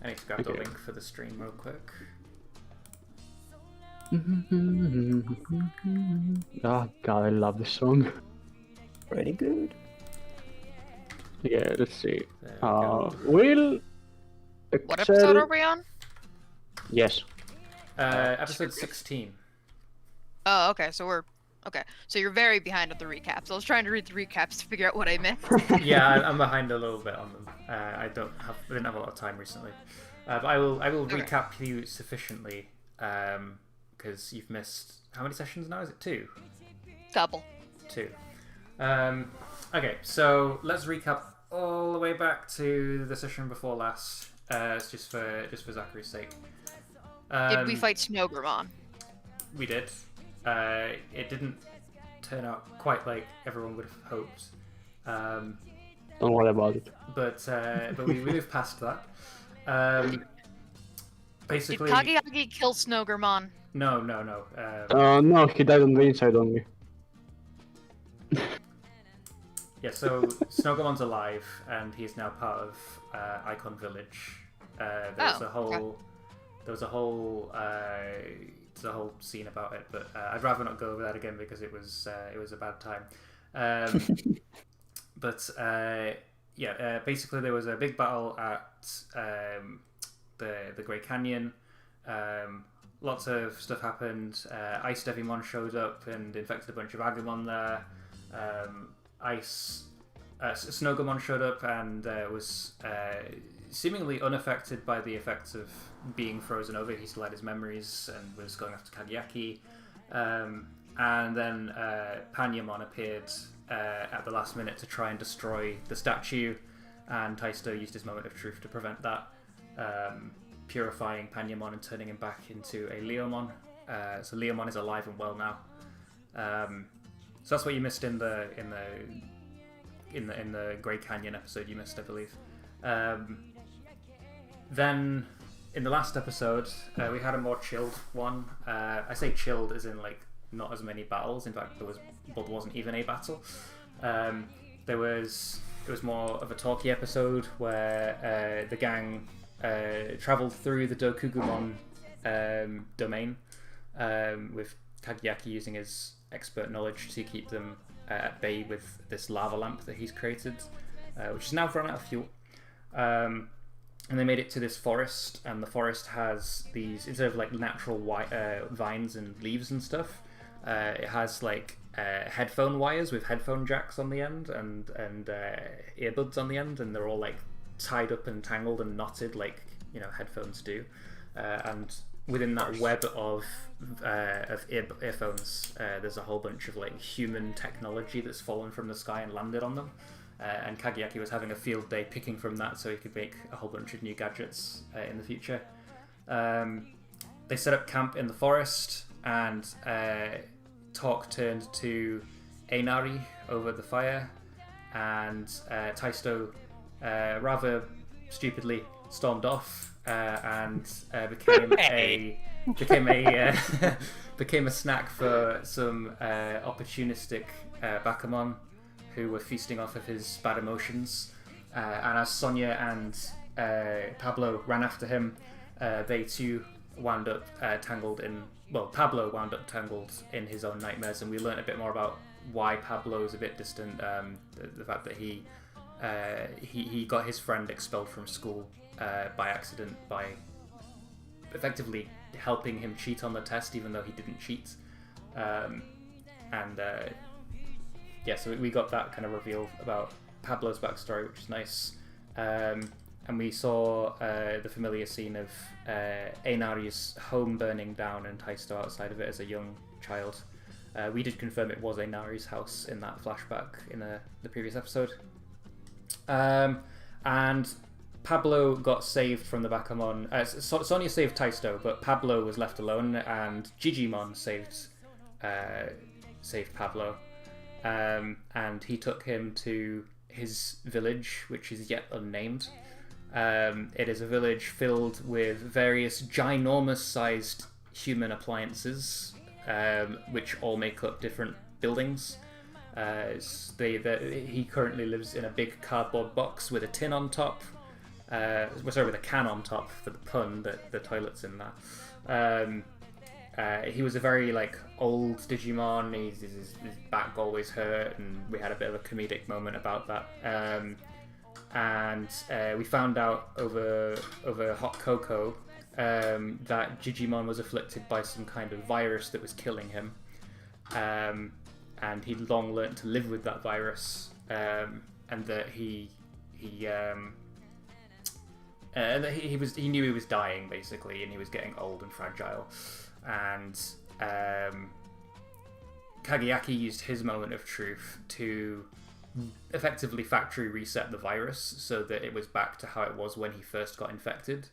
I need to grab the link for the stream real quick. Oh god, I love this song. Pretty good. Yeah, let's see. Go. Will What Excel... episode are we on? Yes. Episode 16. Oh, okay, so we're... Okay, so you're very behind on the recaps. I was trying to read the recaps to figure out what I missed. Yeah, I'm behind a little bit on them. I didn't have a lot of time recently. But I will recap you sufficiently, because you've missed... How many sessions now? Is it 2? Couple. 2. Okay, so let's recap all the way back to the session before last. It's just for Zachary's sake. Did we fight Snowgramon? We did. It didn't turn out quite like everyone would have hoped. Don't worry about it. But we moved past that. Basically, Did Kageyaki kill Snowgramon? no. No, he died on the inside only. Yeah, so Snowgamon's alive, and he is now part of Icon Village. There was a whole scene about it, but I'd rather not go over that again because it was a bad time. Basically there was a big battle at the Great Canyon. Lots of stuff happened. Ice Devimon showed up and infected a bunch of Agumon there. Snowgamon showed up and was seemingly unaffected by the effects of being frozen over. He still had his memories and was going after Kageyaki. And then Panyamon appeared at the last minute to try and destroy the statue, and Taisto used his moment of truth to prevent that, purifying Panyamon and turning him back into a Leomon. So Leomon is alive and well now. So that's what you missed in the Great Canyon episode. You missed, I believe. Then in the last episode, we had a more chilled one. I say chilled as in like not as many battles. In fact, there wasn't even a battle. It was more of a talky episode where the gang travelled through the Dokugumon domain with Kageyaki using his expert knowledge to keep them at bay with this lava lamp that he's created, which is now run out of fuel. And they made it to this forest, and the forest has these, instead of like natural vines and leaves and stuff, it has like headphone wires with headphone jacks on the end and earbuds on the end, and they're all like tied up and tangled and knotted like headphones do. And within that web of earphones, there's a whole bunch of like human technology that's fallen from the sky and landed on them. And Kageyaki was having a field day picking from that so he could make a whole bunch of new gadgets in the future. They set up camp in the forest, and talk turned to Einari over the fire, and Taisto rather stupidly stormed off and became a snack for some opportunistic Bakamon who were feasting off of his bad emotions. And as Sonia and Pablo ran after him, they too wound up tangled in... Well, Pablo wound up tangled in his own nightmares, and we learned a bit more about why Pablo is a bit distant. The fact that he got his friend expelled from school by accident, by effectively helping him cheat on the test even though he didn't cheat. So we got that kind of reveal about Pablo's backstory, which is nice. And we saw the familiar scene of Einari's home burning down and Taisto outside of it as a young child. We did confirm it was Einari's house in that flashback in the previous episode. And Pablo got saved from the Bakamon. Sonia saved Taisto, but Pablo was left alone, and Digimon saved Pablo. And he took him to his village, which is yet unnamed. It is a village filled with various ginormous-sized human appliances, which all make up different buildings. He currently lives in a big cardboard box with a tin on top. sorry, with a can on top for the pun, that the toilet's in that. He was a very like old Digimon. His back always hurt, and we had a bit of a comedic moment about that. And we found out over hot cocoa that Digimon was afflicted by some kind of virus that was killing him, and he'd long learnt to live with that virus, and that he knew he was dying basically, and he was getting old and fragile, and Kageyaki used his moment of truth to effectively factory reset the virus so that it was back to how it was when he first got infected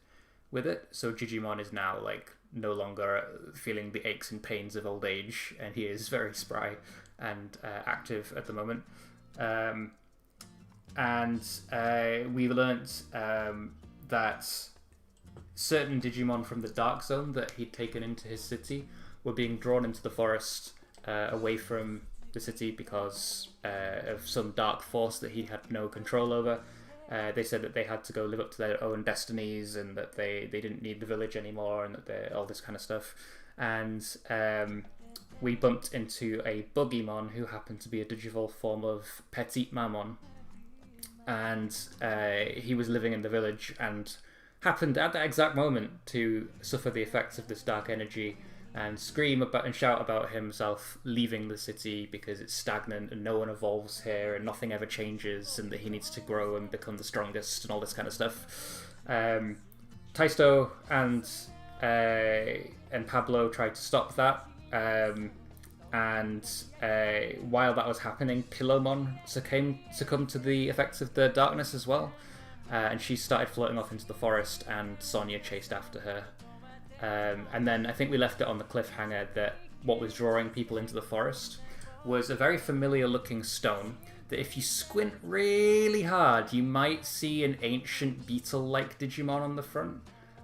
with it. So Digimon is now like no longer feeling the aches and pains of old age, and he is very spry and active at the moment. We learnt that certain Digimon from the Dark Zone that he'd taken into his city were being drawn into the forest away from the city because of some dark force that he had no control over. They said that they had to go live up to their own destinies, and that they didn't need the village anymore, and that all this kind of stuff. And we bumped into a Bugimon who happened to be a Digivolve form of PbtA, and he was living in the village and happened at that exact moment to suffer the effects of this dark energy and scream about and shout about himself leaving the city because it's stagnant and no one evolves here and nothing ever changes, and that he needs to grow and become the strongest and all this kind of stuff. Taisto and Pablo tried to stop that, and while that was happening, Pillowmon succumbed to the effects of the darkness as well, and she started floating off into the forest, and Sonia chased after her. And then I think we left it on the cliffhanger that what was drawing people into the forest was a very familiar looking stone that if you squint really hard, you might see an ancient beetle-like Digimon on the front.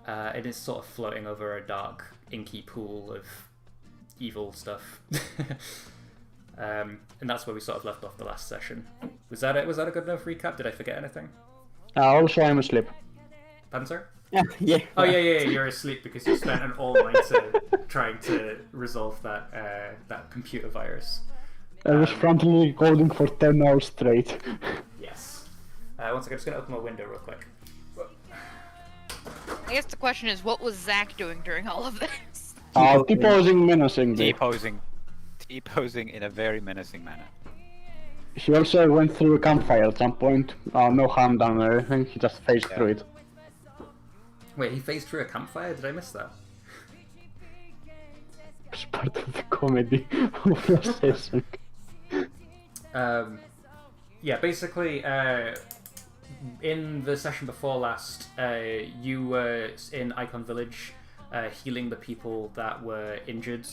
It is sort of floating over a dark, inky pool of evil stuff. And that's where we sort of left off the last session. Was that it? Was that a good enough recap? Did I forget anything? Also, I'm asleep. Pardon, sir? Yeah. Oh yeah, you're asleep because you spent an all-night trying to resolve that computer virus. I was frantically coding for 10 hours straight. Yes. One second, I'm just going to open my window real quick. I guess the question is, what was Zach doing during all of this? T-posing menacingly. T-posing in a very menacing manner. He also went through a campfire at some point. No harm done or anything, he just phased through it. Wait, he phased through a campfire? Did I miss that? It's part of the comedy of the session. Yeah, basically, in the session before last, you were in Icon Village healing the people that were injured.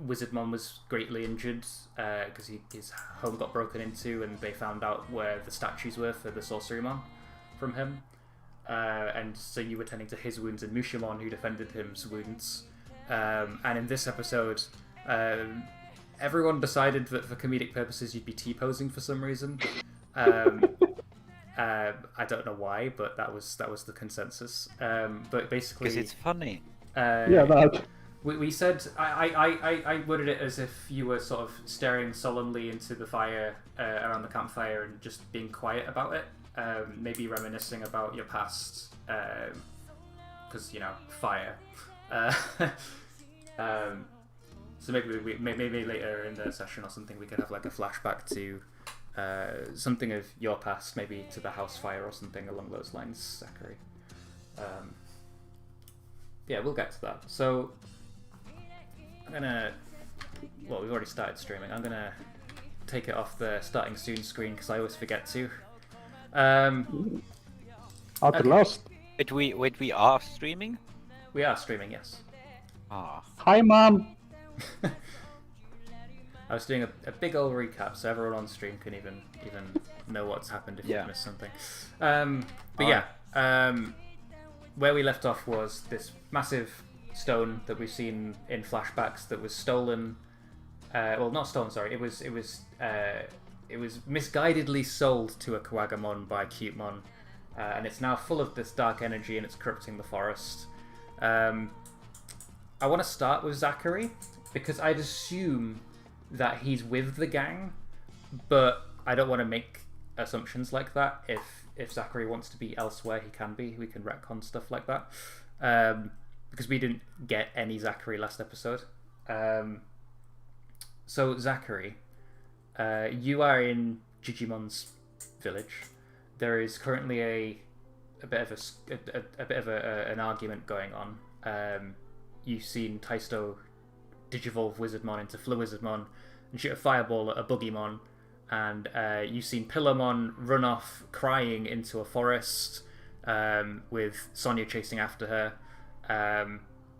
Wizardmon was greatly injured because his home got broken into, and they found out where the statues were for the Sorcerymon from him. And so you were tending to his wounds, and Mushamon, who defended him's wounds. And in this episode, everyone decided that for comedic purposes you'd be T-posing for some reason. I don't know why, but that was the consensus. But basically, Because it's funny. Yeah, that. We said I worded it as if you were sort of staring solemnly into the fire around the campfire and just being quiet about it. Maybe reminiscing about your past, because fire. So maybe later in the session or something we could have like a flashback to something of your past, maybe to the house fire or something along those lines, Zachary. Yeah, we'll get to that. So we've already started streaming. I'm gonna take it off the starting soon screen because I always forget to. At last. Wait, we are streaming? We are streaming, yes. Ah. Hi, Mom! I was doing a big old recap so everyone on stream can even know what's happened if you've missed something. Where we left off was this massive stone that we've seen in flashbacks that was stolen. Well, not stolen. Sorry, it it was misguidedly sold to a Kawagamon by Cutemon, and it's now full of this dark energy and it's corrupting the forest. I want to start with Zachary because I'd assume that he's with the gang, but I don't want to make assumptions like that. If Zachary wants to be elsewhere, he can be. We can retcon stuff like that, because we didn't get any Zachary last episode. So Zachary, you are in Digimon's village. There is currently a bit of an argument going on. You've seen Taisto digivolve Wizardmon into Flawizardmon and shoot a fireball at a Boogymon, and you've seen Pillarmon run off crying into a forest with Sonia chasing after her,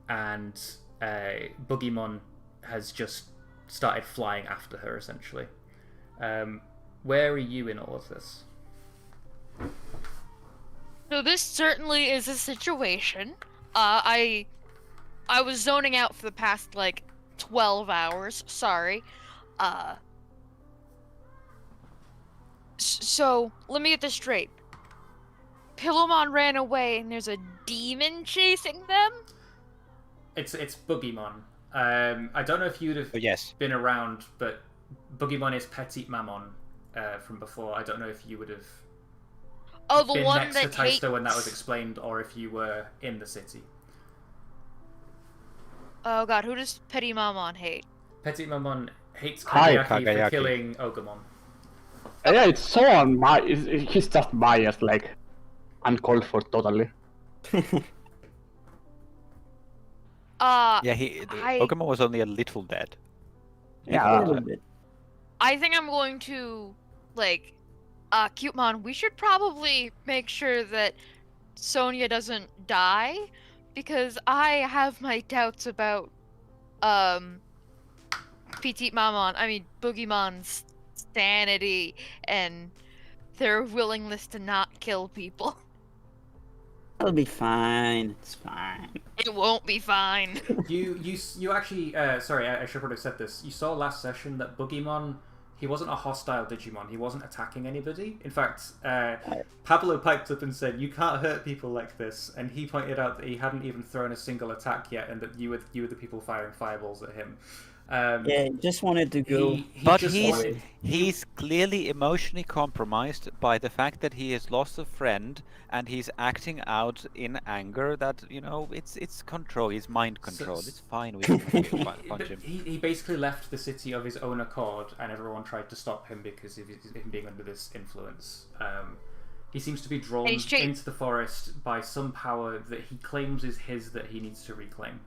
and Boogymon has just started flying after her, essentially. Where are you in all of this? So this certainly is a situation. I was zoning out for the past, 12 hours. Sorry. So, let me get this straight. Pillowmon ran away and there's a demon chasing them? It's Boogymon. I don't know if you'd have been around, but Boogymon is Petit Mammon from before. I don't know if you would have been one next that to Taisto hates... when that was explained, or if you were in the city. Oh god, who does Petit Mammon hate? Petit Mammon hates Hi, Kagayaki for killing Ogamon. Yeah, it's so he's just biased, like, uncalled for totally. Ogamon was only a little dead. Yeah. A little bit. I think I'm going to, Cutemon, we should probably make sure that Sonia doesn't die, because I have my doubts about, Boogeymon's sanity and their willingness to not kill people. It'll be fine. It's fine. It won't be fine. You actually sorry, I should have said this. You saw last session that Boogymon, he wasn't a hostile Digimon. He wasn't attacking anybody. In fact, Pablo piped up and said, "You can't hurt people like this," and he pointed out that he hadn't even thrown a single attack yet, and that you were the people firing fireballs at him. Yeah, just wanted to go. He's clearly emotionally compromised by the fact that he has lost a friend, and he's acting out in anger. That it's control. He's mind control. It's fine. We can punch him. He basically left the city of his own accord, and everyone tried to stop him because of him being under this influence. He seems to be drawn into the forest by some power that he claims is his that he needs to reclaim.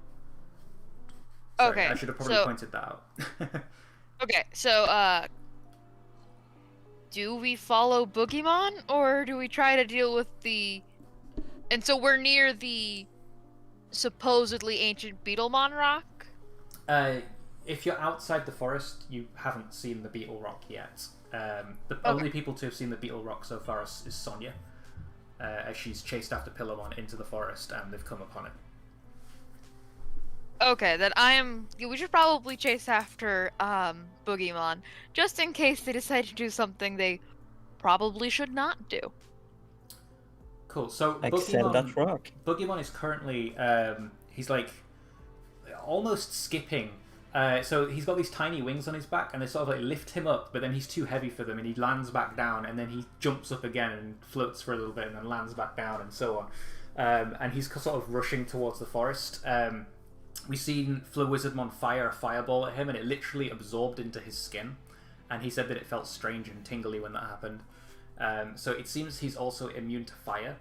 Sorry, okay, I should have probably pointed that out. Okay, so, do we follow Boogymon, or do we try to deal with the... And so we're near the supposedly ancient Beetlemon rock? If you're outside the forest, you haven't seen the Beetle Rock yet. The only people to have seen the Beetle Rock so far is Sonia, as she's chased after Pillarmon into the forest, and they've come upon it. Okay, then we should probably chase after, Boogymon, just in case they decide to do something they probably should not do. Cool, so Except that rock. Boogymon is currently, he's almost skipping. So he's got these tiny wings on his back, and they sort of lift him up, but then he's too heavy for them, and he lands back down, and then he jumps up again and floats for a little bit, and then lands back down, and so on. And he's sort of rushing towards the forest. We've seen Flawizardmon fire a fireball at him, and it literally absorbed into his skin. And he said that it felt strange and tingly when that happened. So it seems he's also immune to fire.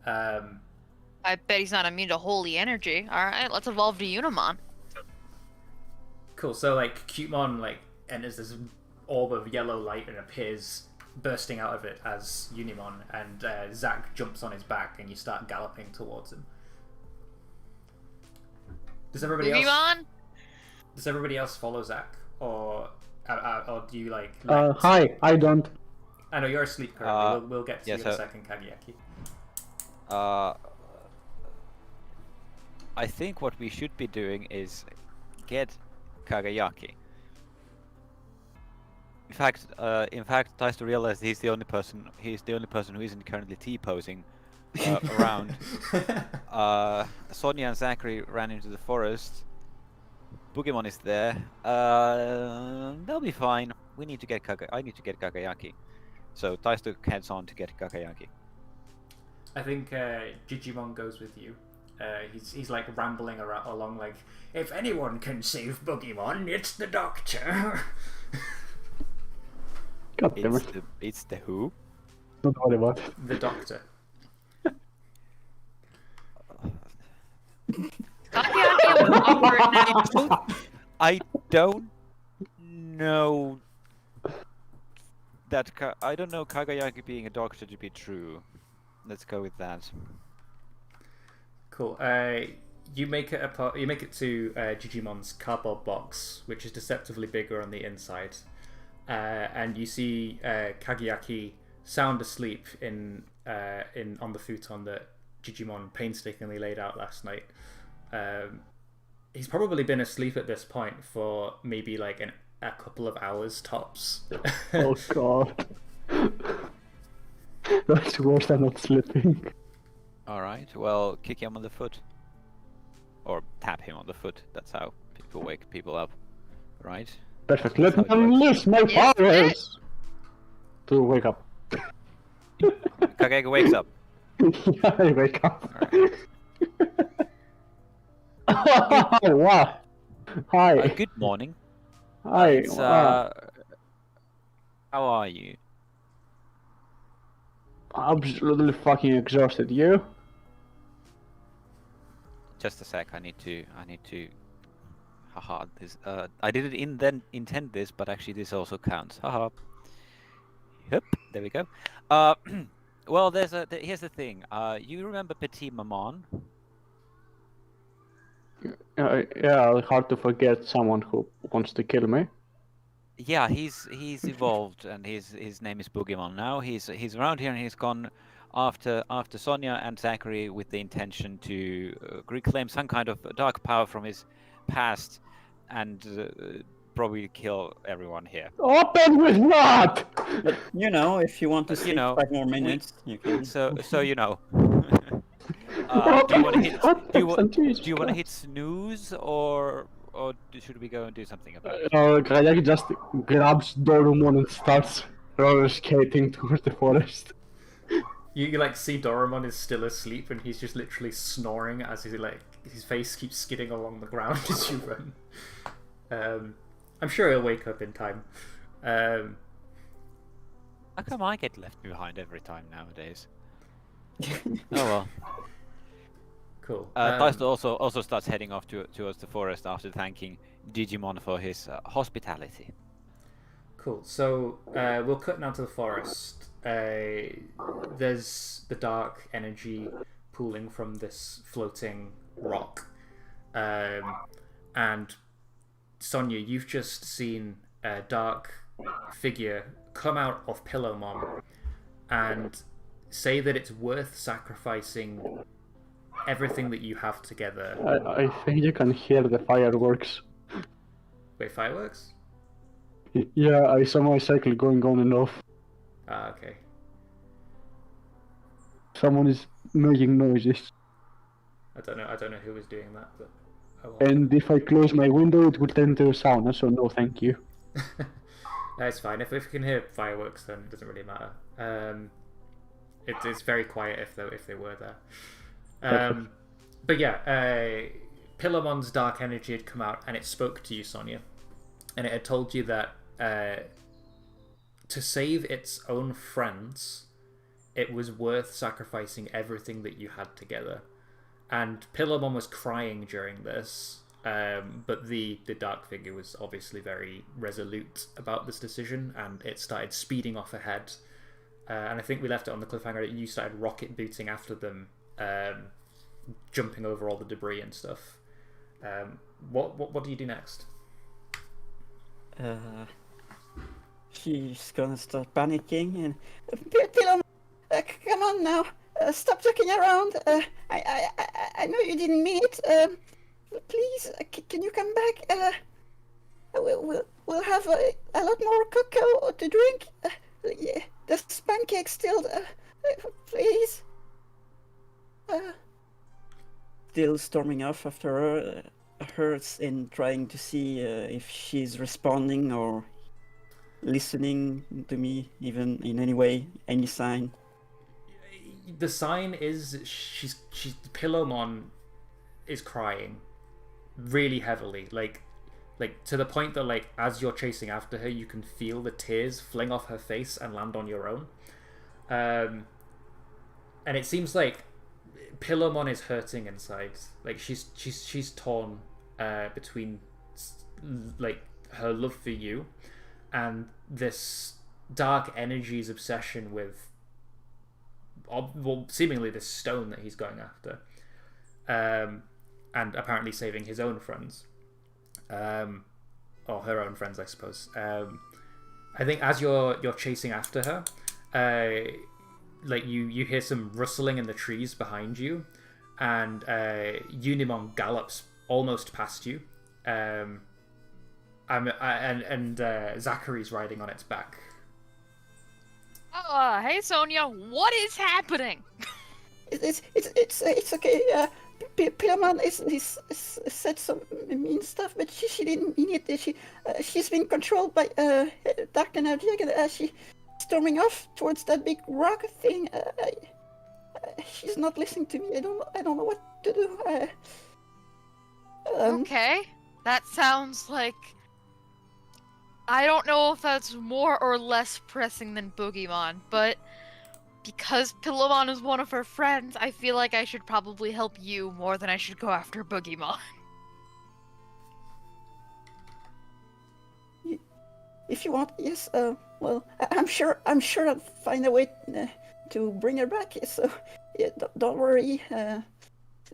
I bet he's not immune to holy energy. Alright, let's evolve to Unimon. Cool, so Cutemon enters this orb of yellow light and appears bursting out of it as Unimon, and Zach jumps on his back and you start galloping towards him. Does everybody else follow Zach, or do you Hi, I don't. I know you're asleep currently. We'll get to you in a second, Kagayaki. I think what we should be doing is get Kagayaki. In fact, Taisto realized he's the only person who isn't currently T-posing around. Sonia and Zachary ran into the forest. Boogeyman is there. They'll be fine. I need to get Kagayaki. So Taisto heads on to get Kagayaki. I think Digimon goes with you. He's like rambling along like, if anyone can save Boogeyman, it's the Doctor. God damn it. It's the who? Don't worry about it. The Doctor. Kageyaki was awkward now. I don't know that. I don't know Kagayaki being a doctor to be true. Let's go with that. Cool. You make it You make it to Digimon's cardboard box, which is deceptively bigger on the inside, and you see Kagayaki sound asleep in on the futon that Digimon painstakingly laid out last night. He's probably been asleep at this point for maybe like a couple of hours tops. Oh god. That's worse than not sleeping. Alright, well, kick him on the foot. Or tap him on the foot. That's how people wake people up. Right? Perfect. Let me That's how it works. unleash my Yes, powers! To wake up. Kagayaki wakes up. Yeah, I wake up. Alright. Oh, wow. Hi. Good morning. Hi. It's, Wow. how are you? Absolutely fucking exhausted. You? Just a sec. I need to. Haha. This. I didn't then intend this, but actually this also counts. Haha. Yep. There we go. Well, here's the thing. You remember Petit Maman? Yeah, hard to forget someone who wants to kill me. Yeah, he's evolved, and his name is Boogeyman now. He's around here, and he's gone after Sonia and Zachary with the intention to reclaim some kind of dark power from his past, and probably kill everyone here. Open with that! But, you know, if you want to sleep know, 5 more minutes, you can. So you know. Do you want to hit snooze, or should we go and do something about it? Kagayaki just grabs Dorumon and starts roller skating towards the forest. You like see Doraemon is still asleep and he's just literally snoring as his face keeps skidding along the ground as you run. I'm sure he'll wake up in time. How come I get left behind every time nowadays? Oh well. Cool. Taisto also starts heading off towards the forest after thanking Digimon for his hospitality. Cool. So we'll cut now to the forest. There's the dark energy pooling from this floating rock, and Sonia, you've just seen a dark figure come out of Pillowmon and say that it's worth sacrificing everything that you have together. I think you can hear the fireworks. Wait, fireworks? Yeah, I saw my cycle going on and off. Ah, okay. Someone is making noises. I don't know who was doing that, but oh well. And if I close my window, it will turn into a sauna, so no thank you. That's fine. If we can hear fireworks, then it doesn't really matter. It's very quiet if they were there. But yeah, Pillowmon's dark energy had come out and it spoke to you, Sonia, and it had told you that to save its own friends, it was worth sacrificing everything that you had together. And Pillowmon was crying during this, but the dark figure was obviously very resolute about this decision, and it started speeding off ahead. And I think we left it on the cliffhanger that you started rocket booting after them, jumping over all the debris and stuff. What do you do next? She's gonna start panicking and Pilum, come on now, stop looking around. I know you didn't mean it. Please, can you come back? we'll have a lot more cocoa to drink. Yeah, the pancakes still. Please. Still storming off after her, hurts in trying to see if she's responding or listening to me, even in any way, any sign. The sign is she's Pillowmon is crying really heavily, like to the point that like as you're chasing after her, you can feel the tears fling off her face and land on your own. And it seems like Pillowmon is hurting inside. Like she's torn between like her love for you and this dark energy's obsession with well, seemingly this stone that he's going after, and apparently saving his own friends, or her own friends, I suppose. I think as you're chasing after her, like you hear some rustling in the trees behind you, and Unimon gallops almost past you, and Zachary's riding on its back. Hey Sonia, what is happening? It's okay. Pillowmon is said some mean stuff, but she didn't mean it. She's been controlled by dark energy. She's storming off towards that big rock thing. She's not listening to me. I don't know what to do. Okay, that sounds like... I don't know if that's more or less pressing than Boogeyman, but because Pillowmon is one of her friends, I feel like I should probably help you more than I should go after Boogeyman. If you want, yes. Well, I'm sure I'll find a way to bring her back. So, yeah, don't worry.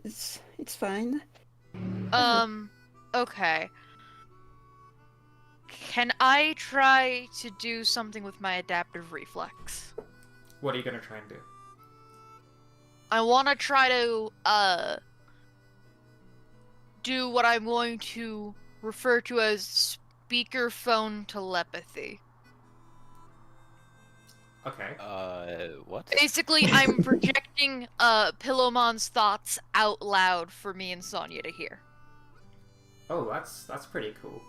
It's fine. Okay. Can I try to do something with my adaptive reflex? What are you gonna try and do? I want to try to, do what I'm going to refer to as speakerphone telepathy. Okay. What? Basically, I'm projecting, Pillowmon's thoughts out loud for me and Sonya to hear. Oh, that's pretty cool.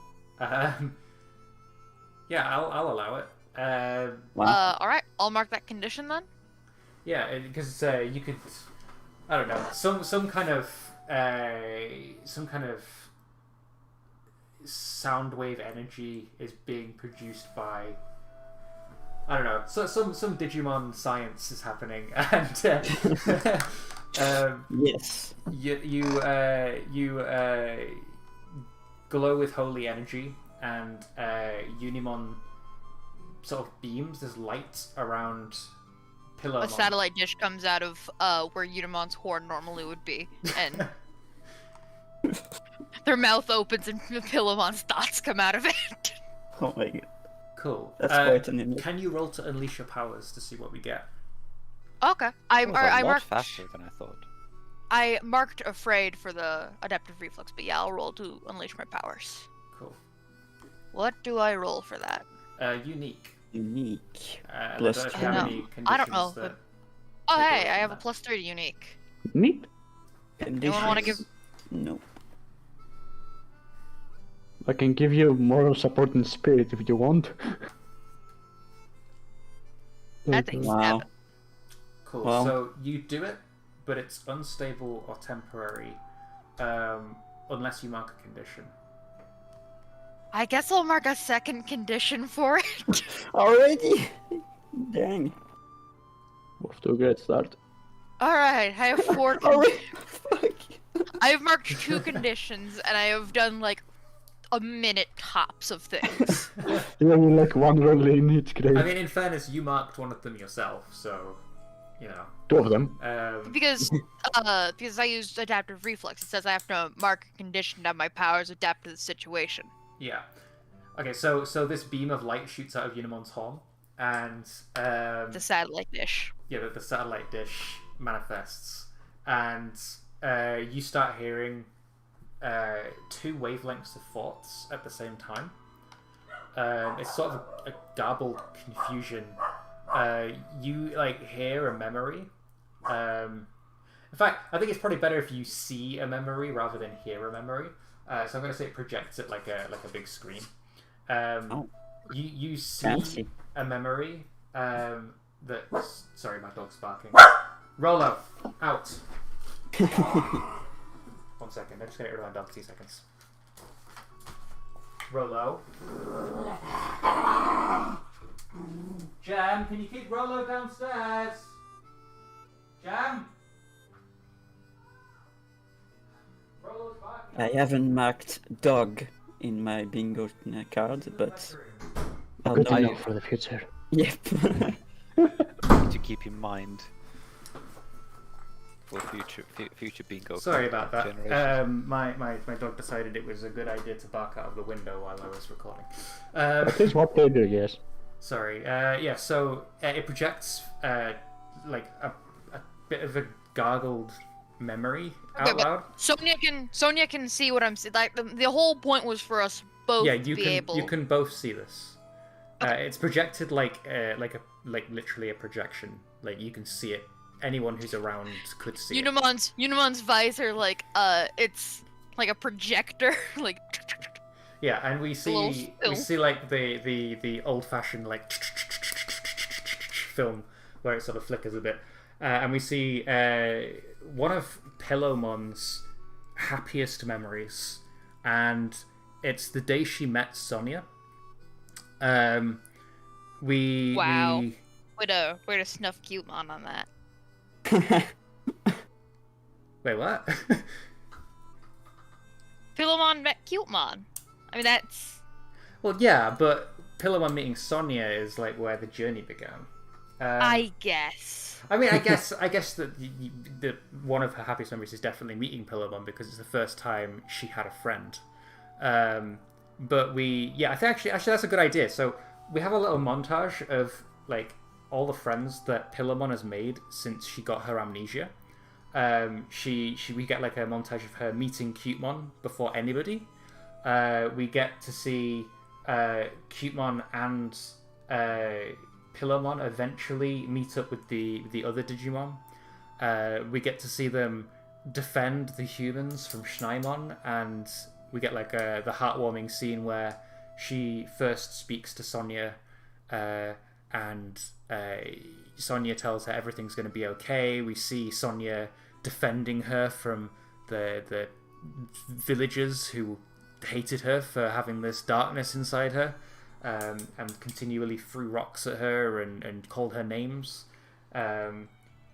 Yeah, I'll allow it. Alright, I'll mark that condition then. Yeah, because you could, I don't know, some kind of sound wave energy is being produced by, I don't know, so some Digimon science is happening, and Yes. you glow with holy energy, and Unimon sort of beams this light around Pillowmon. A satellite dish comes out of where Unimon's horn normally would be, and their mouth opens and Pillowmon's thoughts come out of it. Oh my god. Cool. That's quite an image. Can you roll to unleash your powers to see what we get? Okay, I That was a lot marked faster than I thought. I marked afraid for the adaptive reflex, but yeah, I'll roll to unleash my powers. Cool. What do I roll for that? Unique. Unique. I Plus don't know if you two. have No, any I don't know, conditions that Oh take hey, away I from have a that. +3 to unique. Neat. Anyone want to give? No. I can give you moral support and spirit if you want. That's a Wow. 7. Cool. Well- So you do it, but it's unstable or temporary, unless you mark a condition. I guess I'll mark a second condition for it. Already? Dang. Off to a great start. All right, I have 4. Already? Fuck. I have marked 2 conditions, and I have done like a minute tops of things. Yeah, you like one roll in, it's great. I mean, in fairness, you marked one of them yourself, so you know. 2 of them. Because I used adaptive reflex, it says I have to mark a condition that my powers adapt to the situation. Yeah. Okay, so this beam of light shoots out of Unimon's horn, and The satellite dish. yeah, the satellite dish manifests, and you start hearing 2 wavelengths of thoughts at the same time. It's sort of a garbled confusion. You like hear a memory. In fact, I think it's probably better if you see a memory rather than hear a memory. So I'm going to say it projects it like a big screen. You see Fancy. a memory that. Sorry, my dog's barking. Rolo, out. 1 second. I'm just going to get rid of my dog. 2 seconds. Rolo. Jam, can you keep Rolo downstairs? Jam. Rolo's barking. I haven't marked dog in my bingo card, but I'll Good to do know it. for the future. Yep. To keep in mind for future bingo. Sorry about that. generations. My dog decided it was a good idea to bark out of the window while I was recording. That is what they do, yes. Sorry. Yeah. So it projects like a bit of a gargled memory out but loud. Sonia can see what I'm seeing. Like the whole point was for us both Yeah, to be able. you can both see this. It's projected like literally a projection. Like you can see it. Anyone who's around could see it. Unimon's visor, like it's like a projector, like. Yeah, and we Little see film. like the old fashioned like film where it sort of flickers a bit, and we see one of Pilomon's happiest memories, and it's the day she met Sonia. Wow. We Way to snuff Cutemon on that. wait, what? Philemon met Cutemon. I mean, that's. Well, yeah, but Pilomon meeting Sonia is like where the journey began. I guess. I mean, I guess that the one of her happiest memories is definitely meeting Pilomon because it's the first time she had a friend. But I think actually that's a good idea. So we have a little montage of like all the friends that Pilomon has made since she got her amnesia. We get like a montage of her meeting Cutemon before anybody. We get to see Cutemon and Pilomon eventually meet up with the other Digimon. We get to see them defend the humans from Schneimon, and we get like the heartwarming scene where she first speaks to Sonia, and Sonia tells her everything's going to be okay. We see Sonia defending her from the villagers who hated her for having this darkness inside her, and continually threw rocks at her and called her names.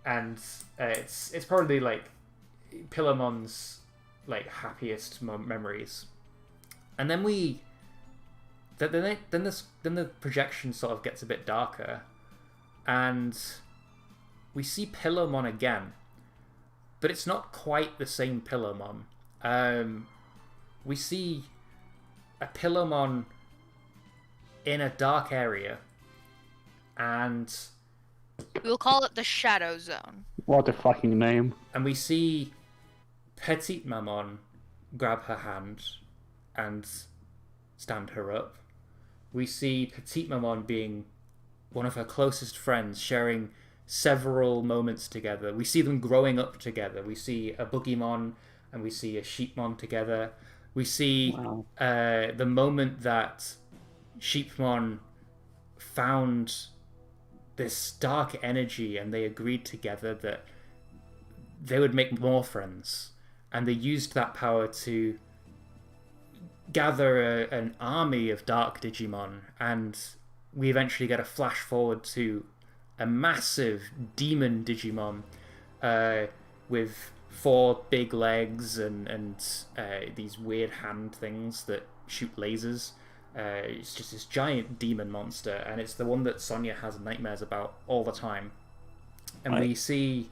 It's probably like Pilomon's like happiest memories. And then then the projection sort of gets a bit darker, and we see Pilomon again, but it's not quite the same Pilomon. We see a Pilomon in a dark area, and We'll call it the Shadow Zone. What a fucking name. we see Petite Maman grab her hand and stand her up. We see Petite Maman being one of her closest friends, sharing several moments together. We see them growing up together. We see a Boogimon and we see a Sheepmon together. We see Wow. the moment that Sheepmon found this dark energy, and they agreed together that they would make more friends, and they used that power to gather an army of dark Digimon, and we eventually get a flash forward to a massive demon Digimon with 4 big legs and these weird hand things that shoot lasers. It's just this giant demon monster, and it's the one that Sonia has nightmares about all the time. And we see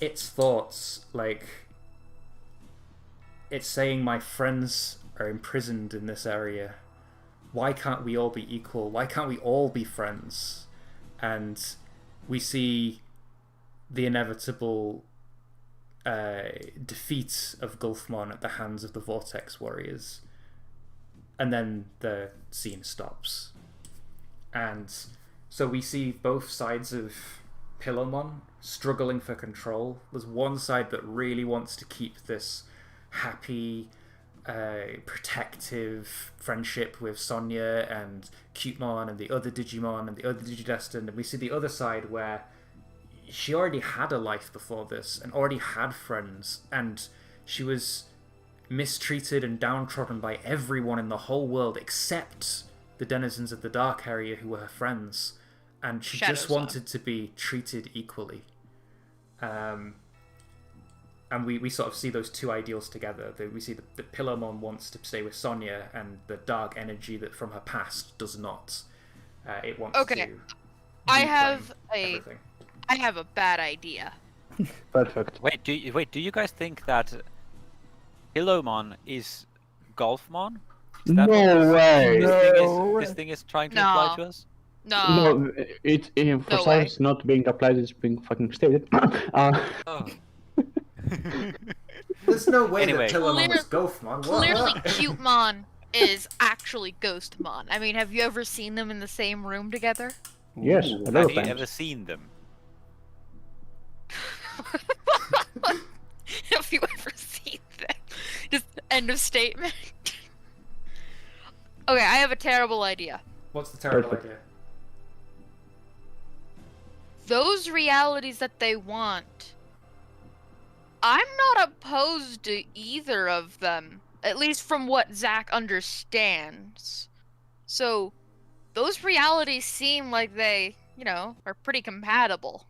its thoughts, like it's saying, my friends are imprisoned in this area. Why can't we all be equal? Why can't we all be friends? And we see the inevitable defeat of Gulfmon at the hands of the Vortex Warriors. and then the scene stops. And so we see both sides of Pillowmon struggling for control. There's one side that really wants to keep this happy, protective friendship with Sonia and Cutemon and the other Digimon and the other Digidestined, and we see the other side where she already had a life before this and already had friends, and she was mistreated and downtrodden by everyone in the whole world except the denizens of the dark area who were her friends, and she just wanted to be treated equally. And we sort of see those two ideals together. We see the Pillowmon wants to stay with Sonia, and the dark energy that from her past does not. It wants to. I have everything. I have a bad idea. Perfect. Wait, do you guys think that Pillowmon is Golfmon? Is that No way! this thing is trying to imply to us? No. No, it for No some way. it's not being applied, it's being fucking stated. Oh. There's no way Anyway. that Pillowmon was Golfmon. Clearly, Cutemon is actually Ghostmon. I mean, have you ever seen them in the same room together? Yes, a lot Have of you times. ever seen them? Have you ever seen them? Just end of statement. Okay, I have a terrible idea. What's the terrible Perfect. idea? Those realities that they want, I'm not opposed to either of them, at least from what Zach understands. So, those realities seem like they, are pretty compatible.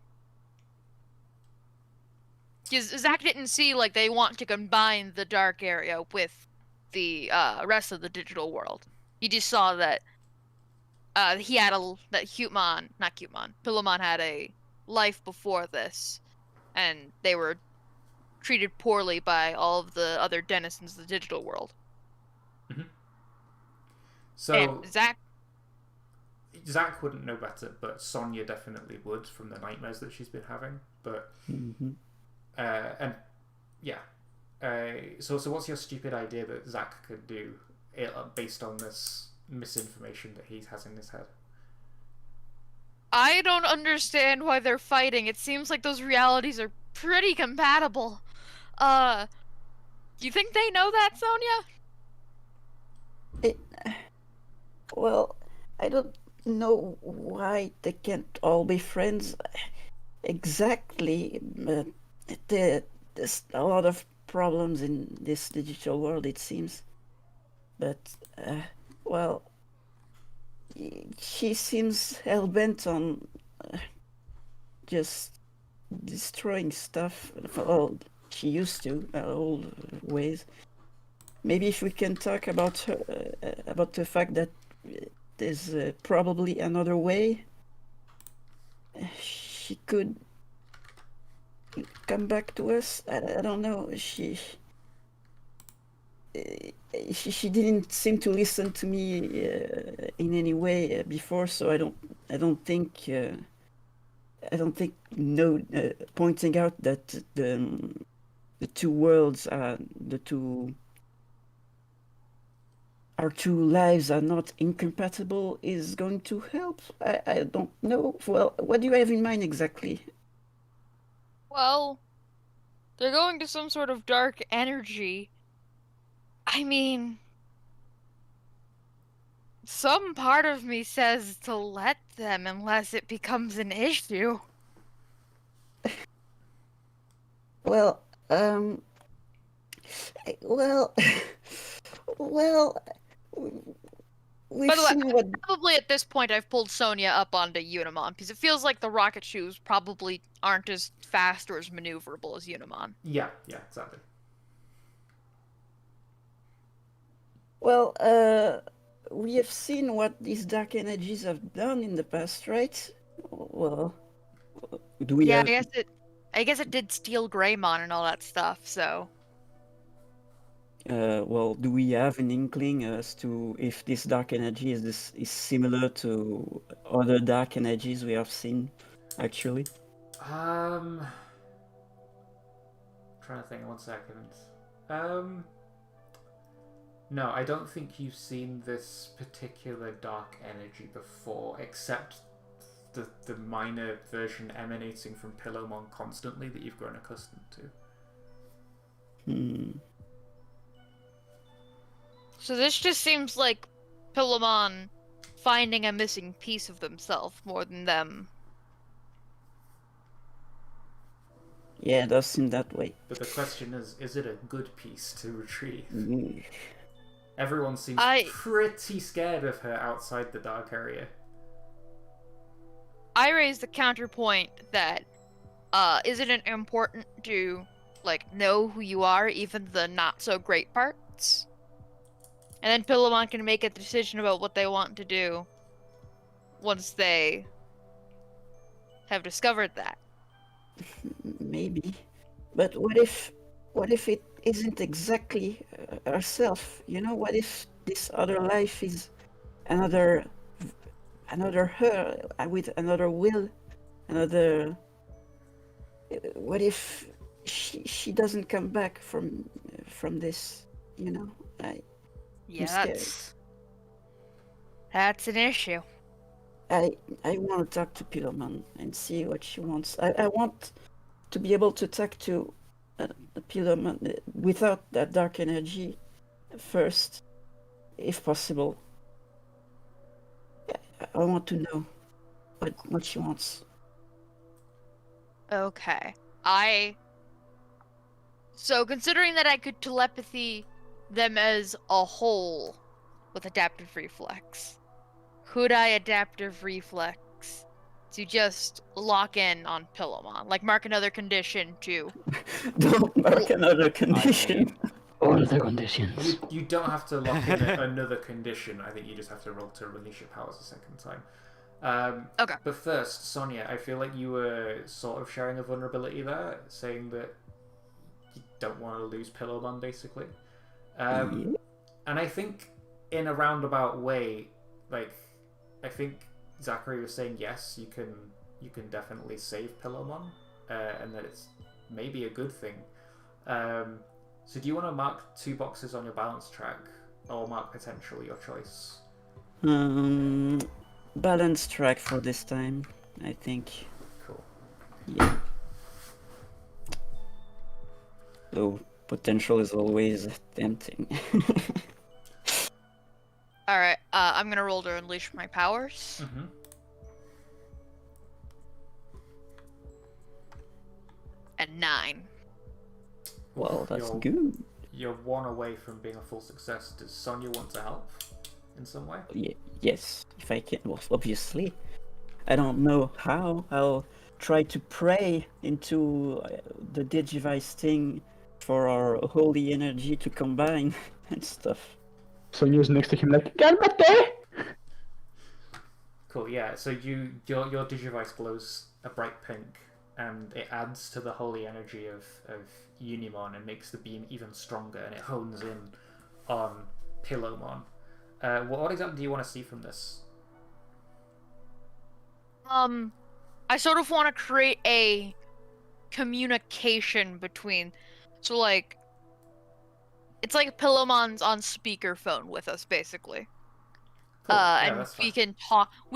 Because Zach didn't see like they want to combine the dark area with the rest of the digital world. He just saw that Pillowmon had a life before this, and they were treated poorly by all of the other denizens of the digital world. Mm-hmm. So and Zach wouldn't know better, but Sonia definitely would from the nightmares that she's been having. But and yeah, so what's your stupid idea that Zach could do based on this misinformation that he has in his head? I don't understand why they're fighting. It seems like those realities are pretty compatible. You think they know that, Sonia? Well, I don't know why they can't all be friends exactly, but there's a lot of problems in this digital world, it seems. But, well, she seems hell-bent on just destroying stuff. Well, she used to, old ways. Maybe if we can talk about her, about the fact that there's probably another way, she could come back to us. I don't know. She didn't seem to listen to me in any way before, so I don't think pointing out that the two worlds are our two lives are not incompatible is going to help. I don't know. Well, what do you have in mind exactly? Well, they're going to some sort of dark energy. I mean, some part of me says to let them unless it becomes an issue. Well, we've By the way, seen what. probably at this point I've pulled Sonia up onto Unimon, because it feels like the rocket shoes probably aren't as fast or as maneuverable as Unimon. Yeah, exactly. Well, we have seen what these dark energies have done in the past, right? Well, do we have... I guess it did steal Greymon and all that stuff, so... well, do we have an inkling as to if this dark energy is similar to other dark energies we have seen, actually? Trying to think. 1 second. No, I don't think you've seen this particular dark energy before, except the minor version emanating from Pillowmon constantly that you've grown accustomed to. So this just seems like Pillowmon finding a missing piece of themselves more than them. Yeah, it does seem that way. But the question is it a good piece to retrieve? Mm. Everyone seems pretty scared of her outside the dark area. I raise the counterpoint that isn't it important to know who you are, even the not so great parts? And then Pillowmon can make a decision about what they want to do once they have discovered that. Maybe, but what if it isn't exactly herself? You know, what if this other life is another her with another will, another? What if she doesn't come back from this? You know, Yeah, that's an issue. I want to talk to Pillowmon and see what she wants. I want to be able to talk to Pillowmon without that dark energy first, if possible. I want to know what she wants. Okay. So considering that I could telepathy them as a whole with adaptive reflex, could I adaptive reflex to just lock in on Pillowmon? Like mark another condition to... Don't mark another condition. All the conditions. You don't have to lock in another condition. I think you just have to roll to release your powers a second time. Okay. But first, Sonia, I feel like you were sort of sharing a vulnerability there, saying that you don't want to lose Pillowmon, basically. And I think in a roundabout way, I think Zachary was saying yes, you can definitely save Pillowmon, and that it's maybe a good thing. So do you want to mark 2 boxes on your balance track, or mark potentially your choice? Balance track for this time, I think. Cool. Yeah. Though potential is always tempting. Alright, I'm gonna roll to unleash my powers. Mm-hmm. And 9. Well, that's you're, good. You're 1 away from being a full success. Does Sonia want to help in some way? Yes, if I can. Well, obviously. I don't know how. I'll try to pray into the Digivice thing for our holy energy to combine and stuff. Sonia's next to him like, PbtA! Cool, yeah. So your Digivice glows a bright pink, and it adds to the holy energy of Unimon and makes the beam even stronger, and it hones in on Pillowmon. What exactly do you want to see from this? I sort of want to create a communication between, so it's like Pillowmon's on speakerphone with us, basically. Cool. Yeah, and that's we fine.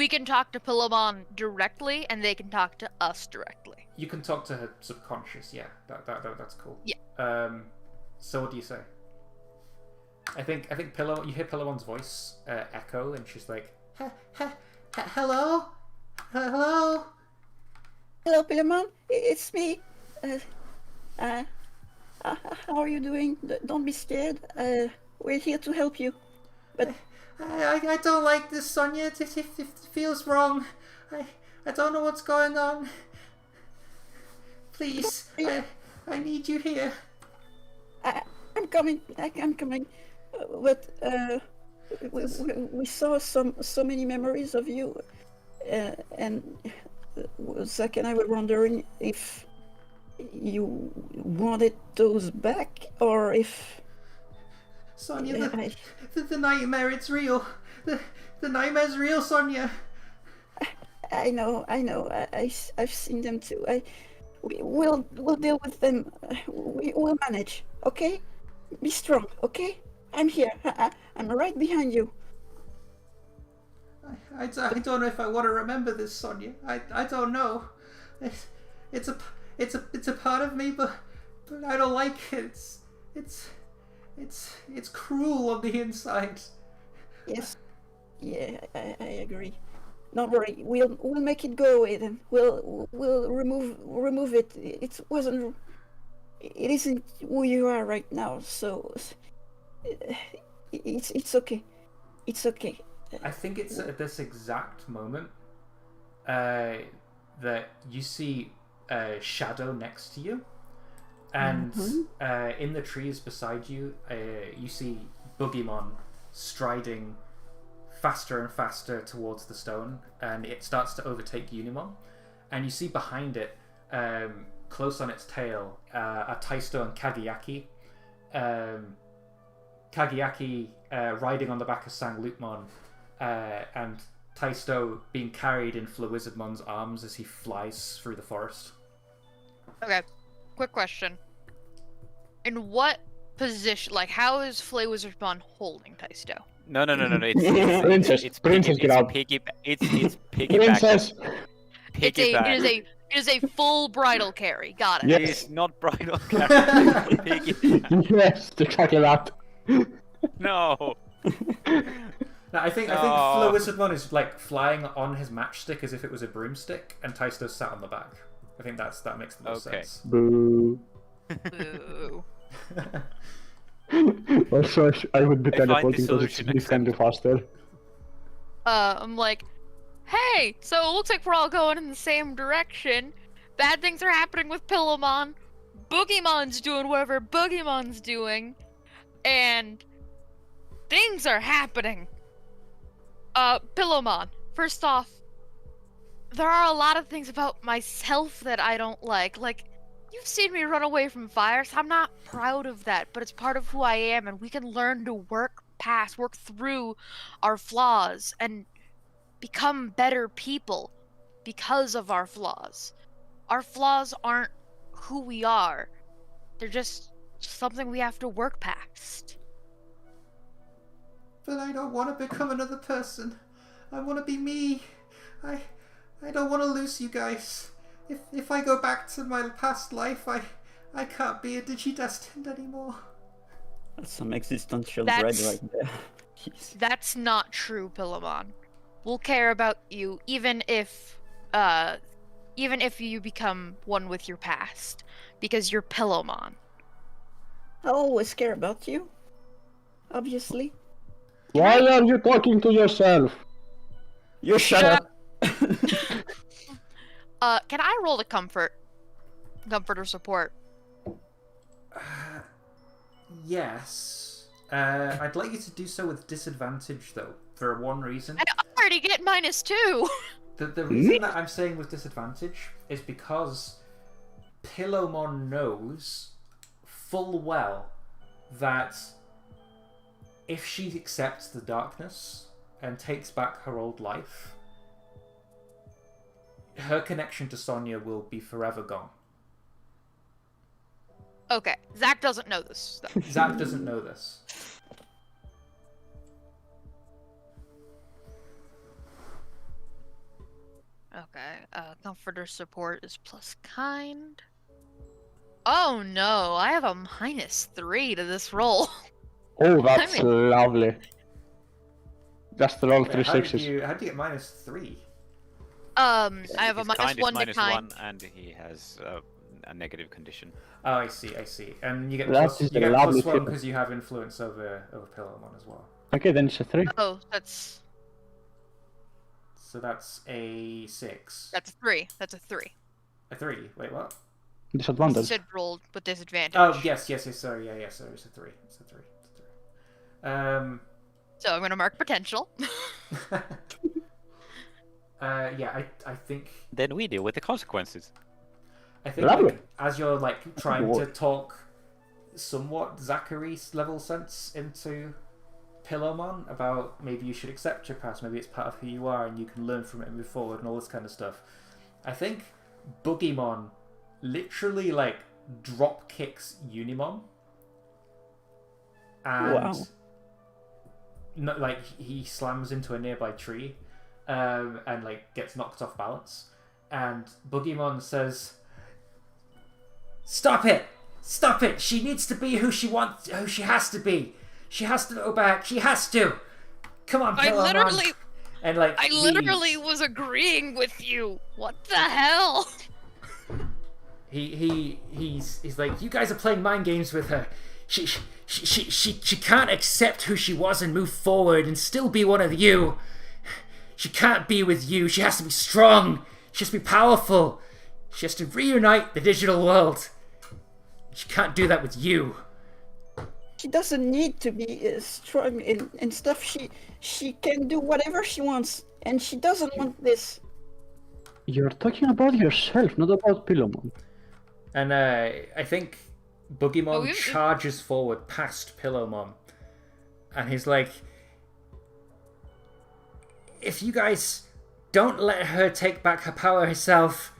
can talk to Pillowmon directly, and they can talk to us directly. You can talk to her subconscious, yeah. That's cool. Yeah. So what do you say? I think you hear Pillowmon's voice echo, and she's like, hello, hello. Hello, Pillowmon. It's me. How are you doing? Don't be scared. We're here to help you. But I don't like this, Sonia. It feels wrong. I don't know what's going on. Please, I need you here. I'm coming. I'm coming. But we saw so many memories of you, and Zach and I were wondering if you wanted those back, or if... Sonia, the nightmare, it's real. The nightmare's real, Sonia. I know. I've seen them too. We'll deal with them. We'll manage. Okay, be strong. Okay. I'm here. I'm right behind you. I don't know if I want to remember this, Sonia. I don't know. It's a part of me, but I don't like it. It's cruel on the inside. Yes. Yeah, I agree. Don't worry. We'll make it go away then. We'll remove it. It wasn't. It isn't who you are right now. So it's okay. It's okay. I think it's at this exact moment that you see a shadow next to you, and in the trees beside you, you see Boogeyman striding faster and faster towards the stone, and it starts to overtake Unimon. And you see behind it, close on its tail, are Taisto and Kageyaki. Kageyaki riding on the back of Sang Lutmon, and Taisto being carried in Flawizardmon's arms as he flies through the forest. Okay, quick question. In what position, like, how is Flawizardmon holding Taisto? No. It's Princess, get out. It's piggyback. Princess. Piggyback. It is a full bridal carry. Got it. Yes. It's not bridal carry. Piggyback. Yes, exactly that. No. Now, I think Flawizardmon is like flying on his matchstick as if it was a broomstick, and Taisto's sat on the back. I think that makes the most sense. Boo. Boo. Also, I would be I find teleporting the because it's solution significantly faster. I'm like, hey, so it looks like we're all going in the same direction. Bad things are happening with Pillowmon. Boogeymon's doing whatever Boogeymon's doing. And things are happening. Pillowmon, first off, there are a lot of things about myself that I don't like. Like, you've seen me run away from fires. I'm not proud of that, but it's part of who I am, and we can learn to work through our flaws, and become better people because of our flaws. Our flaws aren't who we are. They're just something we have to work past. But I don't want to become another person. I want to be me. I don't want to lose you guys. If I go back to my past life, I can't be a Digidestined anymore. That's some existential That's- dread right there. Jeez. That's not true, Pillowmon. We'll care about you even if you become one with your past, because you're Pillowmon. I always care about you. Obviously. Why are you talking to yourself? You shut up. Can I roll the comfort or support? Yes. I'd like you to do so with disadvantage, though, for one reason. I already get -2. The reason that I'm saying with disadvantage is because Pillowmon knows full well that if she accepts the darkness and takes back her old life, her connection to Sonia will be forever gone. Okay, Zach doesn't know this. Though. Zach doesn't know this. Okay, comforter support is plus kind. Oh no, I have a -3 to this roll. Oh, that's I mean- lovely. Just roll Wait, three how did sixes. you get -3? I have a His kind -1 to is kind. -1, and he has a negative condition. Oh, I see. And you get That plus, is you a get lovely +1 tip. because you have influence over Pillowmon as well. Okay, then it's a 3. Oh, that's So that's a 6. a 3. That's a 3. A 3. Wait, what? You Disadvantage. said rolled with disadvantage. Oh, yes. Sorry, yeah, sorry. It's a 3. It's a 3. So I'm gonna mark potential. Yeah, I think Then we deal with the consequences. Lovely. like, as you're like trying to What? talk somewhat Zachary level sense into Pillowmon about maybe you should accept your past, maybe it's part of who you are and you can learn from it and move forward and all this kind of stuff. I think Boogeyman literally like drop kicks Unimon and Wow. like he slams into a nearby tree, and like gets knocked off balance. And Boogeyman says, "Stop it! Stop it! She needs to be who she has to be. She has to go back. She has to. Come on, I Pillowman." literally, And like I literally was agreeing with you. What the hell? He's like, "You guys are playing mind games with her. She can't accept who she was and move forward and still be one of you. She can't be with you. She has to be strong. She has to be powerful. She has to reunite the digital world. She can't do that with you." She doesn't need to be strong and stuff. She can do whatever she wants, and she doesn't want this. You're talking about yourself, not about Pillowman. And I think Boogeyman we've- charges forward past Pillowmon, and he's like, "If you guys don't let her take back her power herself,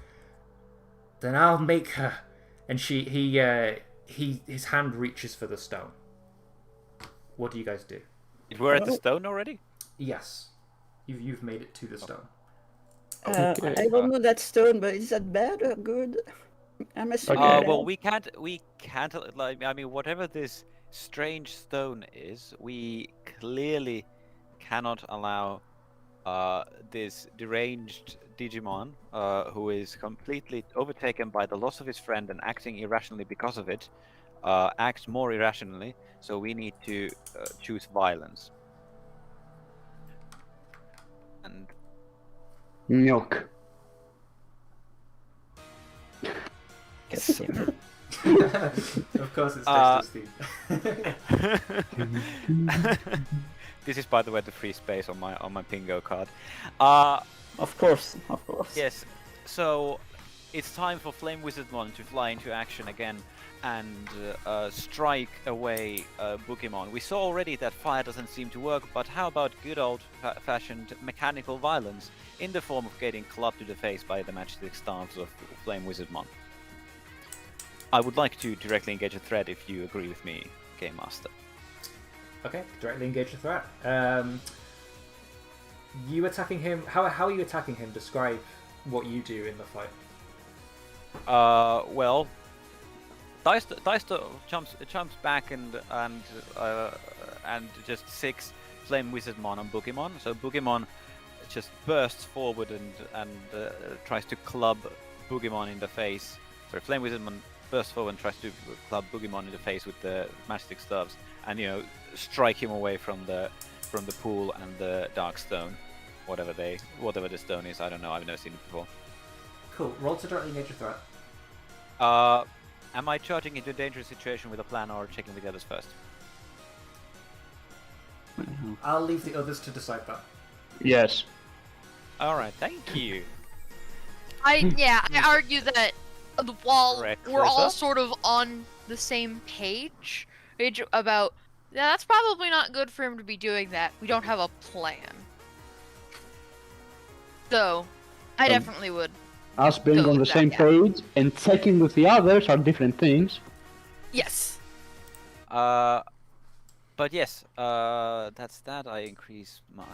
then I'll make her." And his hand reaches for the stone. What do you guys do? We're at the stone already? Yes, you've made it to the stone. Okay. I don't know that stone, but is that bad or good? I'm assuming. Okay. Well, we can't, like, I mean, whatever this strange stone is, we clearly cannot allow this deranged Digimon, who is completely overtaken by the loss of his friend and acting irrationally because of it, act more irrationally, so we need to choose violence. And Milk. Of course, it's Dexter's theme. this is, by the way, the free space on my Pingo card. Of course, of course. Yes, so it's time for Flame Wizardmon to fly into action again and strike away Boogeyman. We saw already that fire doesn't seem to work, but how about good old-fashioned mechanical violence in the form of getting clubbed to the face by the matchstick stance of Flame Wizardmon? I would like to directly engage a threat if you agree with me, Game Master. Okay, directly engage the threat. You attacking him. How are you attacking him? Describe what you do in the fight. Well, Daisto jumps back and just 6 Flame Wizardmon on Boogeyman. So Boogeyman just bursts forward and tries to club Boogeyman in the face. So Flame Wizardmon bursts forward and tries to club Boogeyman in the face with the matchstick stubs, and strike him away from the pool and the dark stone, whatever the stone is. I don't know. I've never seen it before. Cool. Roll to directly engage a threat. Am I charging into a dangerous situation with a plan or checking with the others first? I'll leave the others to decide that. Yes. All right. Thank you. I argue that while Correct. we're all Clarissa? sort of on the same page about that's probably not good for him to be doing that. We don't have a plan. So, I definitely would. Us being Go on the with that, same yeah. page and checking with the others are different things. Yes. But yes, that's that. I increase my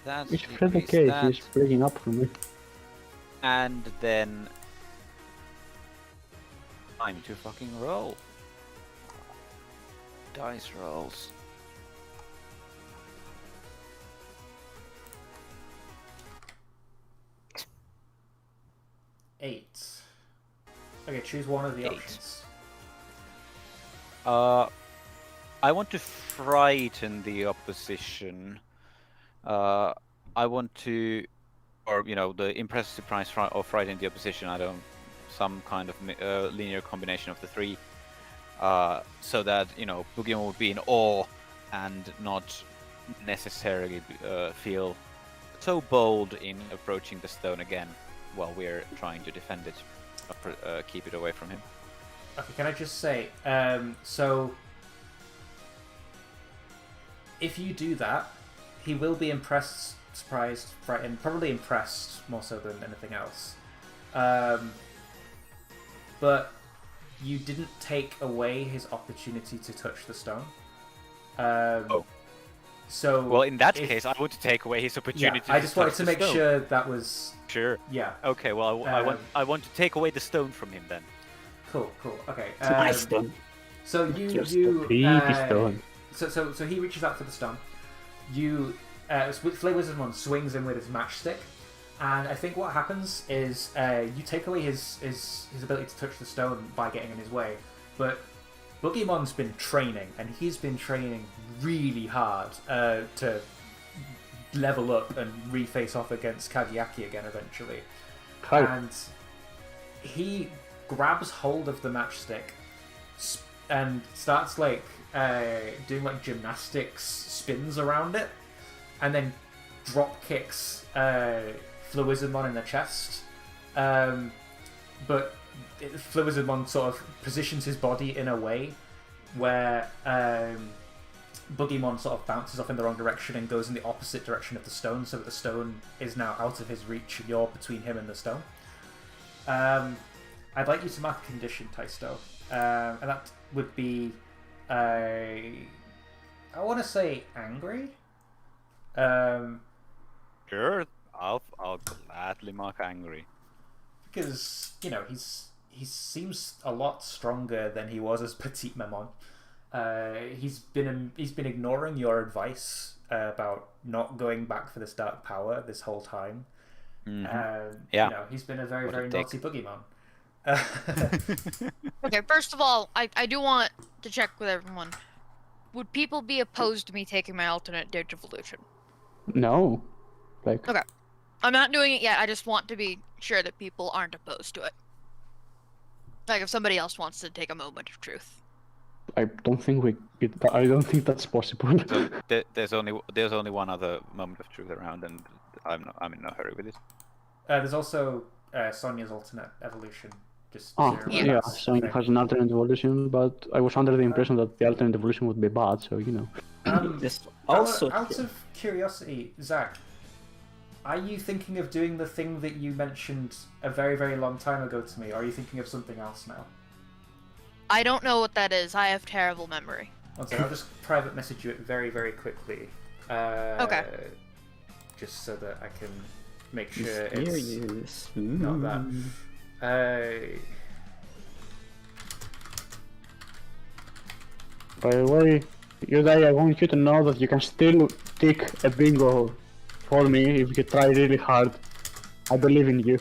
that. It's pretty decrease okay, that, he's breaking up for me. and then time to fucking roll. Dice rolls. Eight. Okay, choose one of the 8. options. I want to frighten the opposition. I want to, or the impressive surprise or frighten the opposition. I don't, some kind of linear combination of the 3, so that Boogeyman would be in awe and not necessarily feel so bold in approaching the stone again while we're trying to defend it, keep it away from him. Okay, can I just say, so if you do that, he will be impressed, surprised, frightened, probably impressed more so than anything else. But you didn't take away his opportunity to touch the stone. So Well, in that if- case, I want to take away his yeah, opportunity. I just wanted touch to the make stone. sure that was Sure. yeah. Okay. Well, I want to take away the stone from him then. Cool. Okay. It's a nice stone. So you Just Creepy stone. So he reaches out for the stone. You Flay Wizardmon swings in with his matchstick, and I think what happens is you take away his ability to touch the stone by getting in his way, but Boogeymon's been training, and he's been training really hard to level up and reface off against Kagiaki again eventually. Hi. And he grabs hold of the matchstick and starts like doing like gymnastics spins around it, and then drop kicks Flawizardmon in the chest. But Flawizardmon sort of positions his body in a way where Boogeyman sort of bounces off in the wrong direction and goes in the opposite direction of the stone, so that the stone is now out of his reach and you're between him and the stone. I'd like you to mark a condition, Taisto. And that would be, I want to say angry. Sure. I'll gladly mark angry. Because, you know, he seems a lot stronger than he was as Petite Maman. He's been ignoring your advice about not going back for this dark power this whole time. Yeah. You know, he's been a very, What a very dick. naughty boogeyman. Okay, first of all, I do want to check with everyone. Would people be opposed to me taking my alternate Digivolution? No. Like, Okay. I'm not doing it yet, I just want to be sure that people aren't opposed to it. Like, if somebody else wants to take a moment of truth. I don't think I don't think that's possible. So there's only one other moment of truth around, and I'm in no hurry with it. There's also Sonia's alternate evolution. Just Oh, zero yeah, that's so it the has an alternate evolution, but I was under the impression that the alternate evolution would be bad, so you know. thing. Just also, out of curiosity, Zach, are you thinking of doing the thing that you mentioned a very, very long time ago to me, or are you thinking of something else now? I don't know what that is, I have terrible memory. One second, I'll just private message you it very, very quickly. Okay. Just so that I can make sure it's mysterious. not that. By the way, Yudai, I want you to know that you can still tick a bingo for me if you try really hard. I believe in you.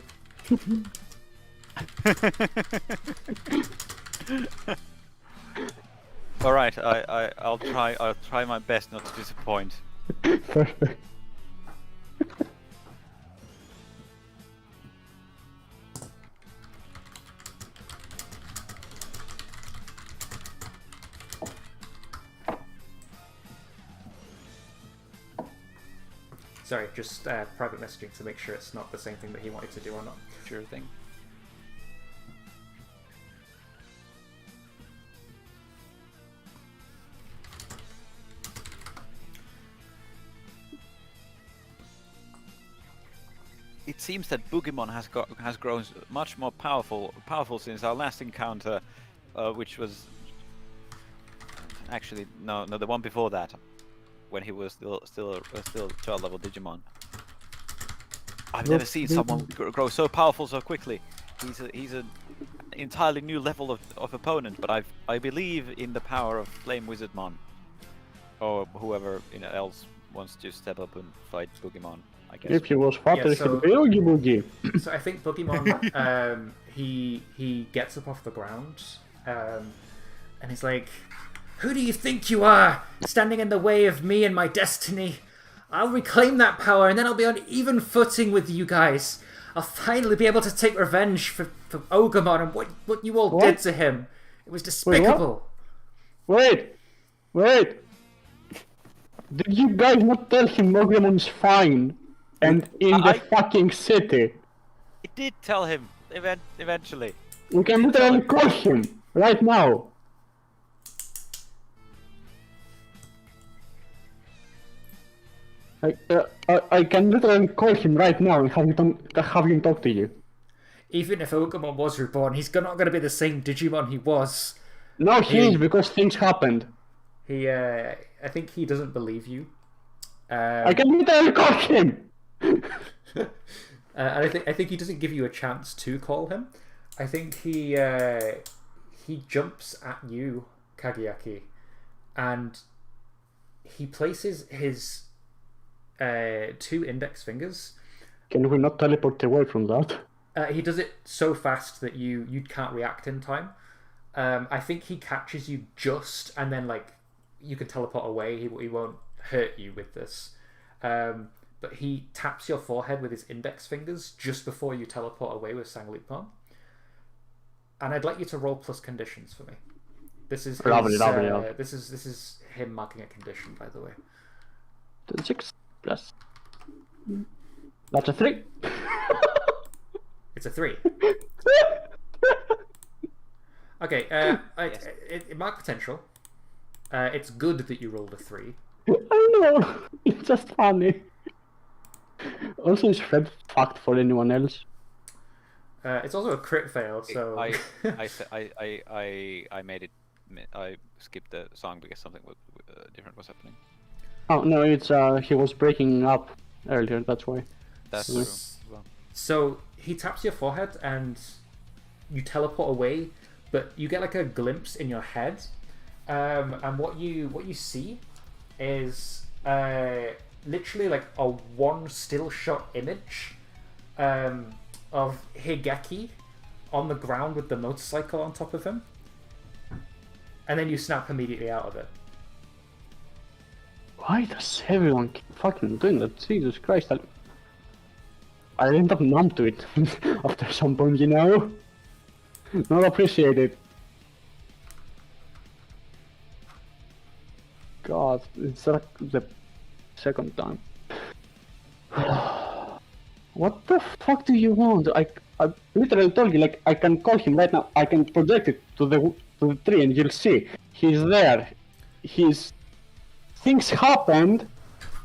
All right, I'll try my best not to disappoint. Perfect. Sorry, just private messaging to make sure it's not the same thing that he wanted to do or not. Sure thing. It seems that Boogeyman has grown much more powerful since our last encounter, which was actually no the one before that, when he was still a child level Digimon. I've never seen someone grow so powerful so quickly. He's an entirely new level of opponent, but I believe in the power of Flame Wizardmon, or whoever else wants to step up and fight Boogeyman. I guess. If he was fatter, Yeah, he so- would be Oogie Boogie. So I think Boogeyman, he gets up off the ground, and he's like, "Who do you think you are, standing in the way of me and my destiny? I'll reclaim that power, and then I'll be on even footing with you guys. I'll finally be able to take revenge for Ogremon and what you all What? did to him. It was despicable." Wait! Did you guys not tell him Mogemon's fine? And in the fucking city? It did tell him eventually. We can literally call him right now. I can literally call him right now and have him talk to you. Even if Ogremon was reborn, he's not going to be the same Digimon he was. No, he is, because things happened. I think he doesn't believe you. I can literally call him! And I think he doesn't give you a chance to call him. I think he jumps at you, Kageaki, and he places his 2 index fingers. Can we not teleport away from that? He does it so fast that you can't react in time. I think he catches you just, and then like you can teleport away. He won't hurt you with this. But he taps your forehead with his index fingers just before you teleport away with Sanglipon. And I'd like you to roll plus conditions for me. This is his, Lovely. this is him marking a condition, by the way. 6 plus. That's a 3. It's a 3. Okay, it marked potential. It's good that you rolled a 3. I know. It's just funny. Also, is Fred fucked for anyone else? It's also a crit fail, so I made it. I skipped the song because something different was happening. Oh no, it's he was breaking up earlier. That's why. That's Yeah. true. as well. So he taps your forehead and you teleport away, but you get like a glimpse in your head, and what you see is literally like a one still shot image of Higeki on the ground with the motorcycle on top of him, and then you snap immediately out of it. Why does everyone keep fucking doing that? Jesus Christ! I end up numb to it after some point, you know. Not appreciated. God, it's like the second time. What the fuck do you want? I literally told you, like, I can call him right now. I can project it to the tree and you'll see. He's there. Things happened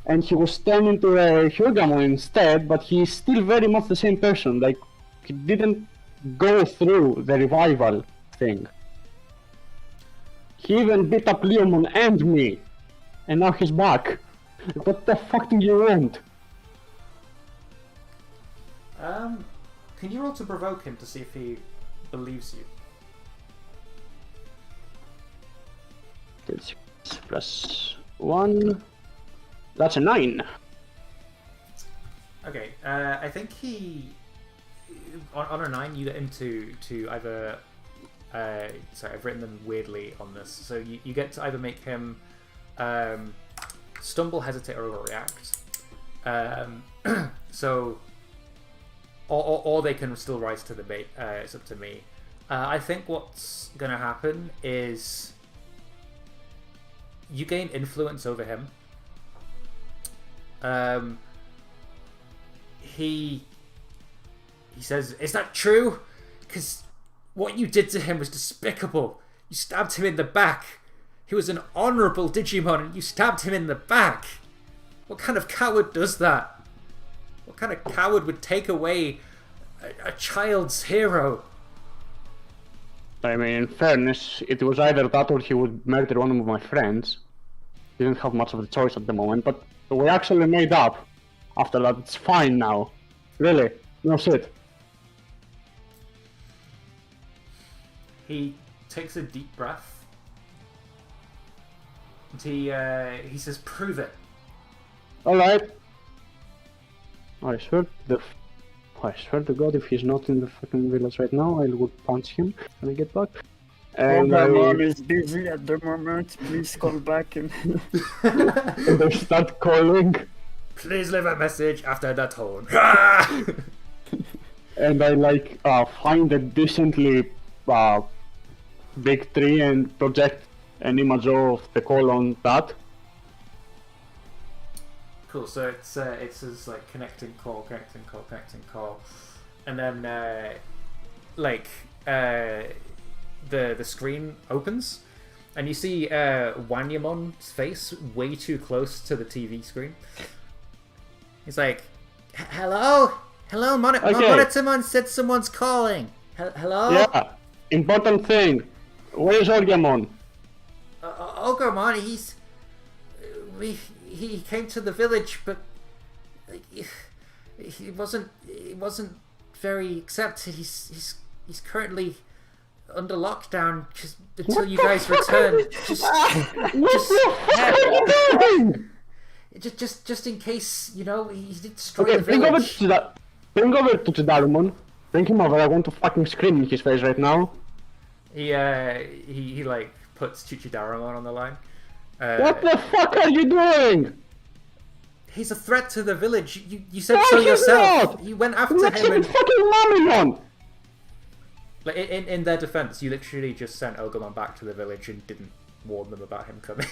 and he was turned into a Hyugamon instead, but he's still very much the same person. Like, he didn't go through the revival thing. He even beat up Leomon and me. And now he's back. What the fuck do you want? Can you roll to provoke him to see if he believes you? It's plus 1. That's a 9. Okay, I think he on a 9 you get him to either sorry, I've written them weirdly on this. So you get to either make him stumble, hesitate, or overreact. So or they can still rise to the bait. It's up to me. I think what's gonna happen is you gain influence over him. He says, "Is that true? Because what you did to him was despicable. You stabbed him in the back. He was an honourable Digimon and you stabbed him in the back. What kind of coward does that? What kind of coward would take away a child's hero?" I mean, in fairness, it was either that or he would murder one of my friends. He didn't have much of a choice at the moment, but we actually made up. After that, it's fine now. Really, no shit. He takes a deep breath. And he says, "Prove it." Alright. I swear to God, if he's not in the fucking village right now, I would punch him when I get back. And Pokemon is busy at the moment. Please call back and and I start calling. "Please leave a message after the tone." And I like find a decently big tree and project an image of the call on that. Cool. So it says like connecting call, and then the screen opens, and you see Wanyamon's face way too close to the TV screen. He's like, "Hello, Monotamon said someone's calling. Hello." Yeah, important thing. Where is Orgamon? Ogremon, he came to the village, but he wasn't very accepted. He's currently under lockdown until you guys return. Just in case, he did destroy the village. Bring over to Darumon. Bring him over. I want to fucking scream in his face right now. He like puts Chuchidaramon on the line. What the fuck are you doing? He's a threat to the village. You said so yourself. You went after him and fucking Mamimon. Like in their defense, you literally just sent Ogomon back to the village and didn't warn them about him coming.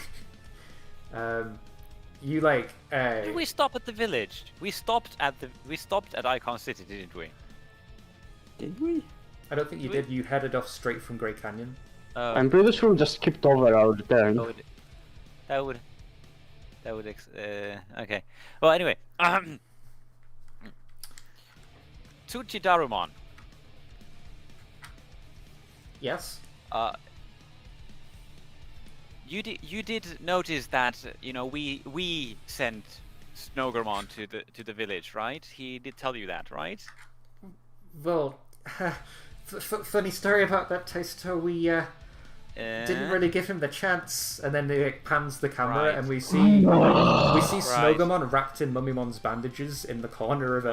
You like. Did we stop at the village? We stopped at Icon City, didn't we? Did we? I don't think you did. You headed off straight from Grey Canyon. I'm pretty sure we just skipped over our return. That would. Okay. Well, anyway. Tsuchidarumon. Yes. You did notice that we sent Snowgramon to the village, right? He did tell you that, right? Well, funny story about that, Taisto. We didn't really give him the chance, and then it pans the camera, Right. and we see Snowgramon wrapped in Mummimon's bandages in the corner of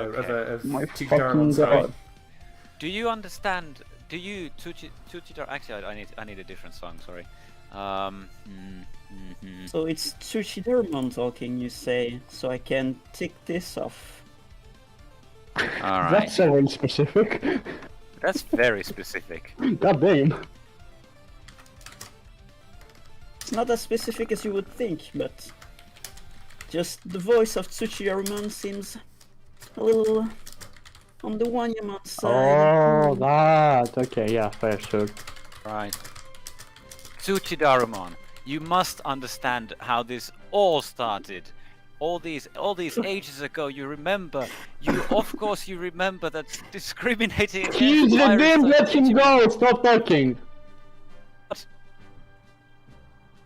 My Tsuchidaramon's fucking home. god. Do you understand? Do you Tsuchidar? Actually, I need a different song. Sorry. So it's Tsushidarmon talking, you say, so I can tick this off. All right. That's very specific. That's very specific. God damn. It's not as specific as you would think, but just the voice of Tsushidarmon seems a little on the Wanyamon side. Oh, that. Okay, yeah, fair, sure. Right. Tsuchidarumon, you must understand how this all started. All these ages ago, you remember. Of course you remember that discriminating against He's the pirates game, like let him Digimon- go, stop talking. What?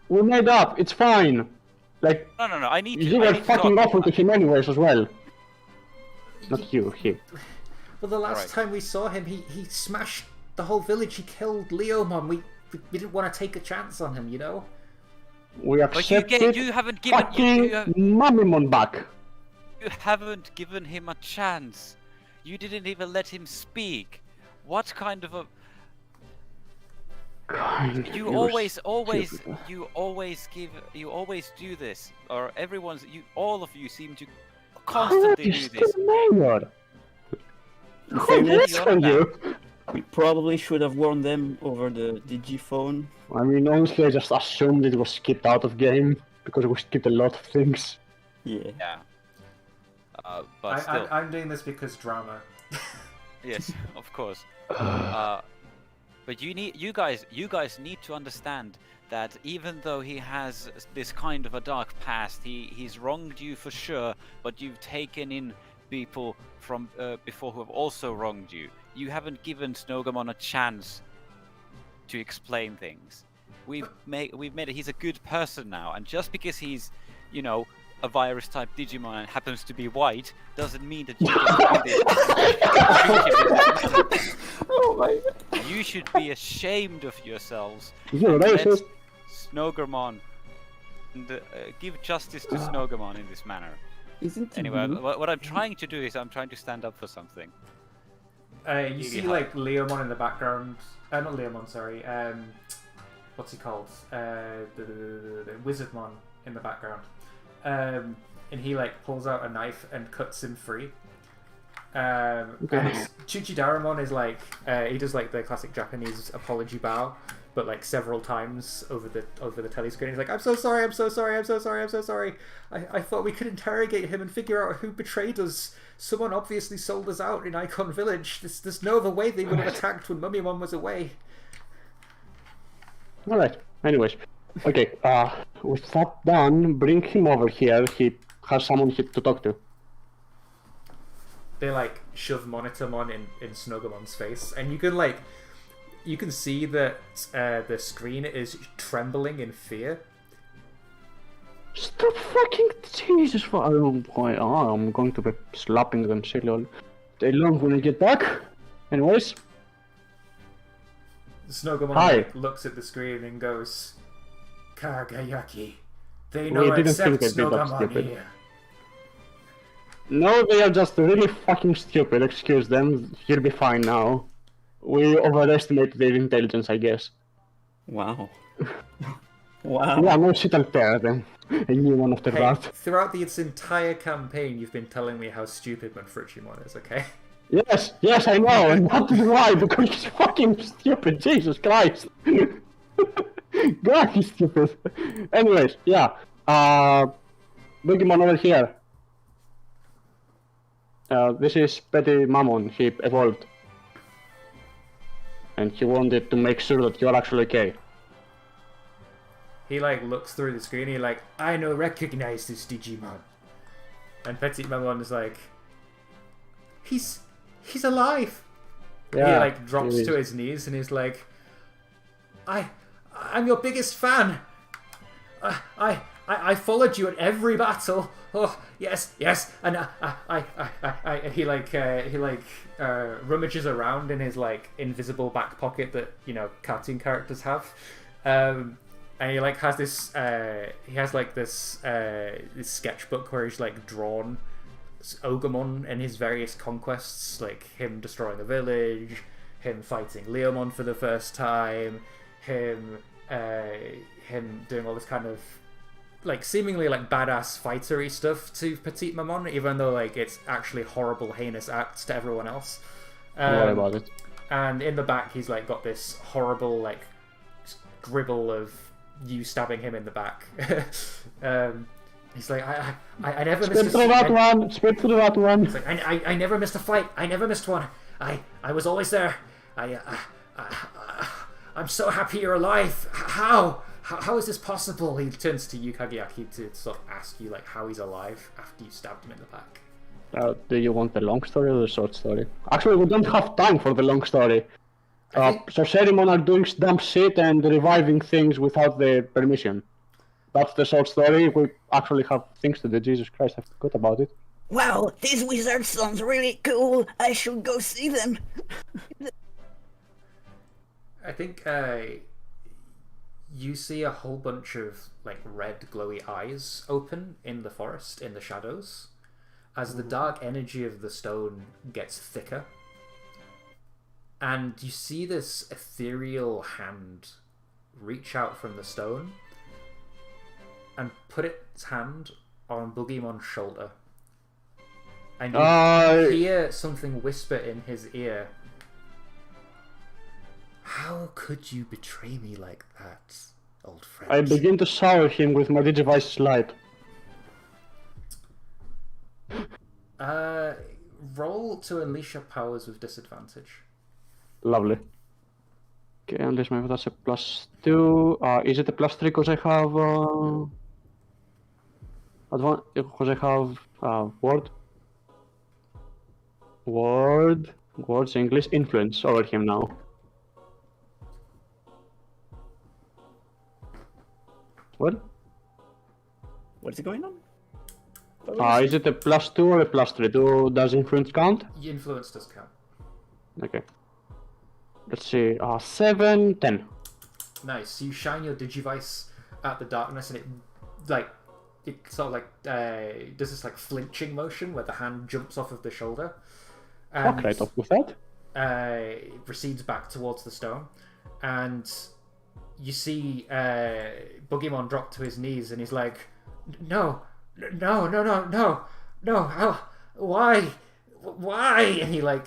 We made up, it's fine. Like, No, I need to. you I were need to fucking talk. awful to him anyways as well. Not you, he. Well, the last Right. time we saw him, he smashed the whole village. He killed Leomon. We didn't want to take a chance on him, We But you accepted haven't given fucking Mamimon back. you haven't given him a chance. You didn't even let him speak. What kind of a God, you you're always stupid. you always do this, or all of you seem to constantly do He's this. the mayor. In Who fairness, is for you? we probably should have warned them over the Digiphone. I mean, honestly, I just assumed it was skipped out of game because we skipped a lot of things. Yeah. Yeah. But still, I'm doing this because drama. yes, of course. But you guys need to understand that even though he has this kind of a dark past, he's wronged you for sure. But you've taken in people from before who have also wronged you. You haven't given Snowgamon a chance to explain things. We've made it. He's a good person now, and just because he's, a virus-type Digimon and happens to be white, doesn't mean that you can treat him. Oh my god. You should be ashamed of yourselves. You're and let racist. Snowgamon and give justice to Snowgamon in this manner. Isn't it Anyway, blue? what I'm trying to do is I'm trying to stand up for something. You see, like, Leomon in the background. Not Leomon, sorry. What's he called? The Wizardmon in the background. And he, like, pulls out a knife and cuts him free. And Chuchidaramon is, like, he does, like, the classic Japanese apology bow, but, like, several times over the telescreen. He's like, I'm so sorry, I'm so sorry, I'm so sorry, I'm so sorry. I thought we could interrogate him and figure out who betrayed us. Someone obviously sold us out in Icon Village. There's no other way they would have attacked when Mummymon was away. Alright, anyways. Okay, with that done, bring him over here. He has someone to talk to. They, like, shove Monitormon in Snowgamon's face, and you can see that the screen is trembling in fear. Stop fucking Jesus! I'm going to be slapping them silly all day long when I get back. Anyways, Snuggamon Hi. like, looks at the screen and goes, Kagayaki. They We know didn't except think they'd be that Snuggamon stupid. here. no, they are just really fucking stupid. Excuse them. He'll be fine now. We overestimated their intelligence, I guess. Wow. Wow. Yeah, no shit, I'll tear them. A new one after Hey, that. throughout this entire campaign, you've been telling me how stupid Manfricimon is, okay? Yes, I know, and that is why, because he's fucking stupid, Jesus Christ! God, he's stupid. Anyways, yeah, Digimon over here. This is Petty Mammon, he evolved. And he wanted to make sure that you're actually okay. He like looks through the screen, he like, I no recognize this Digimon. And Petit Mammon is like, he's alive. Yeah, He like drops he is. to his knees and he's like, I'm your biggest fan. I followed you at every battle. Oh yes, and and he rummages around in his like invisible back pocket that cartoon characters have, and he like has this this sketchbook where he's like drawn Ogamon and his various conquests, like him destroying a village, him fighting Leomon for the first time, him doing all this kind of like seemingly like badass fightery stuff to Petit Mammon, even though like it's actually horrible, heinous acts to everyone else. Don't worry about it. And in the back, he's like got this horrible like scribble of you stabbing him in the back. He's like, I never missed. Spit through that one. Spit through that one. He's like, I never missed a fight. I never missed one. I was always there. I'm so happy you're alive. How is this possible? He turns to you, Kageaki, to sort of ask you like how he's alive after you stabbed him in the back. Do you want the long story or the short story? Actually, we don't have time for the long story. So Cerimon are doing dumb shit and reviving things without their permission. That's the short story. We actually have things to do. Jesus Christ, I forgot about it. Wow, these wizards sounds really cool. I should go see them. I think you see a whole bunch of like red glowy eyes open in the forest, in the shadows, as the dark energy of the stone gets thicker. And you see this ethereal hand reach out from the stone and put its hand on Boogeymon's shoulder. And you hear something whisper in his ear. How could you betray me like that, old friend? I begin to shower him with my Digivice's light. Roll to unleash your powers with disadvantage. Lovely. Okay, unless maybe that's a +2. Is it a +3 because I have because I have words English influence over him now. What? What's going on? Is it a +2 or a +3? Does influence count? Your influence does count. Okay. Let's see. 7, 10. Nice. You shine your Digivice at the darkness, and it sort of like does this like flinching motion where the hand jumps off of the shoulder. And Fuck right off with that. it recedes back towards the stone, and you see Boogeyman drop to his knees, and he's like, no, how, why? And he like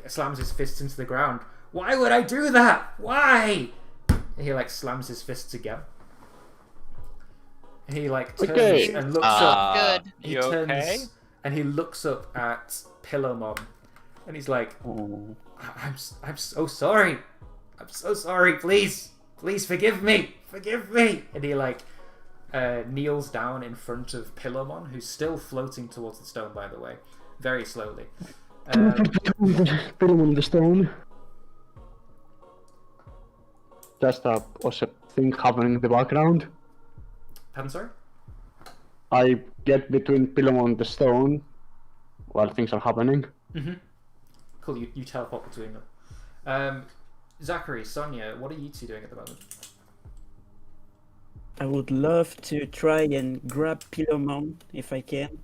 slams his fists into the ground. Why would I do that? Why? And he like slams his fists again. And he like turns and looks up. Good. He You turns okay? and he looks up at Pillowmon, and he's like, Oh. I'm so sorry. I'm so sorry. Please forgive me. And he like kneels down in front of Pillowmon, who's still floating towards the stone, by the way, very slowly. Put him on the stone. Just a thing happening in the background. Pardon, sorry? I get between Pilomon and the stone while things are happening. Mm-hmm. Cool, you teleport between them. Zachary, Sonia, what are you two doing at the moment? I would love to try and grab Pilomon if I can.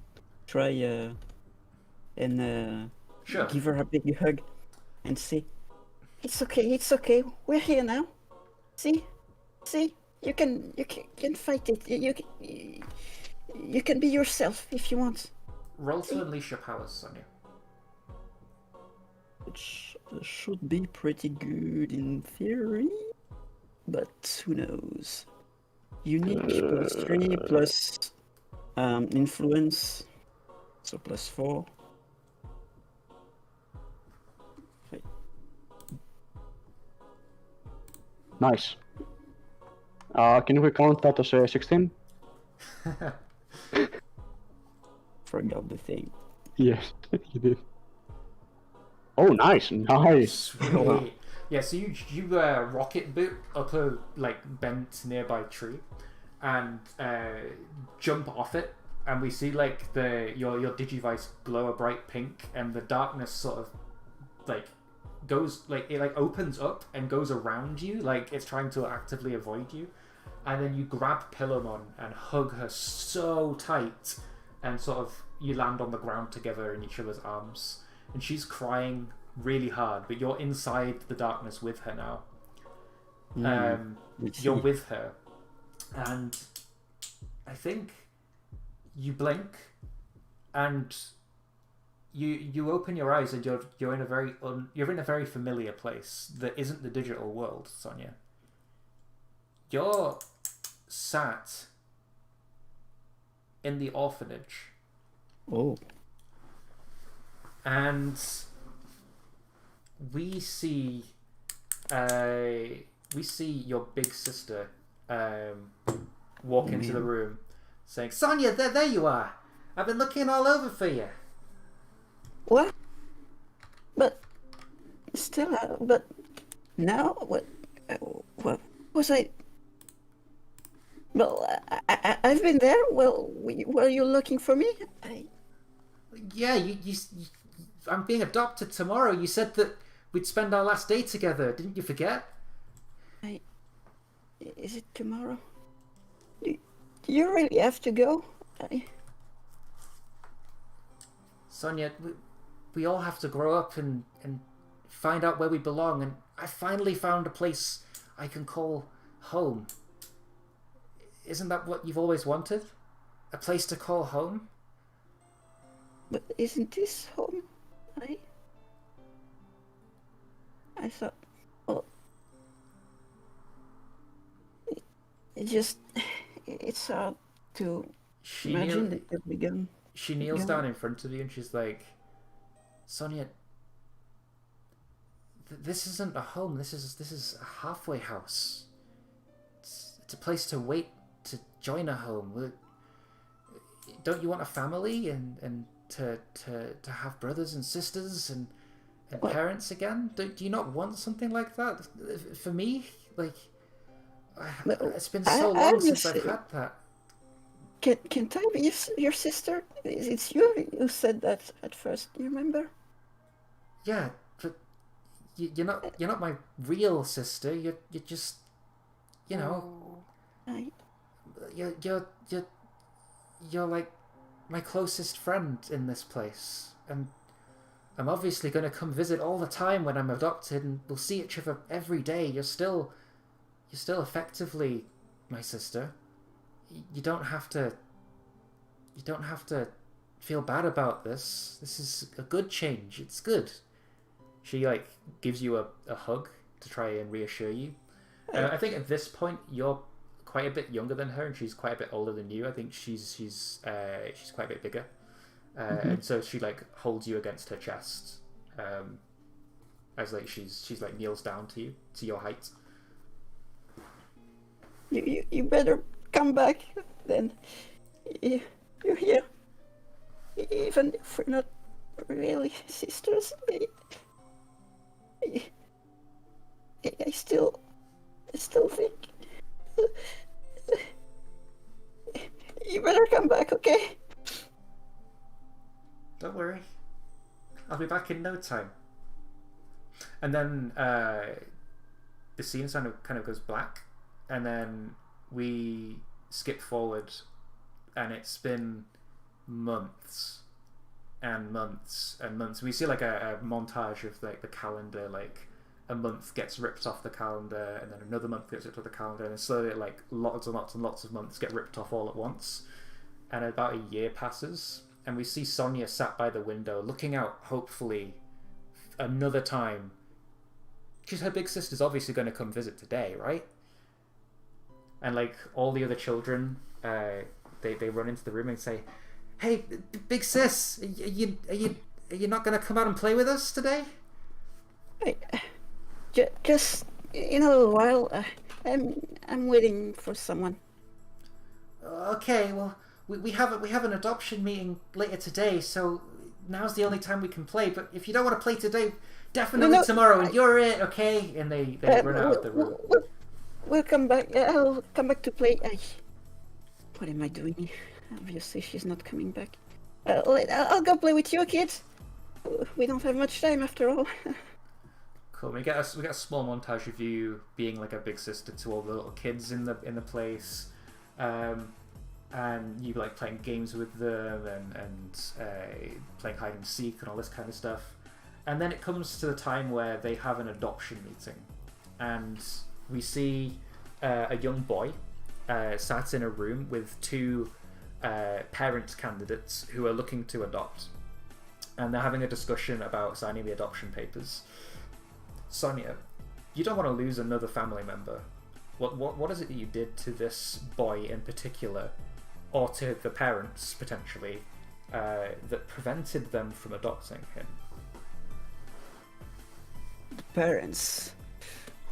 Try and Sure. give her a big hug and say, It's okay. We're here now. See, you can fight it. You can be yourself if you want. Roll to unleash your powers, Sonia. which should be pretty good in theory, but who knows? Unique +3 plus influence, so +4. Okay. Nice. Can we count that as a 16? Forgot the thing. Yes, you did. Oh, nice. Sweet. Yeah, so you rocket boot up a bent nearby tree, and jump off it, and we see your Digivice glow a bright pink, and the darkness sort of goes it opens up and goes around you, like it's trying to actively avoid you, and then you grab Pilomon and hug her so tight, and sort of you land on the ground together in each other's arms. And she's crying really hard, but you're inside the darkness with her now. You're with her, and I think you blink, and you open your eyes, and you're in a very familiar place that isn't the digital world, Sonia. You're sat in the orphanage. Oh. And we see your big sister walk into the room, saying, "Sonia, there you are. I've been looking all over for you." What? But still, but now what? What was I? Well, I've been there. Well, were you looking for me? Yeah, you I'm being adopted tomorrow. You said that we'd spend our last day together. Didn't you forget? Is it tomorrow? Do you really have to go? Sonia, we all have to grow up and find out where we belong. And I finally found a place I can call home. Isn't that what you've always wanted? A place to call home? But isn't this home? I thought, well, it's hard to imagine that you've begun. She kneels down in front of you and she's like, "Sonia, this isn't a home. This is a halfway house. It's a place to wait to join a home. Don't you want a family and to have brothers and sisters and parents again? Do you not want something like that? For me, it's been so long since I've had that." Can I be your sister? It's you who said that at first. You remember? Yeah, but you're not my real sister. You're just, you're like my closest friend in this place, and I'm obviously going to come visit all the time when I'm adopted, and we'll see each other every day. You're still effectively my sister. You don't have to feel bad about this. This is a good change. It's good. She gives you a hug to try and reassure you. I think at this point you're quite a bit younger than her, and she's quite a bit older than you. I think she's quite a bit bigger, and so she holds you against her chest, as she's kneels down to your height. You better come back then. You're here. Even if we're not really sisters, I still think You better come back, okay? Don't worry. I'll be back in no time. And then the scene kind of goes black, and then we skip forward, and it's been months and months and months. We see like a montage of like the calendar, like a month gets ripped off the calendar, and then another month gets ripped off the calendar, and slowly like lots and lots and lots of months get ripped off all at once. And about a year passes, and we see Sonia sat by the window looking out, hopefully another time, because her big sister's obviously going to come visit today, right? And like all the other children, they run into the room and say, "Hey, big sis, are you not going to come out and play with us today?" Just in a little while. I'm waiting for someone. Okay, well, we have an adoption meeting later today, so now's the only time we can play. But if you don't want to play today, definitely No, tomorrow, and you're it, okay? And they run out of the room. We'll come back. I'll come back to play. What am I doing? Obviously, she's not coming back. I'll go play with you kids. We don't have much time after all. Cool. We get a small montage of you being like a big sister to all the little kids in the place, and you like playing games with them and playing hide and seek and all this kind of stuff. And then it comes to the time where they have an adoption meeting, and we see a young boy sat in a room with two parent candidates who are looking to adopt, and they're having a discussion about signing the adoption papers. Sonia, you don't want to lose another family member. What is it that you did to this boy in particular, or to the parents potentially, that prevented them from adopting him? The parents.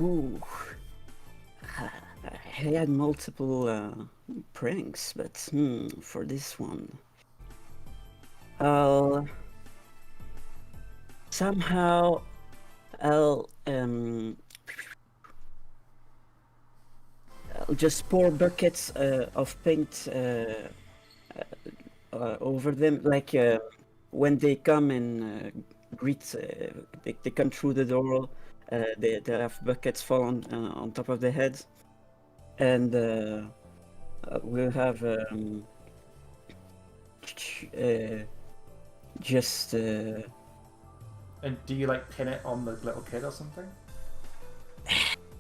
Ooh. I had multiple pranks, but for this one, I'll just pour buckets of paint over them, like when they come and greet, they come through the door, they have buckets fall on top of their heads, and we'll have just And do you like pin it on the little kid or something?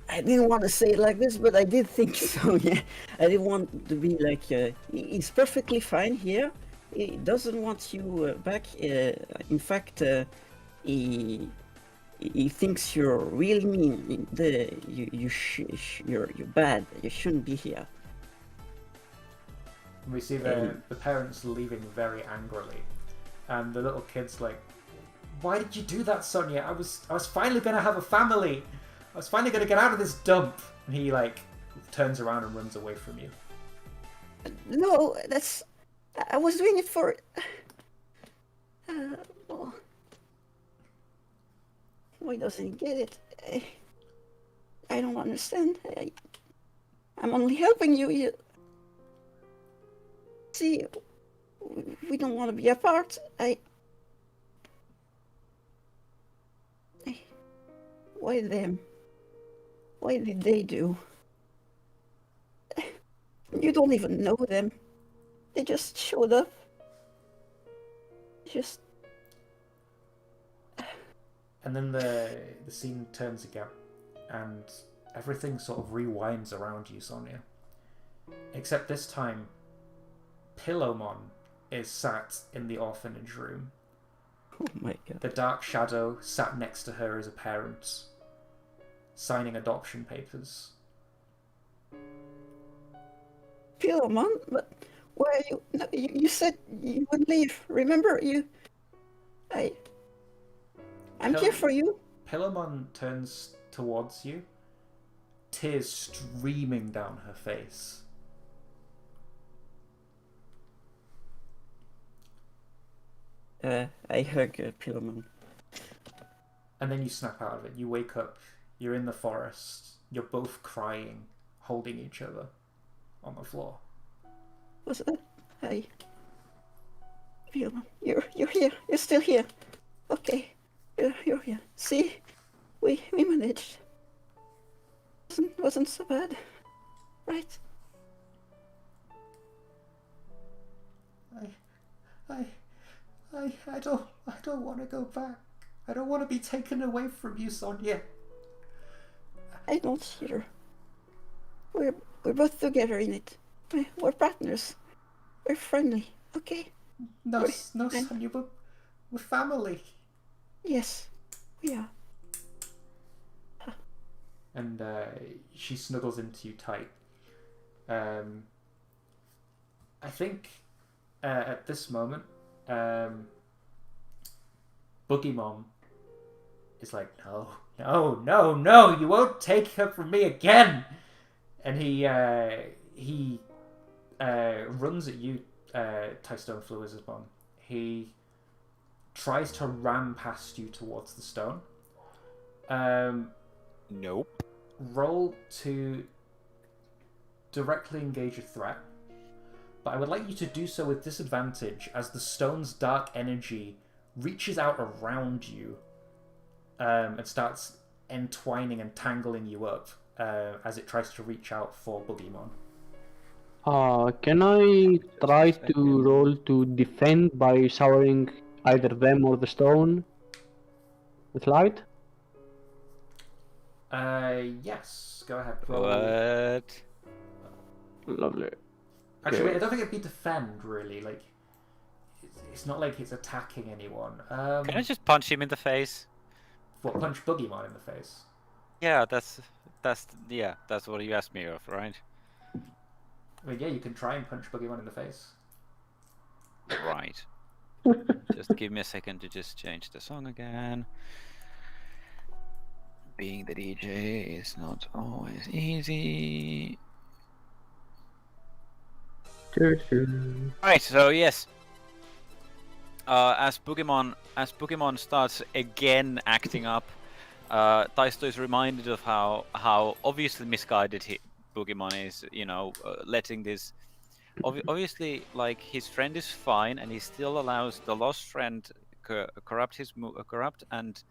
I didn't want to say it like this, but I did think so. Yeah, I didn't want to be like he's perfectly fine here. He doesn't want you back. In fact, he thinks you're really mean. You're bad. You shouldn't be here. We see the parents leaving very angrily, and the little kid's like, "Why did you do that, Sonia? I was finally gonna have a family. I was finally gonna get out of this dump." And he like turns around and runs away from you. No, I was doing it for. Well, why doesn't he get it? I don't understand. I'm only helping you. See, we don't want to be apart. Why them? Why did they do? You don't even know them. They just showed up. And then the scene turns again, and everything sort of rewinds around you, Sonia. Except this time, Pillowmon is sat in the orphanage room. Oh my god. The Dark Shadow sat next to her as a parent, signing adoption papers. Pillowmon, but why are you? No, you said you would leave. Remember, I'm here for you. Pillowmon turns towards you, tears streaming down her face. I hug Pillowmon. And then you snap out of it. You wake up, you're in the forest, you're both crying, holding each other on the floor. Was that? Hi. Pilman, you're here. You're still here. Okay. You're here. See? We managed. Wasn't so bad. Right? I don't want to go back. I don't want to be taken away from you, Sonia. I don't either. We're both together in it. We're partners. We're friendly. Okay? No, We're- Sonia, we're family. Yes, we are. And she snuggles into you tight. I think at this moment, Boogie Mom is like, no, you won't take her from me again. And he runs at you, Tystone Fluids' mom. He tries to ram past you towards the stone. Nope. Roll to directly engage a threat, but I would like you to do so with disadvantage as the stone's dark energy reaches out around you and starts entwining and tangling you up as it tries to reach out for Boogeyman. Can I try to roll to defend by showering either them or the stone with light? Yes, go ahead. Roll. What? Lovely. Actually, Okay. wait, I don't think it'd be defend, really. Like, it's not like it's attacking anyone. Can I just punch him in the face? What, punch Boogeyman in the face? Yeah, that's what you asked me of, right? I mean, yeah, you can try and punch Boogeyman in the face. Right. Just give me a second to just change the song again. Being the DJ is not always easy. Right, so yes. As Pokemon starts again acting up, Taisto is reminded of how obviously misguided Pokemon is. Letting this. Obviously, like, his friend is fine, and he still allows the lost friend corrupt and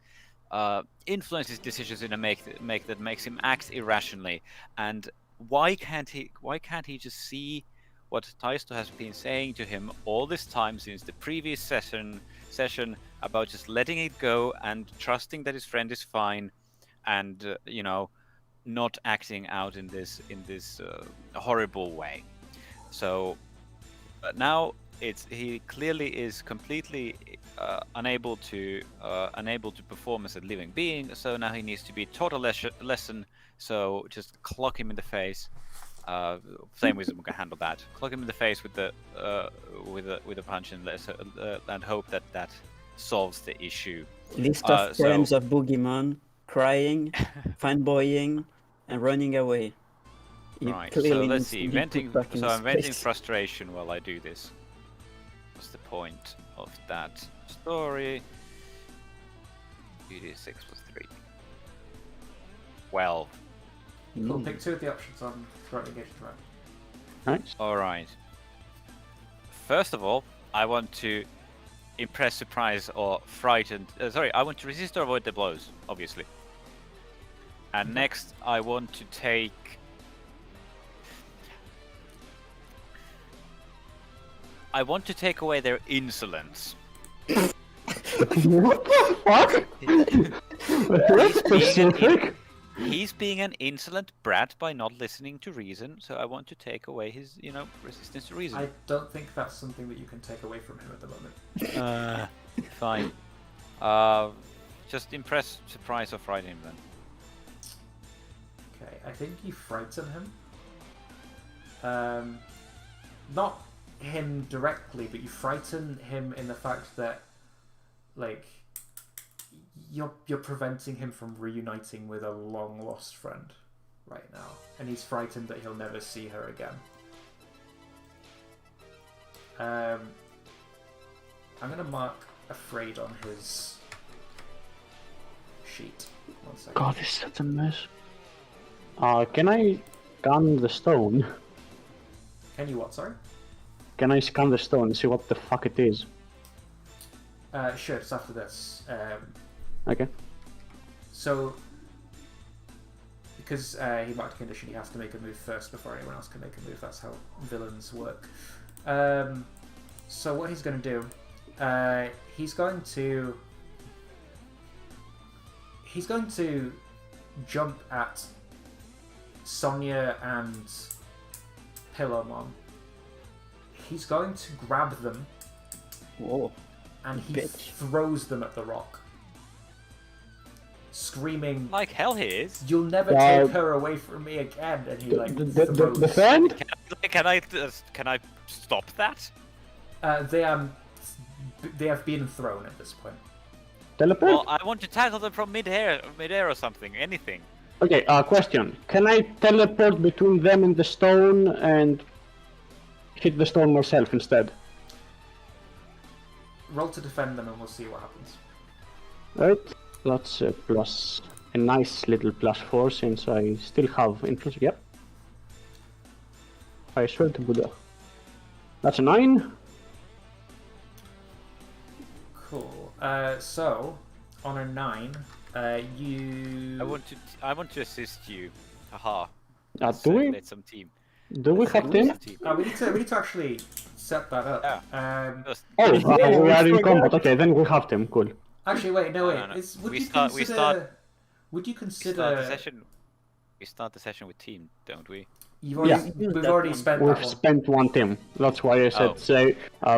influence his decisions in a make that makes him act irrationally. And why can't he just see what Taisto has been saying to him all this time since the previous session about just letting it go and trusting that his friend is fine, and not acting out in this horrible way. So now he clearly is completely unable to perform as a living being. So now he needs to be taught a lesson. So just clock him in the face. Same wisdom can handle that. Clock him in the face with a punch and hope that solves the issue. List of frames of Boogeyman crying, fanboying, and running away. You Right, so clearly let's need see. to be put back in I'm his venting place. frustration while I do this. What's the point of that story? 2d6 plus 3. 12. Cool, pick two of the options on threat engage threat. Nice. Alright. First of all, I want to impress, surprise, or frighten. I want to resist or avoid the blows, obviously. And next, I want to take. I want to take away their insolence. What the fuck? That's specific. He's being an insolent brat by not listening to reason, so I want to take away his, resistance to reason. I don't think that's something that you can take away from him at the moment. Fine. Just impress, surprise, or frighten him then. Okay, I think you frighten him. Not him directly, but you frighten him in the fact that, like, you're preventing him from reuniting with a long lost friend right now, and he's frightened that he'll never see her again. I'm gonna mark afraid on his sheet. 1 second. God, this is such a mess. Can I gun the stone? Can you what? Sorry. can I scan the stone and see what the fuck it is? Sure, it's after this. Okay. So, because he marked a condition, he has to make a move first before anyone else can make a move. That's how villains work. So what he's going to do, he's going to jump at Sonia and Pillowmon. He's going to grab them. Whoa. And he Bitch. throws them at the rock, screaming, Like hell he is. "You'll never take her away from me again!" And he like throws. The friend? Can I stop that? They have been thrown at this point. Teleport? Well, I want to tackle them from mid-air or something, anything. Okay, question. Can I teleport between them and the stone and hit the stone myself instead? Roll to defend them, and we'll see what happens. Right, that's plus a nice little +4 since I still have influence. Yep. I swear to Buddha. That's a 9. Cool. So on a 9, you. I want to assist you. Haha. Do we? Let some team. Do we have Let's team? team. We need to actually set that up. Yeah. Oh, Yeah, we are in forgot. combat. Okay, then we have team. Cool. Actually, wait. No, wait. No. Would We you start- consider? we start- Would you We consider? start the session. We start the session with team, don't we? You've already, Yeah. we've That already one. spent We've that one. spent one team. That's why I said Oh. say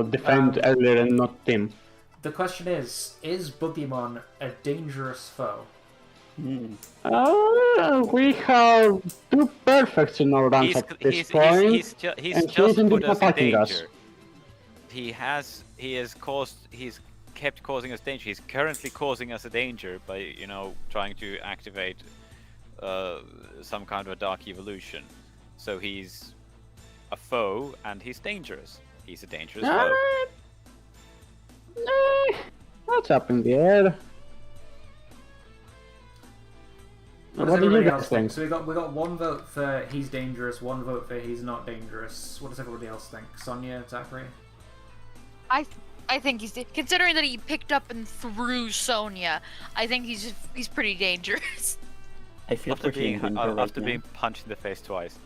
defend earlier and not team. The question is Boogeyman a dangerous foe? We have 2 perfects in our runs at this point. He's and just he's put us in attacking us. danger. He's kept causing us danger. He's currently causing us a danger by, trying to activate some kind of a dark evolution. So he's a foe and he's dangerous. He's a dangerous foe. What's up in the air? What does What do you everybody guys else think? think? So we got 1 vote for he's dangerous, 1 vote for he's not dangerous. What does everybody else think? Sonia, Zachary? I think considering that he picked up and threw Sonia, I think he's pretty dangerous. I feel After pretty in danger right after now. being punched in the face twice.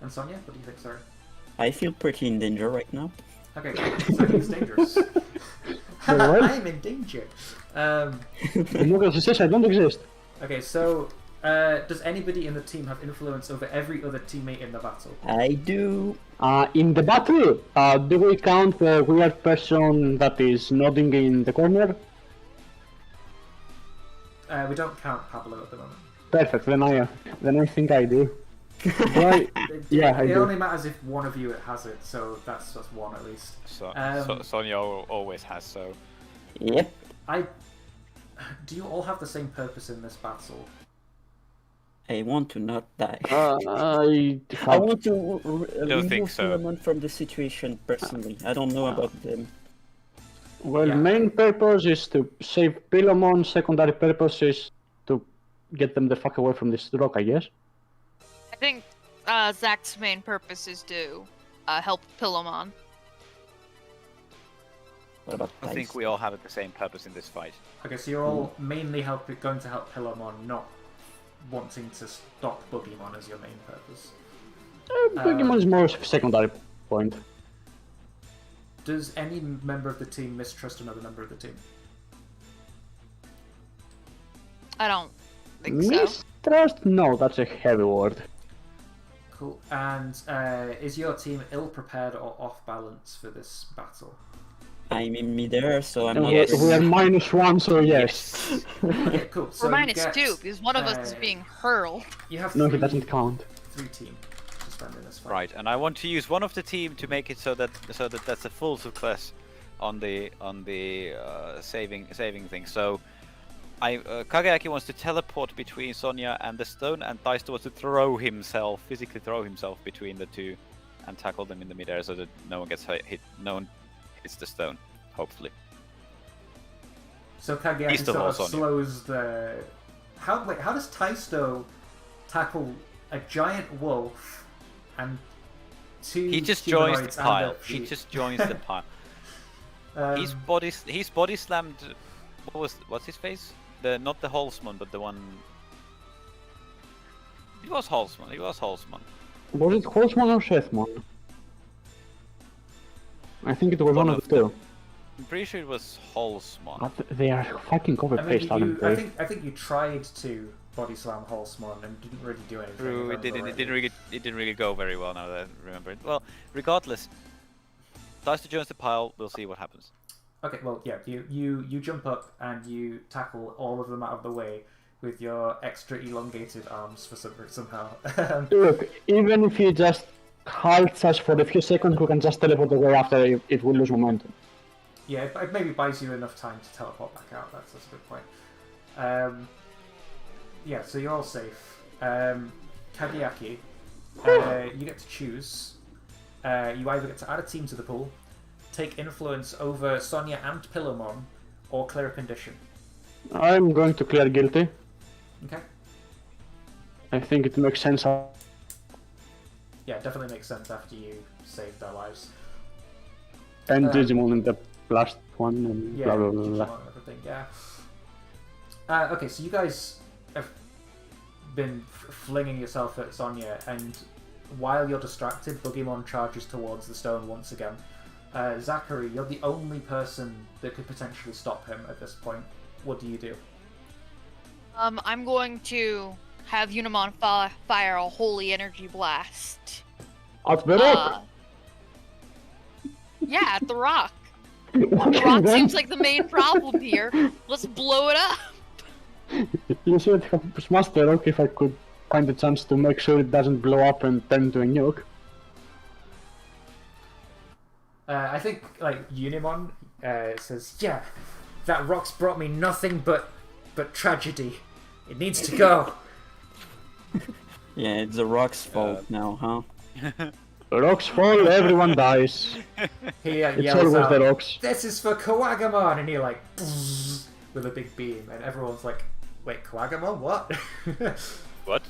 And Sonia, what do you think, sir? I feel pretty in danger right now. Okay, cool. So he's dangerous. what? I'm in danger. Democracy says I don't exist. Okay, so does anybody in the team have influence over every other teammate in the battle? I do. In the battle, do we count the weird person that is nodding in the corner? We don't count Pablo at the moment. Perfect. Then I think I do. Right? Yeah, I It do. only matters if one of you has it, so that's 1 at least. Sonya always has so. Yep. Do you all have the same purpose in this battle? I want to not die. I I want to Don't think remove so. Philemon from the situation personally. I don't know about them. Well, Yeah. main purpose is to save Pilomon. Secondary purpose is to get them the fuck away from this rock, I guess. I think Zach's main purpose is to help Pillowmon. What about I think Dice? we all have the same purpose in this fight. Okay, so you're all mainly going to help Pillowmon, not wanting to stop Boogeyman as your main purpose. Pokemon is more secondary point. Does any member of the team mistrust another member of the team? I don't think so. Mistrust? No, that's a heavy word. Cool. And is your team ill-prepared or off-balance for this battle? I'm in midair, so I'm And not. Yes. we are -1, so yes. Okay, cool. So We're you minus get, 2 because one of us is being hurled. You have No, three, he doesn't count. 3 team to spend in this fight. Right, and I want to use one of the team to make it so that that's a full success on the saving thing. So Kageyaki wants to teleport between Sonya and the stone, and Taisto wants to physically throw himself between the two, and tackle them in the midair so that no one gets hit. No one hits the stone, hopefully. So Kageyaki East of sort all, of Sonya. slows the... How does Taisto tackle a giant wolf and two. He just joins the humanoids and pile. the- He just joins the pile. He's body slammed. What's his face? Not the Holzman, but the one. It was Holzman. It was Holzman. Was it Holzman or Shethman? I think it was one of the two. I'm pretty sure it was Holzman. But they are fucking copy I mean, paste, aren't I they? think you tried to body slam Holzman and didn't really do anything. True, if I remember it didn't really go very well now that I remember it. Well, regardless, Dice joins the pile. We'll see what happens. Okay, well, yeah, you jump up and you tackle all of them out of the way with your extra elongated arms for somehow. Look, even if he just halts us for a few seconds, we can just teleport away after it will lose momentum. Yeah, it maybe buys you enough time to teleport back out. That's a good point. Yeah, so you're all safe. Kageyaki, you get to choose. You either get to add a team to the pool, take influence over Sonia and Pillowmon, or clear a condition. I'm going to clear guilty. Okay. I think it makes sense. Yeah, it definitely makes sense after you saved their lives. And Digimon in the last one, and Yeah, blah blah blah. blah. Digimon and everything, yeah. Okay, so you guys have been flinging yourself at Sonia, and while you're distracted, Boogeyman charges towards the stone once again. Zachary, you're the only person that could potentially stop him at this point. What do you do? I'm going to have Unimon fire a holy energy blast. At the rock! Yeah, at the rock. Okay, The rock then. seems like the main problem here. Let's blow it up. You should have smashed the rock if I could find a chance to make sure it doesn't blow up and turn into a nuke. I think, like, Unimon says, yeah, that rock's brought me nothing but tragedy. It needs to go. Yeah, it's the rock's fault now, huh? Rocks fall, everyone dies. He It's yells always out, the rocks. this is for Kawagamon! And he, like, with a big beam, and everyone's like, wait, Kawagamon? What? What?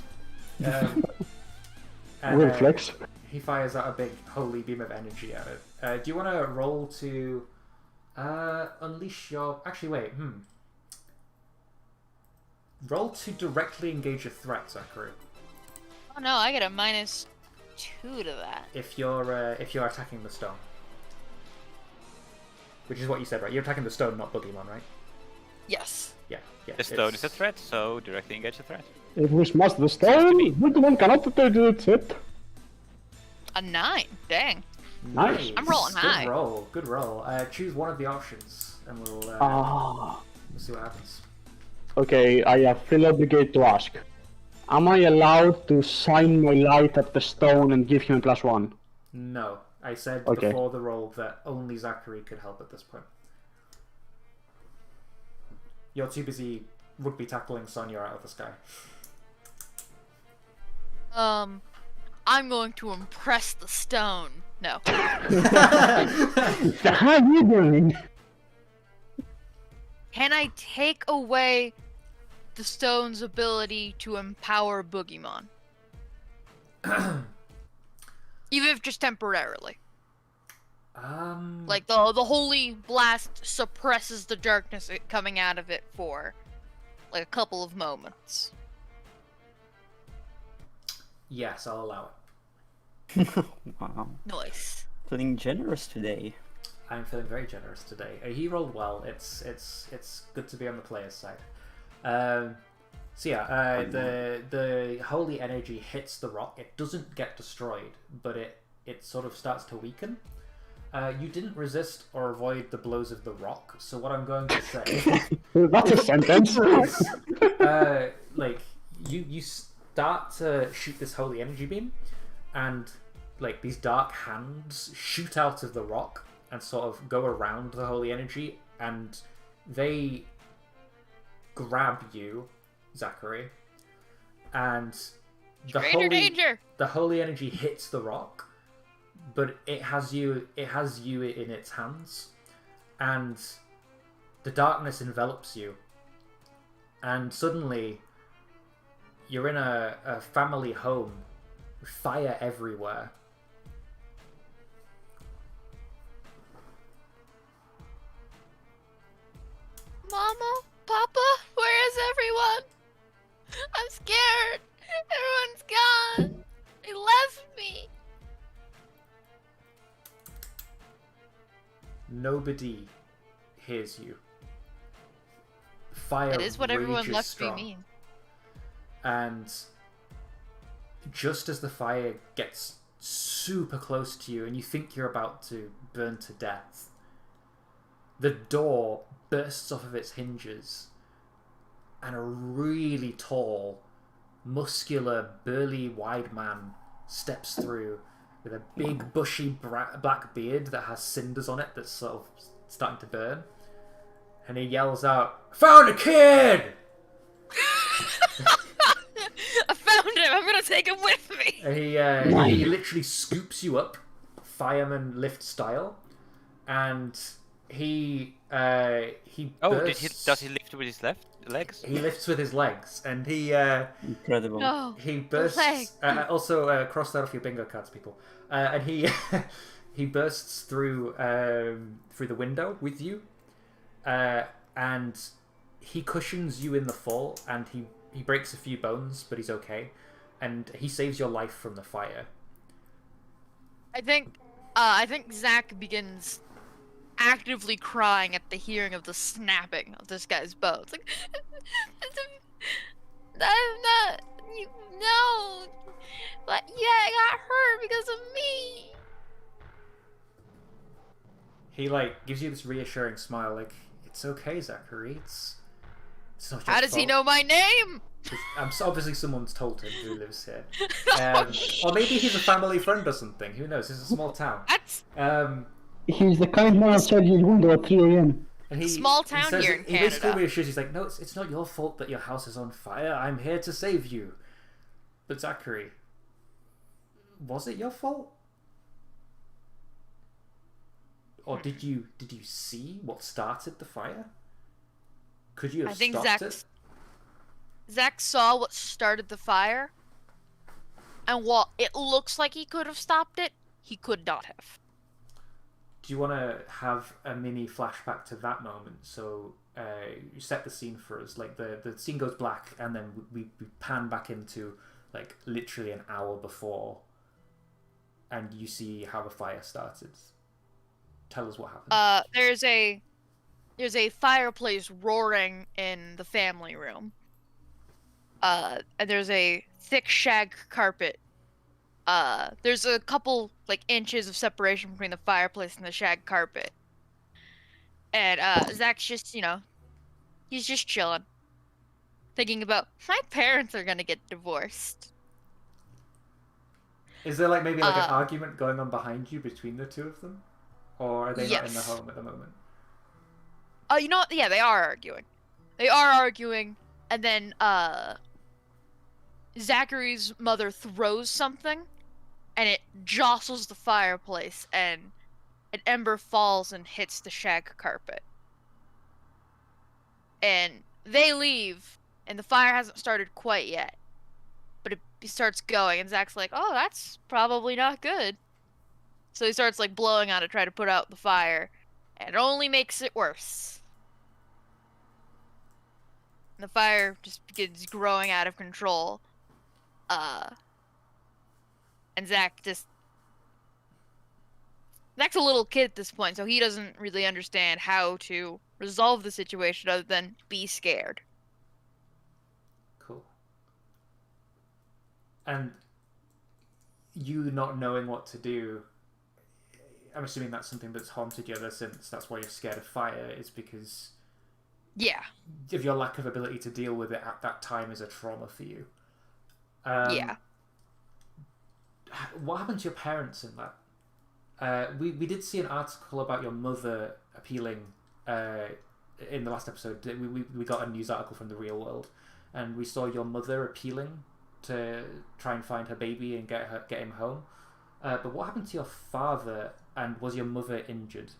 And, Weird flex. he fires out a big holy beam of energy at it. Do you want to roll to unleash your... Actually, wait, Roll to directly engage a threat, Zachary. Oh no, I get a -2 to that. If you're attacking the stone. Which is what you said, right? You're attacking the stone, not Boogeyman, right? Yes. Yeah. The stone is a threat, so directly engage the threat. If we smash the stone, Digimon cannot take it. A 9. Dang. Nice. I'm rolling high. Good roll. Choose one of the options, and we'll see what happens. Okay, I feel obligated to ask. Am I allowed to shine my light at the stone and give him a +1? No, I said Okay. before the roll that only Zachary could help at this point. You're too busy rugby tackling Sonia out of the sky. I'm going to impress the stone. No. How are you doing? Can I take away the stone's ability to empower Boogeyman? Even if just temporarily. Like the holy blast suppresses the darkness coming out of it for like a couple of moments. Yes, I'll allow it. Wow. Nice. Feeling generous today. I'm feeling very generous today. He rolled well. It's good to be on the player's side. So yeah, the holy energy hits the rock. It doesn't get destroyed, but it sort of starts to weaken. You didn't resist or avoid the blows of the rock. So what I'm going to say That's a sentence. is, like you start to shoot this holy energy beam, and like these dark hands shoot out of the rock and sort of go around the holy energy, and they grab you, Zachary, and Danger! the holy energy hits the rock, but it has you in its hands, and the darkness envelops you, and suddenly you're in a family home fire everywhere. Mama, Papa, where is everyone? I'm scared. Everyone's gone. They left me. Nobody hears you. Fire That is what everyone rages left strong. me mean. And just as the fire gets super close to you and you think you're about to burn to death, the door bursts off of its hinges and a really tall, muscular, burly, wide man steps through with a big, bushy black beard that has cinders on it that's sort of starting to burn. And he yells out, "Found a kid!" I found him. I'm gonna take him with me. And he literally scoops you up, fireman lift style, and he bursts, does he lift with his left legs? He lifts with his legs, and he Incredible. No. he leg. bursts. Also, cross that off your bingo cards, people. And he he bursts through the window with you, and he cushions you in the fall, and he breaks a few bones, but he's okay, and he saves your life from the fire. I think Zach begins actively crying at the hearing of the snapping of this guy's bones. Like, I'm not. No. But yeah, I got hurt because of me. He gives you this reassuring smile, like, "It's okay, Zachary. It's not your How does he fault." know my name? Obviously someone's told him who lives here. Or maybe he's a family friend or something. Who knows? It's a small town. That's He's the kind man outside your window at 3 a.m. And he, Small town he says, here in he basically Canada. reassures, he's like, "No, it's not your fault that your house is on fire. I'm here to save you." But Zachary, was it your fault? Or did you see what started the fire? Could you have I think stopped it? Zach saw what started the fire, and while it looks like he could have stopped it, he could not have. Do you want to have a mini flashback to that moment? So you set the scene for us. Like the scene goes black, and then we pan back into literally an hour before, and you see how the fire started. Tell us what happened. There's a fireplace roaring in the family room. And there's a thick shag carpet. There's a couple inches of separation between the fireplace and the shag carpet. And Zach's just, he's just chilling, thinking about my parents are gonna get divorced. Is there maybe an argument going on behind you between the two of them, or are they not in the Yes. home at the moment? Oh, you know what? Yeah, they are arguing. And then Zachary's mother throws something, and it jostles the fireplace, and an ember falls and hits the shag carpet. And they leave, and the fire hasn't started quite yet, but it starts going, and Zach's like, "Oh, that's probably not good." So he starts blowing on it, try to put out the fire, and it only makes it worse. The fire just begins growing out of control. And Zach's a little kid at this point, so he doesn't really understand how to resolve the situation other than be scared. Cool. And you not knowing what to do, I'm assuming that's something that's haunted you ever since. That's why you're scared of fire, is because Yeah. of your lack of ability to deal with it at that time is a trauma for you. Yeah. What happened to your parents in that? We did see an article about your mother appealing in the last episode. We got a news article from the real world, and we saw your mother appealing to try and find her baby and get him home. But what happened to your father, and was your mother injured?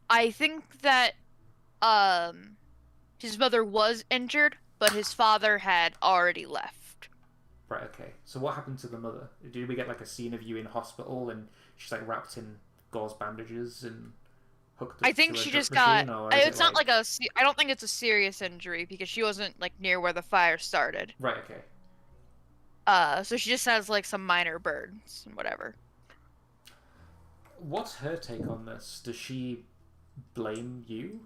I think that his mother was injured, but his father had already left. Right, okay. So what happened to the mother? Did we get like a scene of you in hospital and she's like wrapped in gauze bandages and hooked up I think to a she drip just got. machine, or is It's it not like a. I don't think it's a serious injury because she wasn't like near where the fire started. Right, okay. So she just has like some minor burns and whatever. What's her take on this? Does she blame you?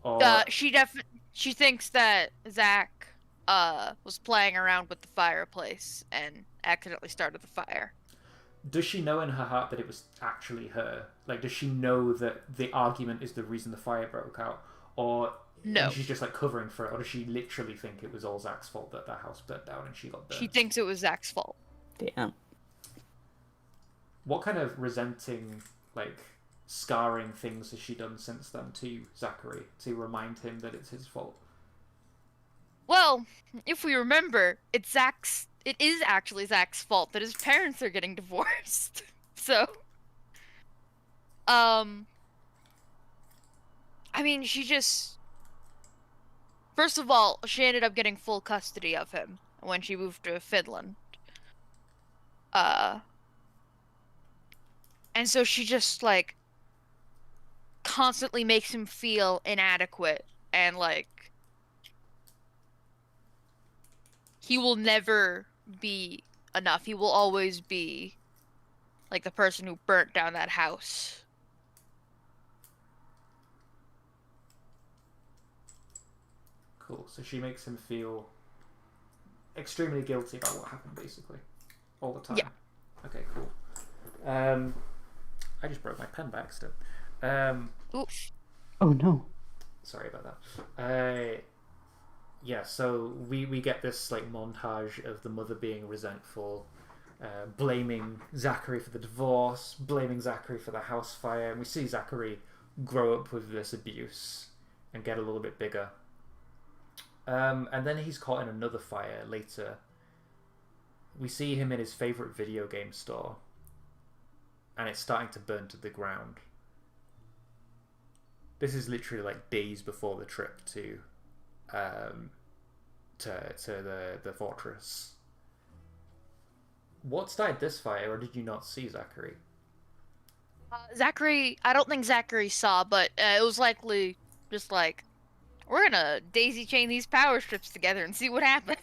Or She thinks that Zach was playing around with the fireplace and accidentally started the fire. does she know in her heart that it was actually her? Like, does she know that the argument is the reason the fire broke out? Or No. and she's just like covering for it? Or does she literally think it was all Zach's fault that the house burnt down and she got burned? She thinks it was Zach's fault. Damn. What kind of resenting, like, scarring things has she done since then to Zachary to remind him that it's his fault? Well, if we remember, it is actually Zach's fault that his parents are getting divorced. So, I mean, first of all, she ended up getting full custody of him when she moved to Finland. And so she just, like, constantly makes him feel inadequate and, like, he will never be enough. He will always be, like, the person who burnt down that house. Cool. So she makes him feel extremely guilty about what happened, basically, all the time. Yeah. Okay, cool. I just broke my pen by accident. Oof. Oh no. Sorry about that. Yeah, so we get this like montage of the mother being resentful, blaming Zachary for the divorce, blaming Zachary for the house fire, and we see Zachary grow up with this abuse and get a little bit bigger. And then he's caught in another fire later. We see him in his favourite video game store, and it's starting to burn to the ground. This is literally like days before the trip to the fortress. What started this fire, or did you not see Zachary? Zachary, I don't think Zachary saw, but it was likely just like, we're gonna daisy chain these power strips together and see what happens.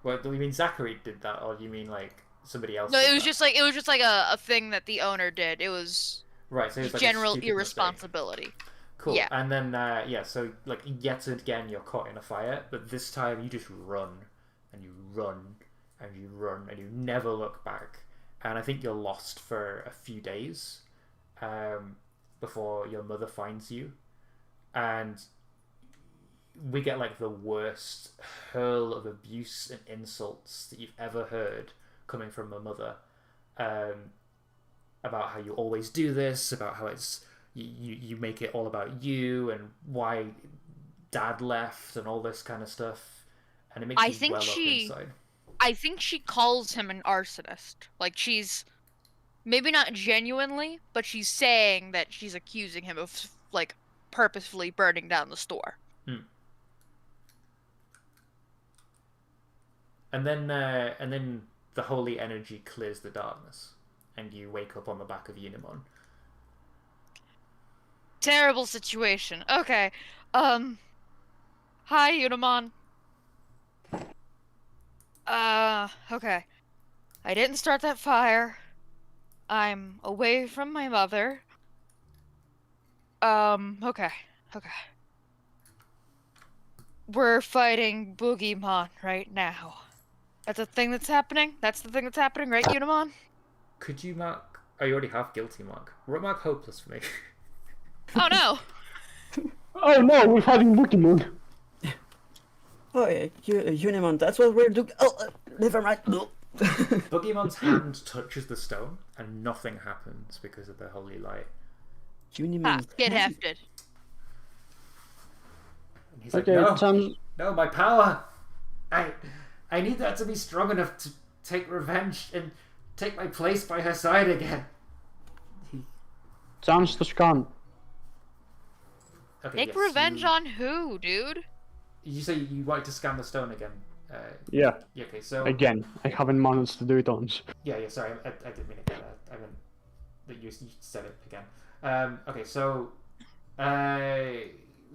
Well, do you mean Zachary did that, or do you mean like somebody else? No, did it was that? just like a thing that the owner did. It was right. So it was like a general stupid irresponsibility. mistake. Cool. Yeah. And then so like yet again you're caught in a fire, but this time you just run and you run and you run and you never look back. And I think you're lost for a few days before your mother finds you. And we get like the worst hurl of abuse and insults that you've ever heard coming from a mother, about how you always do this, about how it's you make it all about you and why dad left and all this kind of stuff, and it makes you well up inside. I think she calls him an arsonist. Like, she's maybe not genuinely, but she's saying that she's accusing him of like purposefully burning down the store. And then the holy energy clears the darkness, and you wake up on the back of Unimon. Terrible situation. Okay. Hi, Unimon. Okay. I didn't start that fire. I'm away from my mother. Okay. We're fighting Boogeyman right now. That's a thing that's happening? That's the thing that's happening, right, Unimon? Could you mark... Oh, you already have guilty mark. Mark hopeless for me. Oh, no. Oh no, we're fighting Pokemon. Oh yeah, Unimon, that's what we're doing. Oh, never mind. No. Boogeymon's hand touches the stone, and nothing happens because of the holy light. Unimon. Get hefted. And he's Okay, like, sounds... no, my power! I need that to be strong enough to take revenge and take my place by her side again. Chance to scan. Okay, Take yes, revenge on who, dude? You say you like to scan the stone again, Yeah. Yeah, okay, so... Again, I haven't managed to do it once. Yeah, sorry, I didn't mean to do that. I meant that you said it again. Okay, so...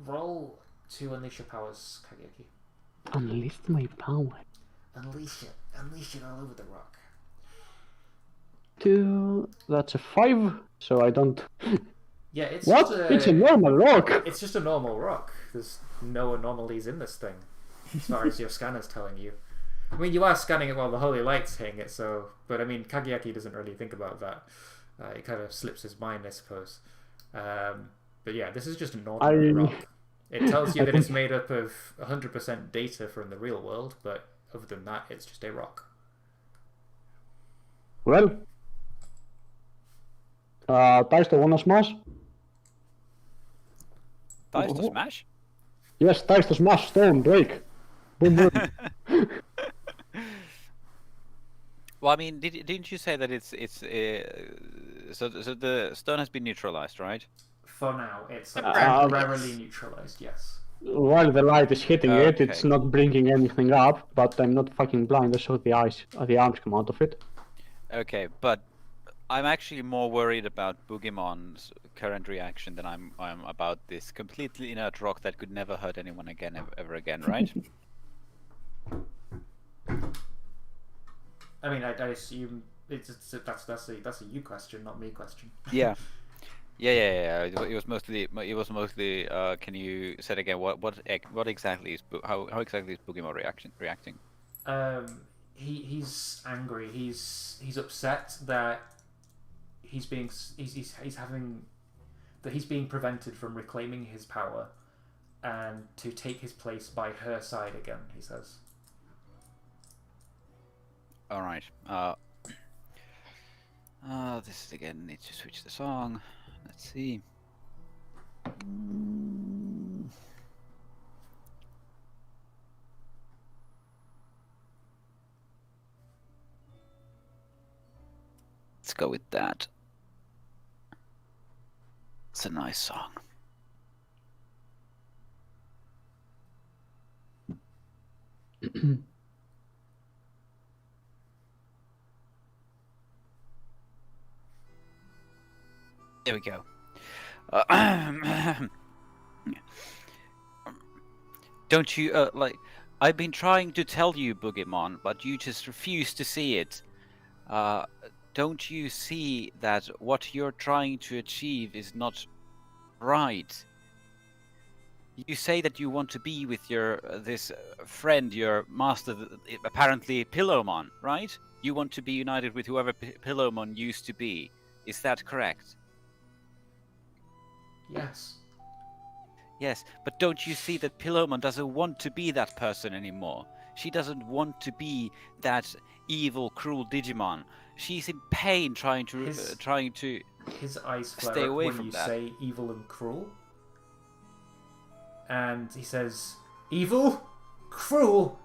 roll to unleash your powers, Kageki. Unleash my power. Unleash it all over the rock. 2. That's a 5, so I don't. Yeah, it's What? just It's a normal rock. It's just a normal rock. There's no anomalies in this thing, as far as your scanner's telling you. I mean, you are scanning it while the holy light's hitting it, so... But I mean, Kageyaki doesn't really think about that. It kind of slips his mind, I suppose. But yeah, this is just a normal rock. It tells you that it's made up of 100% data from the real world, but other than that, it's just a rock. Well. Dice to wanna smash? Dice to smash? Yes, dice to smash, stone, break. Boom, boom. Well, I mean, didn't you say that it's so the stone has been neutralized, right? For now, it's Temporarily, temporarily neutralized, yes. While the light is hitting it, it's Okay. not bringing anything up, but I'm not fucking blind, I saw the arms come out of it. Okay, but I'm actually more worried about Boogeymon's current reaction than I'm about this completely inert rock that could never hurt anyone again ever again, right? I mean, I assume that's a you question, not me question. Yeah. Yeah. It was mostly. Can you say it again? What exactly is how exactly is Boogeyman reacting? He's angry. He's upset that he's being prevented from reclaiming his power and to take his place by her side again. He says. All right. This is again. Need to switch the song. Let's see. Let's go with that. It's a nice song. There we go. Don't you, like... I've been trying to tell you, Boogeyman, but you just refuse to see it. Don't you see that what you're trying to achieve is not right? You say that you want to be with your this friend, your master, apparently Pillowmon, right? You want to be united with whoever Pillowmon used to be. Is that correct? Yes. Yes, but don't you see that Pillowmon doesn't want to be that person anymore? She doesn't want to be that evil, cruel Digimon. She's in pain trying to His eyes flare stay up away when from you that. say evil and cruel. And he says, evil? Cruel?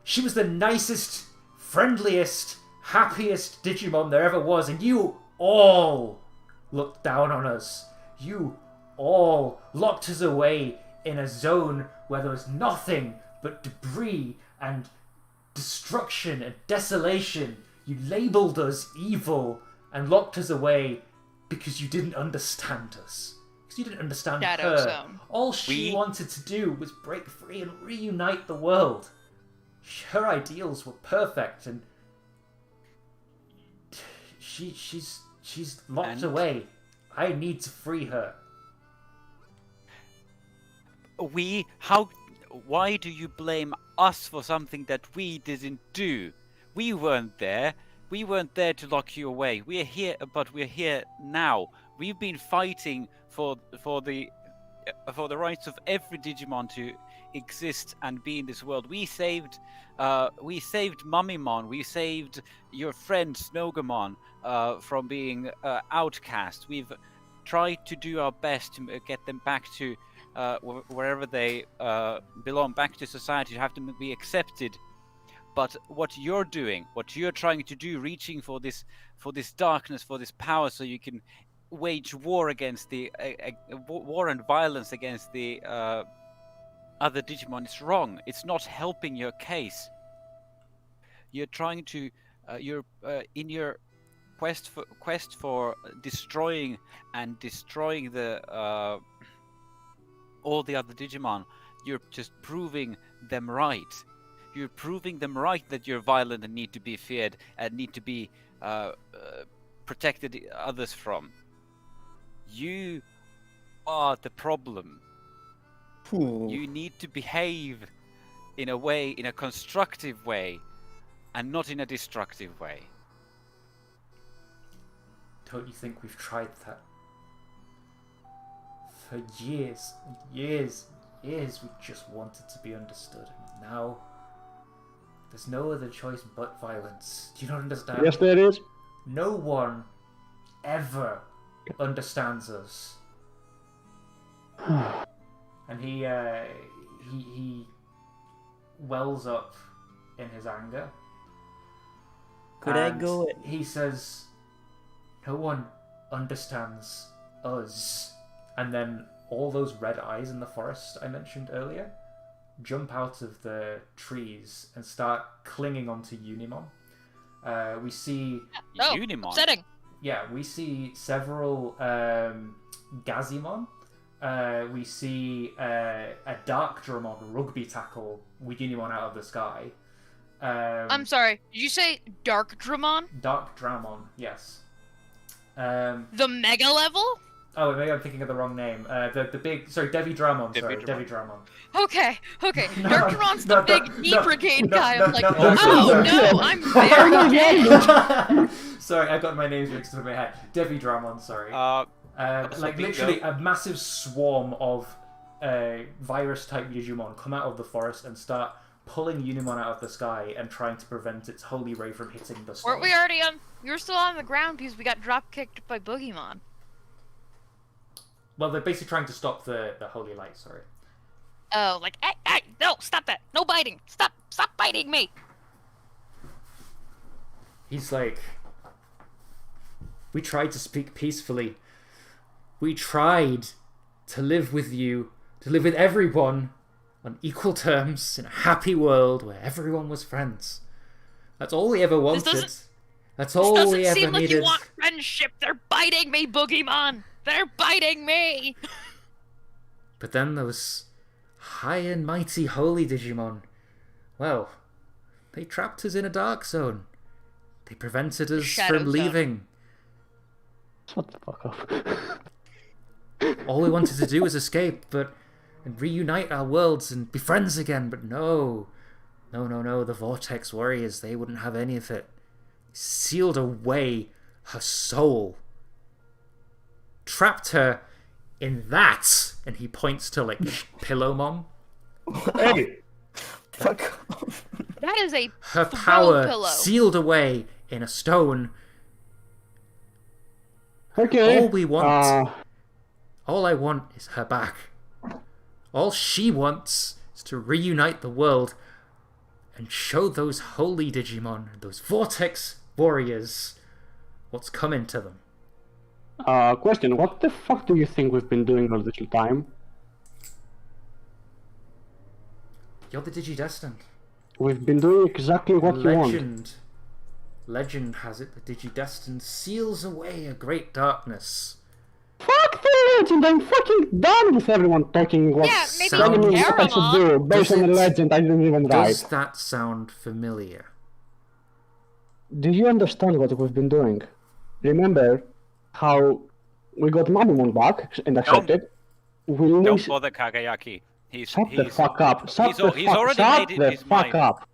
She was the nicest, friendliest, happiest Digimon there ever was, and you all looked down on us. You all locked us away in a zone where there was nothing but debris and destruction and desolation. You labelled us evil and locked us away because you didn't understand us. Because you didn't understand Shadow her. Zone. All she wanted to do was break free and reunite the world. Her ideals were perfect, and she's locked away. I need to free her. Why do you blame us for something that we didn't do? We weren't there. We weren't there to lock you away. We're here, but we're here now. We've been fighting for the rights of every Digimon to exist and be in this world. We saved Mummymon. We saved your friend Snogamon from being outcast. We've tried to do our best to get them back to wherever they belong, back to society, to have them be accepted. But what you're doing, what you're trying to do, reaching for this darkness, for this power, so you can wage war against the war and violence against the other Digimon, is wrong. It's not helping your case. You're trying to, you're in your quest for destroying the all the other Digimon. You're just proving them right. You're proving them right that you're violent and need to be feared and need to be protected others from. You are the problem. Ooh. You need to behave in a way, in a constructive way, and not in a destructive way. Don't you think we've tried that? For years and years and years, we just wanted to be understood. And now, there's no other choice but violence. Do you not understand? Yes, there is. No one ever understands us. And he wells up in his anger. Could I and go? He says, no one understands us. And then all those red eyes in the forest I mentioned earlier jump out of the trees and start clinging onto Unimon. We see... Unimon? Upsetting. Yeah, we see several Gazimon. We see a Dark Dramon rugby tackle Unimon out of the sky. I'm sorry. Did you say Dark Dramon? Dark Dramon, yes. The mega level? Oh, maybe I'm thinking of the wrong name. The big... Sorry, Devi Dramon. Devi Devi Dramon. Dramon. Okay. No, Dark Dramon's the no, big no, knee brigade no, guy. no, I'm like, no, oh no, I'm very dead. Sorry, I got my names mixed up in my head. Devi Dramon, sorry. Like literally a massive swarm of virus-type Digimon come out of the forest and start pulling Unimon out of the sky and trying to prevent its holy ray from hitting the stone. Weren't we already on? We were still on the ground because we got drop kicked by Boogeyman. Well, they're basically trying to stop the holy light. Sorry. Oh, like, hey, no, stop that! No biting! Stop biting me! He's like, we tried to speak peacefully. We tried to live with you, to live with everyone on equal terms in a happy world where everyone was friends. That's all we ever wanted. That's all This doesn't we ever seem like needed. you want friendship. They're biting me, Boogeyman. They're biting me. But then those high and mighty holy Digimon, well, they trapped us in a dark zone. They prevented us Shadow from zone. leaving. Shut the fuck up. All we wanted to do was escape, and reunite our worlds and be friends again. But no. The Vortex Warriors, they wouldn't have any of it. Sealed away her soul. Trapped her in that. And he points to, like, Pillow Mom. Hey! Fuck off. That is a Her throw power pillow. sealed away in a stone. Okay. All we want, all I want is her back. All she wants is to reunite the world and show those holy Digimon, those Vortex Warriors, what's coming to them. Question, what the fuck do you think we've been doing all this time? You're the Digidestined. We've been doing exactly what you want. Legend has it that Digidestined seals away a great darkness. Fuck the legend! I'm fucking done with everyone talking what Yeah, maybe telling me what I should do based on the legend I didn't even Does write. that sound familiar? Do you understand what we've been doing? Remember how we got Mamimon back and accepted? We Don't lose... bother Kagayaki. Shut the fuck up. Shut He's already made it his fuck mind. up.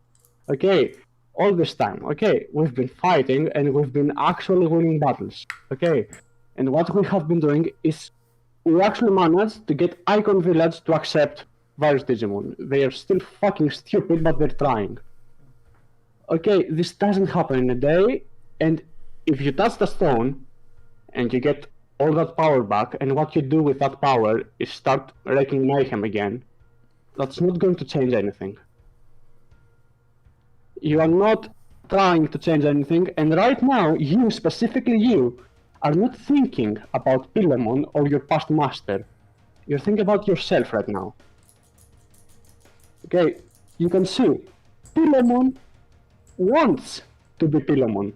Okay, all this time, okay, we've been fighting and we've been actually winning battles, okay? And what we have been doing is we actually managed to get Icon Village to accept Virus Digimon. They are still fucking stupid, but they're trying. Okay, this doesn't happen in a day, and if you touch the stone and you get all that power back, and what you do with that power is start wreaking mayhem again, that's not going to change anything. You are not trying to change anything, and right now, you, specifically you, are not thinking about Pillamon or your past master. You're thinking about yourself right now. Okay, you can see Pillamon wants to be Pillamon.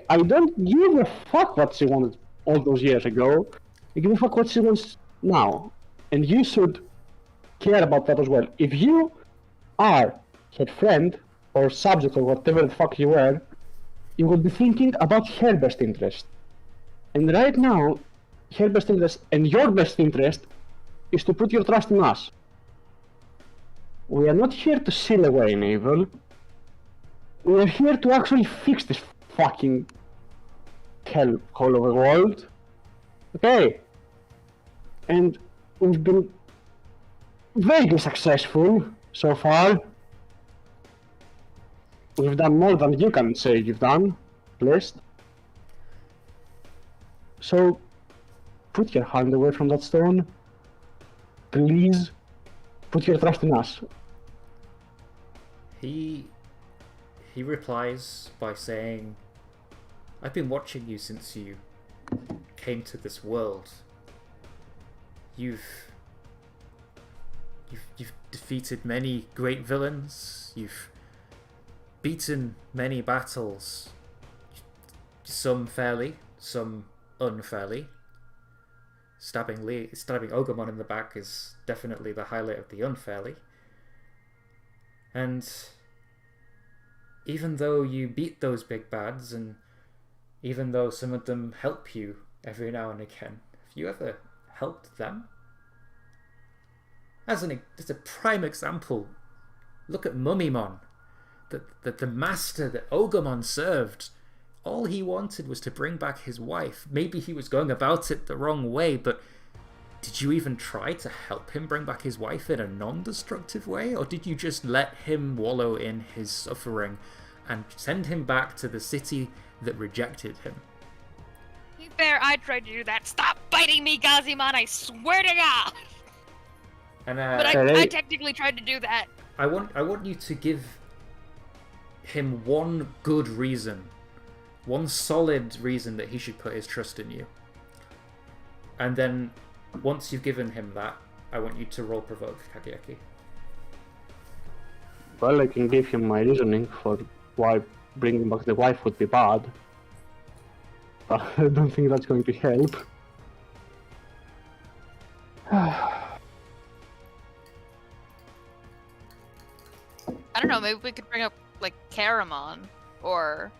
I don't give a fuck what she wanted all those years ago. I give a fuck what she wants now. And you should care about that as well. If you are her friend or subject or whatever the fuck you were, you would be thinking about her best interest. And right now, her best interest and your best interest is to put your trust in us. We are not here to seal away an evil. We are here to actually fix this fucking hell hole of a world. Okay? And we've been vaguely successful so far. We've done more than you can say you've done, at least. So, put your hand away from that stone. Please, put your trust in us. He replies by saying, I've been watching you since you came to this world. You've defeated many great villains. You've beaten many battles. Some fairly, some unfairly. Stabbing Ogremon in the back is definitely the highlight of the unfairly. And even though you beat those big bads, and even though some of them help you every now and again, have you ever helped them? As a prime example, look at Mummymon, the master that Ogremon served. All he wanted was to bring back his wife. Maybe he was going about it the wrong way, but did you even try to help him bring back his wife in a non-destructive way? Or did you just let him wallow in his suffering and send him back to the city that rejected him? Fair, I tried to do that. Stop biting me, Gazimon, I swear to God! And But I technically tried to do that. I want you to give him one good reason, one solid reason that he should put his trust in you. And then, once you've given him that, I want you to roll provoke, Kageaki. Well, I can give him my reasoning for why bringing back the wife would be bad. But I don't think that's going to help. I don't know, maybe we could bring up, like, Karamon, or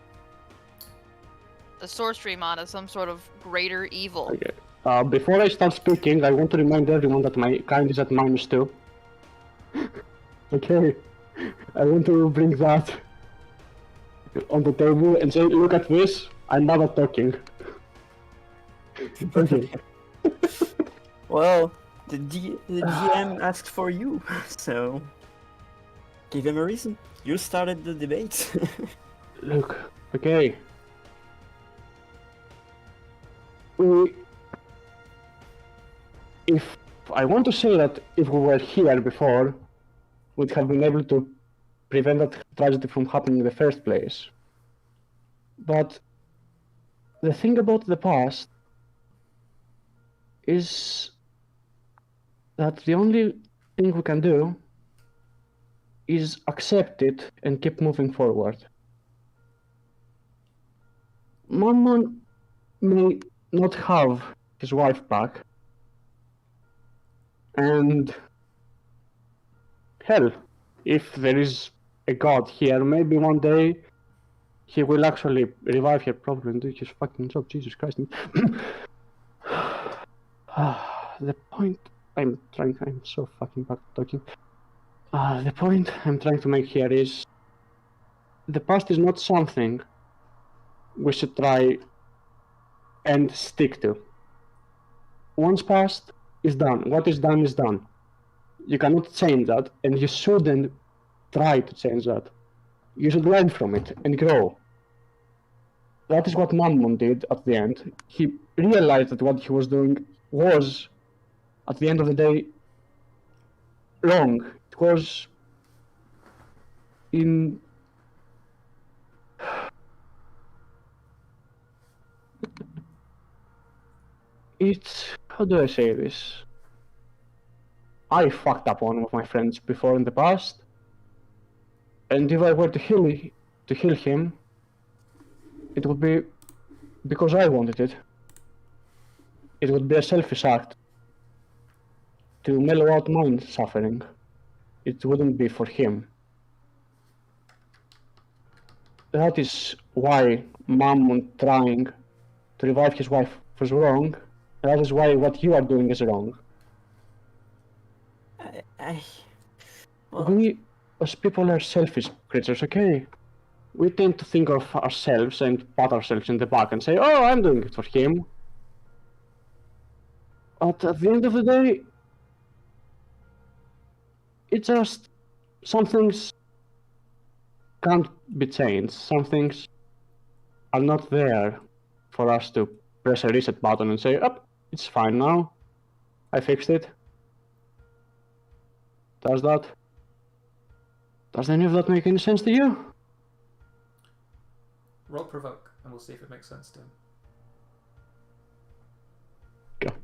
the Sorcerymon as some sort of greater evil. Okay. Before I start speaking, I want to remind everyone that my kind is at -2. Okay. I want to bring that on the table and say, look at this, I'm not talking. Okay. Well, the GM asked for you, so give him a reason. You started the debate. Look, okay. If I want to say that if we were here before, we'd have been able to prevent that tragedy from happening in the first place. But the thing about the past is that the only thing we can do is accept it and keep moving forward. Mammon may not have his wife back, and hell, if there is a god here, maybe one day he will actually revive her probably and do his fucking job. Jesus Christ. The point I'm so fucking bad at talking. The point I'm trying to make here is the past is not something we should try and stick to. Once past is done. What is done is done. You cannot change that, and you shouldn't try to change that. You should learn from it and grow. That is what Mammon did at the end. He realized that what he was doing was, at the end of the day, wrong. It was in... It's... how do I say this? I fucked up one of my friends before in the past. And if I were to heal him, it would be because I wanted it. It would be a selfish act to mellow out my suffering. It wouldn't be for him. That is why Mammon trying to revive his wife was wrong. That is why what you are doing is wrong. Well, We, as people, are selfish creatures, okay? We tend to think of ourselves and pat ourselves in the back and say, oh, I'm doing it for him. But at the end of the day, it's just some things can't be changed. Some things are not there for us to press a reset button and say, oh, it's fine now. I fixed it. Does any of that make any sense to you? Roll provoke, and we'll see if it makes sense to him. God,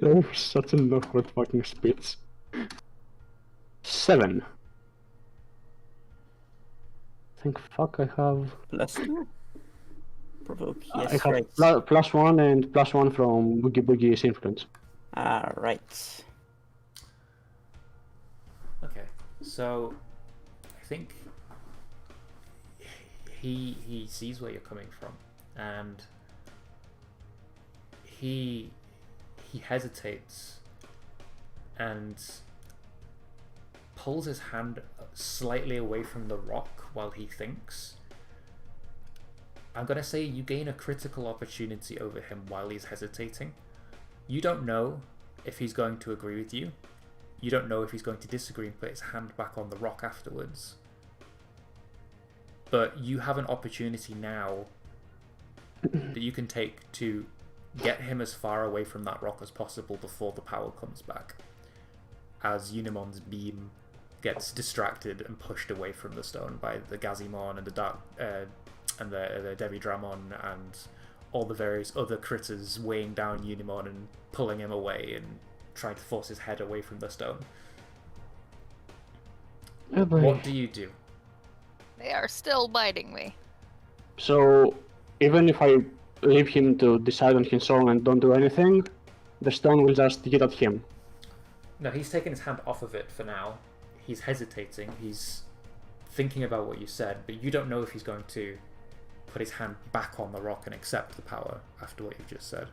that was such an awkward fucking speech. 7. Think fuck, I have... +2. Provoke, I yes, have right. +1 and +1 from Boogie Boogie's influence. Right. Okay, so I think he sees where you're coming from, and he hesitates and pulls his hand slightly away from the rock while he thinks. I'm gonna say you gain a critical opportunity over him while he's hesitating. You don't know if he's going to agree with you. You don't know if he's going to disagree and put his hand back on the rock afterwards. But you have an opportunity now that you can take to get him as far away from that rock as possible before the power comes back. As Unimon's beam gets distracted and pushed away from the stone by the Gazimon and the Dark and the Devidramon and all the various other critters weighing down Unimon and pulling him away and trying to force his head away from the stone. Oh boy. What do you do? They are still biting me. So, even if I leave him to decide on his own and don't do anything, the stone will just get at him. No, he's taken his hand off of it for now. He's hesitating. He's thinking about what you said, but you don't know if he's going to put his hand back on the rock and accept the power after what you've just said.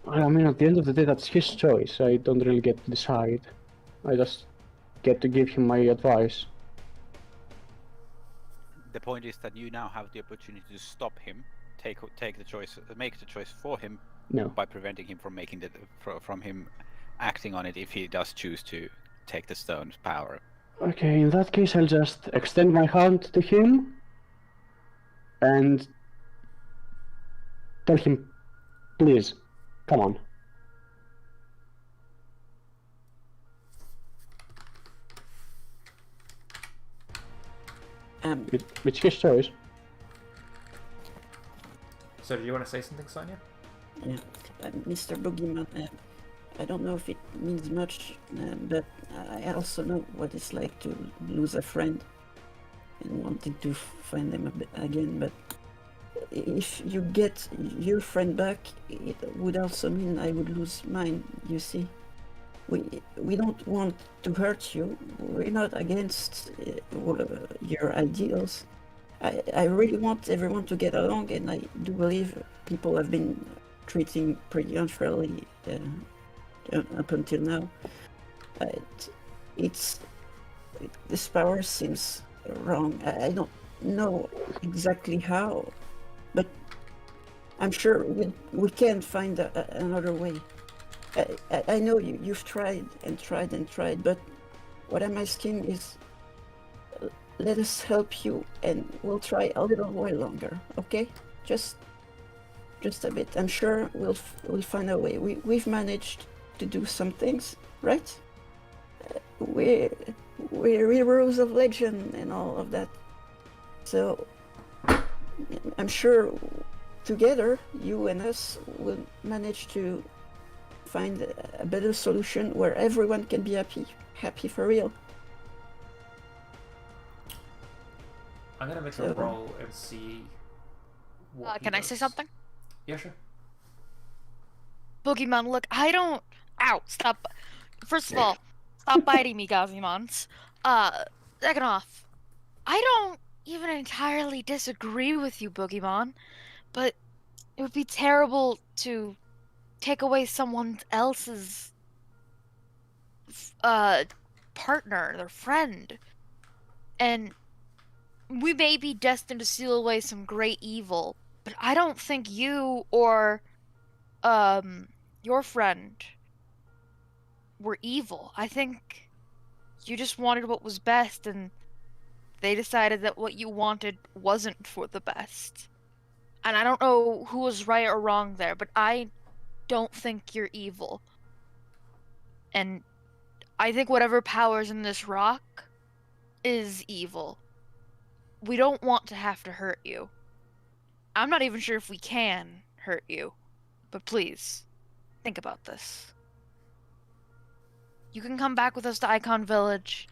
I mean, at the end of the day, that's his choice. I don't really get to decide. I just get to give him my advice. The point is that you now have the opportunity to stop him, take the choice, make the choice for him, No. by preventing him from making from him acting on it if he does choose to take the stone's power. Okay, in that case, I'll just extend my hand to him and tell him, please, come on. It's his choice. So do you want to say something, Sonia? Yeah. Mr. Boogeyman, I don't know if it means much, but I also know what it's like to lose a friend and wanting to find them again. But if you get your friend back, it would also mean I would lose mine, you see. We don't want to hurt you. We're not against your ideals. I really want everyone to get along, and I do believe people have been treating pretty unfairly up until now. This power seems wrong. I don't know exactly how, but I'm sure we can find another way. I know you've tried and tried and tried, but what I'm asking is, let us help you, and we'll try a little while longer, okay? Just a bit. I'm sure we'll find a way. We've managed to do some things, right? We're heroes of legend and all of that. So I'm sure together, you and us will manage to find a better solution where everyone can be happy for real. I'm gonna make a So- roll and see what he Can I say does. something? Yeah, sure. Boogeyman, look, I don't. Ow! Stop. First of all, stop biting me, Gazimons. Second off, I don't even entirely disagree with you, Boogeyman, but it would be terrible to take away someone else's partner, their friend. And we may be destined to seal away some great evil, but I don't think you or your friend were evil. I think you just wanted what was best, and they decided that what you wanted wasn't for the best. And I don't know who was right or wrong there, but I don't think you're evil. And I think whatever powers in this rock is evil. We don't want to have to hurt you. I'm not even sure if we can hurt you, but please, think about this. You can come back with us to Icon Village,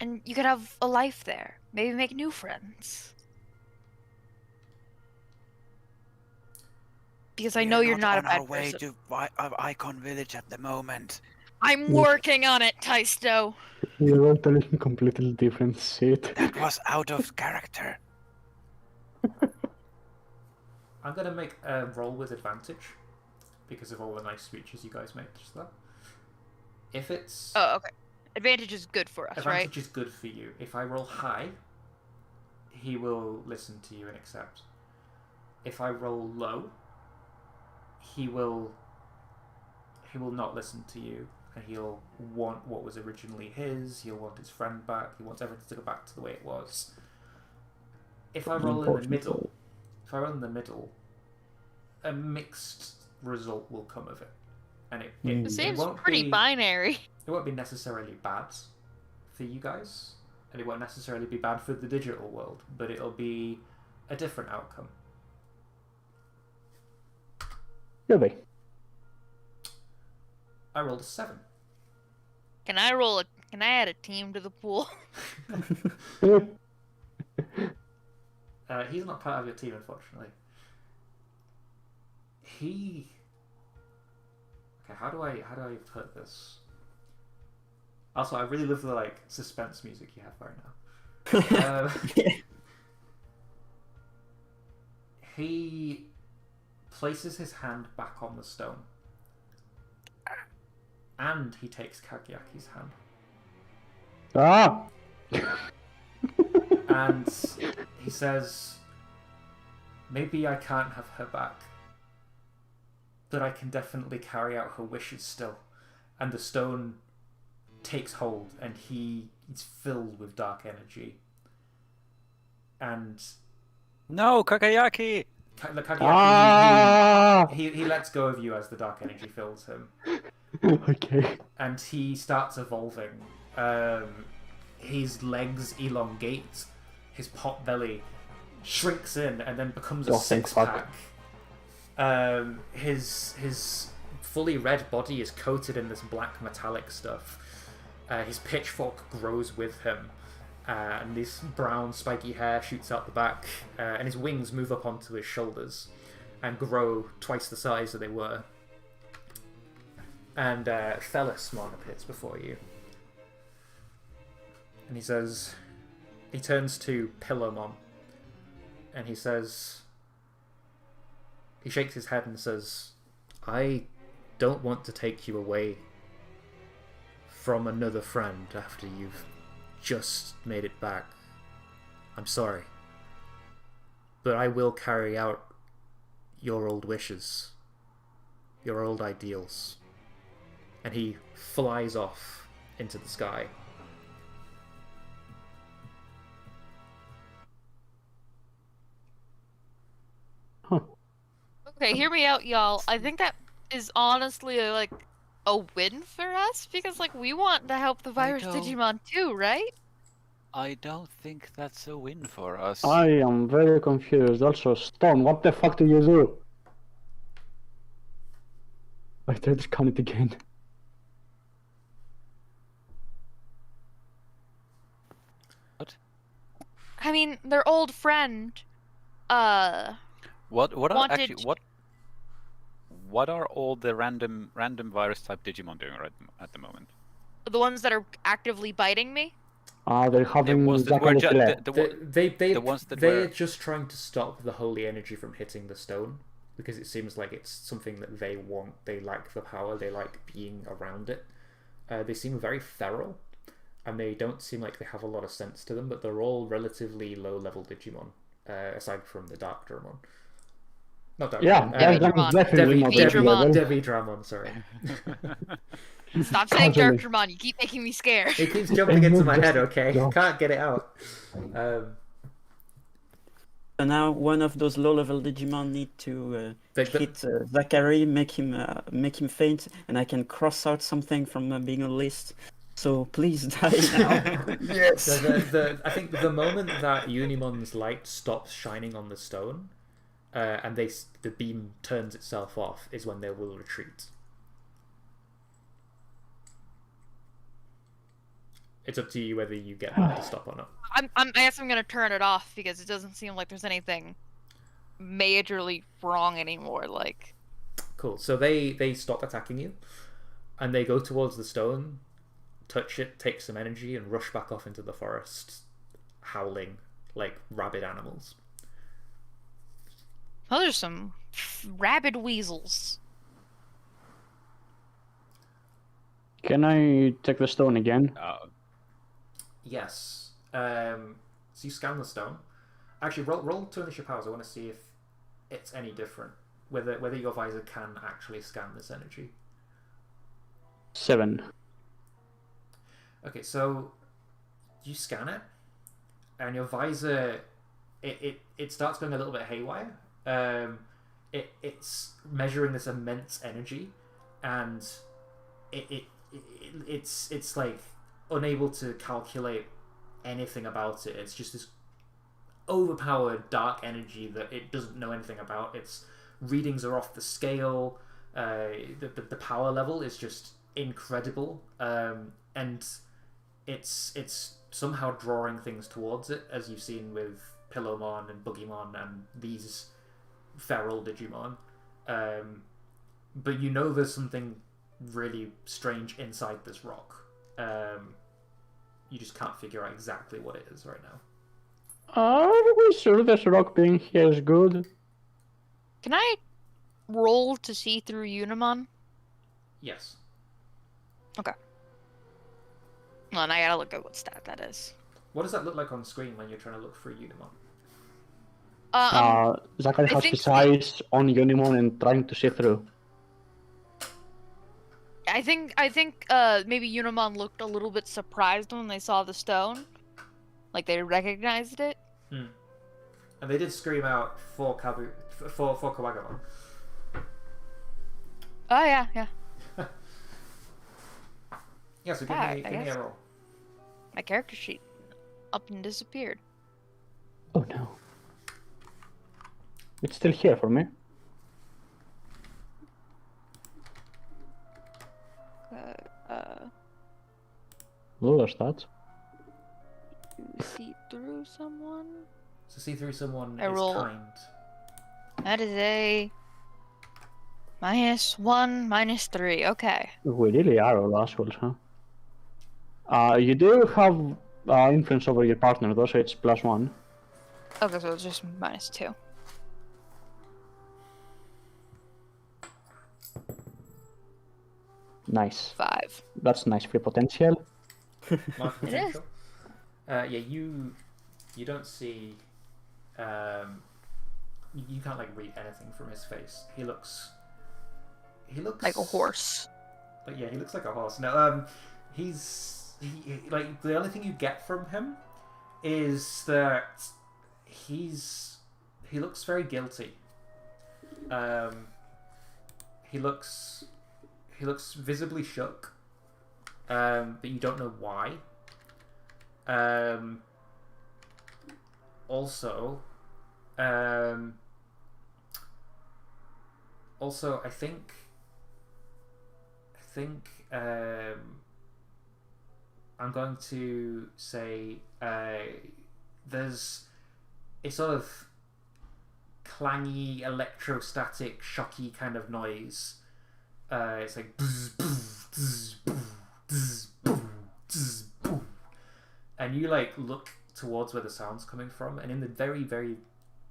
and you could have a life there. Maybe make new friends. Because I know you're not a bad on our way person. to Icon Village at the moment. I'm working on it, Taisto. You're all telling completely different shit. That was out of character. I'm gonna make a roll with advantage because of all the nice speeches you guys made just there. If it's Oh, okay. Advantage is good for us, right? advantage is good for you. If I roll high, he will listen to you and accept. If I roll low, he will not listen to you, and he'll want what was originally his. He'll want his friend back. He wants everything to go back to the way it was. If I roll in the middle, a mixed result will come of it, and it It seems won't pretty be, binary. It won't be necessarily bad for you guys, and it won't necessarily be bad for the digital world, but it'll be a different outcome. Really? I rolled a 7. Can I add a team to the pool? He's not part of your team, unfortunately. Okay, how do I put this? Also, I really love the suspense music you have right now. He places his hand back on the stone, and he takes Kageyaki's hand, Ah! and he says, "Maybe I can't have her back, but I can definitely carry out her wishes still." And the stone takes hold, and he's filled with dark energy. And No, Kakayaki! the Kageyaki, Ah! he lets go of you as the dark energy fills him, Okay. and he starts evolving. His legs elongate, his pot belly shrinks in, and then becomes a Oh, thank six-pack. His fully red body is coated in this black metallic stuff. His pitchfork grows with him, and this brown spiky hair shoots out the back, and his wings move up onto his shoulders and grow twice the size that they were. And Thelismon appears before you, and he turns to Pillarmon, and he shakes his head and says, "I don't want to take you away from another friend after you've just made it back. I'm sorry. But I will carry out your old wishes, your old ideals." And he flies off into the sky. Huh. Okay, hear me out, y'all. I think that is honestly a win for us, because we want to help the virus don't- Digimon too, right? I don't think that's a win for us. I am very confused. Also, Stone, what the fuck do you do? I tried to scan it again. I mean, their old friend, What are wanted- actually what are all the random virus type Digimon doing at the moment? the ones that are actively biting me. They're The having ones that were Zakari They the ones that they're were just trying to stop the holy energy from hitting the stone because it seems like it's something that they want. They like the power. They like being around it. They seem very feral, and they don't seem like they have a lot of sense to them. But they're all relatively low-level Digimon, aside from the Dark Dramon. Not Dark Yeah, Dramon. Devitramon. definitely not that Devitramon. level. Devi Dramon, sorry. Stop saying Casually. Darkdramon. You keep making me scared. It keeps jumping into my Just- head, okay? no. Can't get it out. So now one of those low-level Digimon need to But- hit Zachary, make him faint, and I can cross out something from being on the list. So please die now. Yes. So I think the moment that Unimon's light stops shining on the stone, and the beam turns itself off, is when they will retreat. It's up to you whether you get them to stop or not. I guess I'm gonna turn it off because it doesn't seem like there's anything majorly wrong anymore. Like, Cool. So they stop attacking you, and they go towards the stone, touch it, take some energy, and rush back off into the forest, howling like rabid animals. oh, there's some rabid weasels. Can I take the stone again? Yes. So you scan the stone. Actually, roll to initial powers. I want to see if it's any different. Whether your visor can actually scan this energy. 7. Okay, so you scan it, and your visor it starts going a little bit haywire. It's measuring this immense energy, and it's like unable to calculate anything about it. It's just this overpowered dark energy that it doesn't know anything about. Its readings are off the scale. The power level is just incredible, and it's somehow drawing things towards it, as you've seen with Pillowmon and Boogymon and these feral Digimon. But you know there's something really strange inside this rock. You just can't figure out exactly what it is right now. Are we sure this rock being here is good? Can I roll to see through Unimon? Yes. Okay. Well, and I gotta look at what stat that is. What does that look like on screen when you're trying to look for Unimon? Zachary I has think his eyes on Unimon and trying to see through. I think maybe Unimon looked a little bit surprised when they saw the stone. Like they recognized it. And they did scream out for Kawagamon. Oh yeah, yeah. Yeah, so give Ah, me I a guess. roll. My character sheet up and disappeared. Oh no. It's still here for me. Lower stats. To see through someone. So see through someone I is roll. kind. That is a -1, -3. Okay. We really are all assholes, huh? You do have influence over your partner though, so it's +1. Okay, so it's just -2. Nice. 5. That's nice free potential. Mark It is. potential. Yeah, you don't see. You can't like read anything from his face. He looks Like a horse. But yeah, he looks like a horse. No, he like the only thing you get from him is that he looks very guilty. He looks visibly shook, but you don't know why. Also, I think I'm going to say there's a sort of clangy, electrostatic, shocky kind of noise. It's like bzz, bzz, bzz, bzz, bzz, bzz, bzz. And you like look towards where the sound's coming from, and in the very, very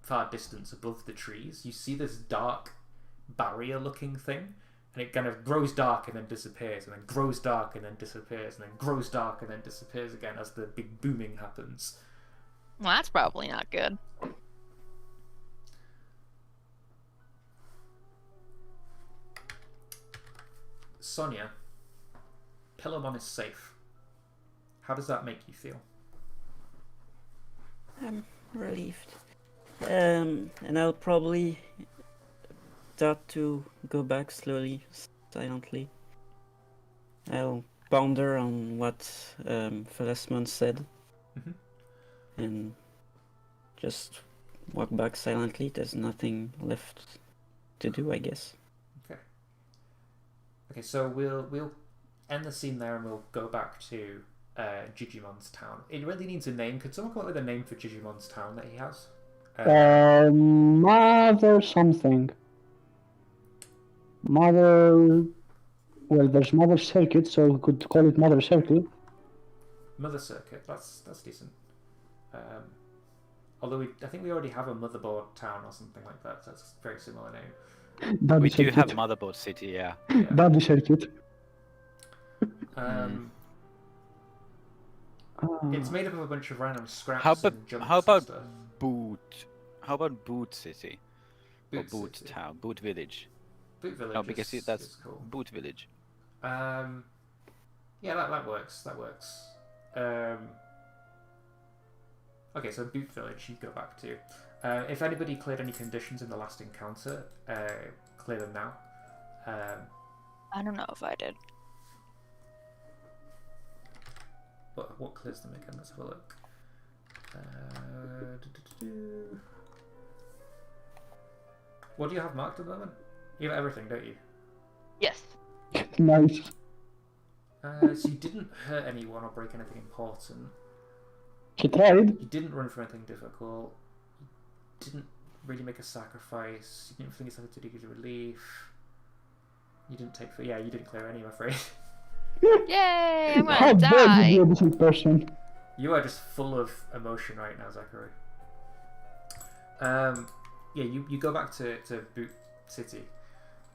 far distance above the trees, you see this dark barrier-looking thing, and it kind of grows dark and then disappears, and then grows dark and then disappears, and then grows dark and then disappears again as the big booming happens. Well, that's probably not good. Sonia, Pillarmon is safe. How does that make you feel? I'm relieved. And I'll probably start to go back slowly, silently. I'll ponder on what Felismon said, and just walk back silently. There's nothing left to do, I guess. Okay, so we'll end the scene there, and we'll go back to Digimon's town. It really needs a name. Could someone come up with a name for Digimon's town that he has? Mother something. Mother. Well, there's Mother Circuit, so we could call it Mother Circle. Mother Circuit. That's decent. Although I think we already have a Motherboard town or something like that. So that's a very similar name. Daddy We do Circuit. have Motherboard City, yeah. Daddy Circuit. It's made up of a bunch of random scraps How about and jumps how about and stuff. Boot? How about Boot City? Or Boot Boot City. Town? Boot Village? Boot Village. No, because is that's cool. Boot Village. Yeah, that works. That works. Okay, so Boot Village you go back to. If anybody cleared any conditions in the last encounter, clear them now. I don't know if I did. What clears them again? Let's have a look. What do you have marked at the moment? You have everything, don't you? Yes. Nice. So you didn't hurt anyone or break anything important. She tried. You didn't run from anything difficult. You didn't really make a sacrifice. You didn't think yourself to do relief. You didn't take... Yeah, you didn't clear any, I'm afraid. Yay! I'm How gonna dare you be die. a decent person? You are just full of emotion right now, Zachary. Yeah, you go back to Boot City.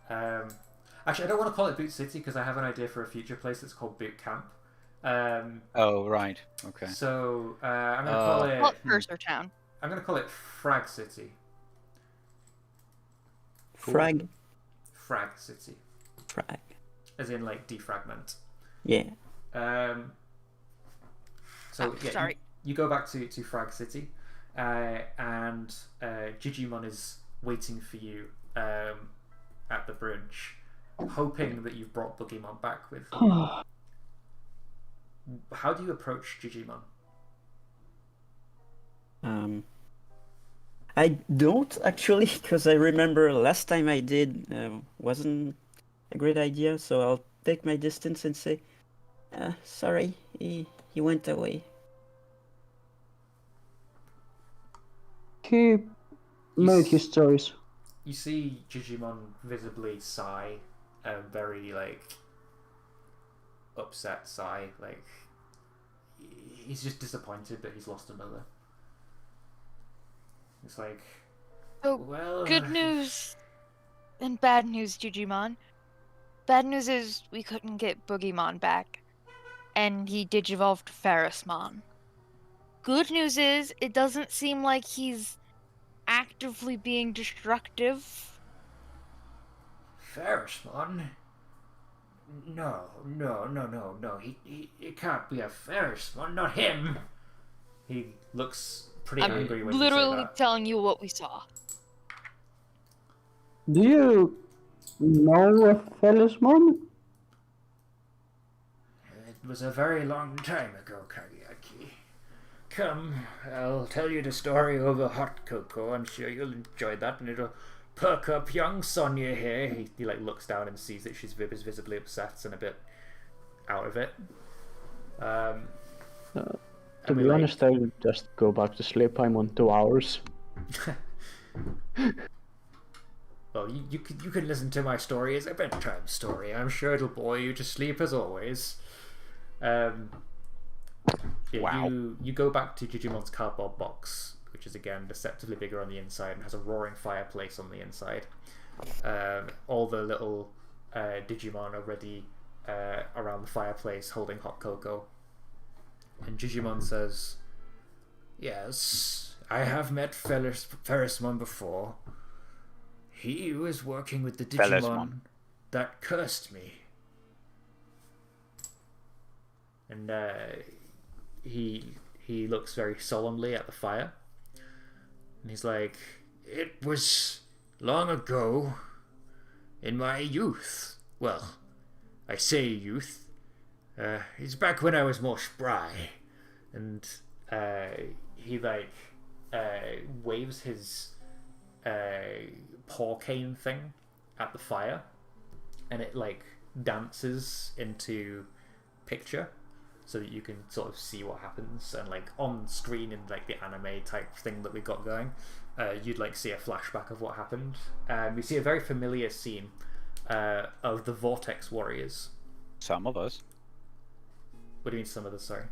Actually, I don't want to call it Boot City because I have an idea for a future place that's called Boot Camp. Oh, right. Okay. So I'm gonna call it. Call it Cursor Town. I'm gonna call it Frag City. Frag. Frag City, Frag. as in like defragment. Yeah. So yeah, sorry. you go back to Frag City, and Digimon is waiting for you at the bridge, hoping that you've brought Boogeyman back with you. How do you approach Digimon? I don't actually, because I remember last time I did wasn't a great idea. So I'll take my distance and say, "Sorry, he went away." He made his choice. You see Digimon visibly sigh, a very like upset sigh, like he's just disappointed that he's lost another. It's like, Oh, well, good news and bad news, Digimon. Bad news is we couldn't get Boogeyman back, and he digivolved to Ferrismon. Good news is it doesn't seem like he's actively being destructive. Ferrismon? No. He can't be a Ferrismon, not him. He looks pretty angry I'm when you literally say that. telling you what we saw. Do you know a Felismon? It was a very long time ago, Kageyaki. Come, I'll tell you the story over hot cocoa. I'm sure you'll enjoy that, and it'll perk up young Sonia here. He like looks down and sees that she's visibly upset and a bit out of it. To be honest, I would just go back to sleep. I'm on 2 hours. Well, you can listen to my story as a bedtime story. I'm sure it'll bore you to sleep as always. Yeah, Wow. You go back to Digimon's cardboard box, which is again deceptively bigger on the inside and has a roaring fireplace on the inside. All the little Digimon are ready around the fireplace holding hot cocoa. And Digimon says, "Yes, I have met Ferrismon before. He was working with the Digimon Ferrismon. that cursed me." And he looks very solemnly at the fire. And he's like, "It was long ago, in my youth. Well, I say youth. It's back when I was more spry." And he waves his paw cane thing at the fire, and it dances into picture, so that you can sort of see what happens. And on screen in the anime type thing that we got going, you'd see a flashback of what happened. We see a very familiar scene of the Vortex Warriors. Some of us. What do you mean some of this? Sorry.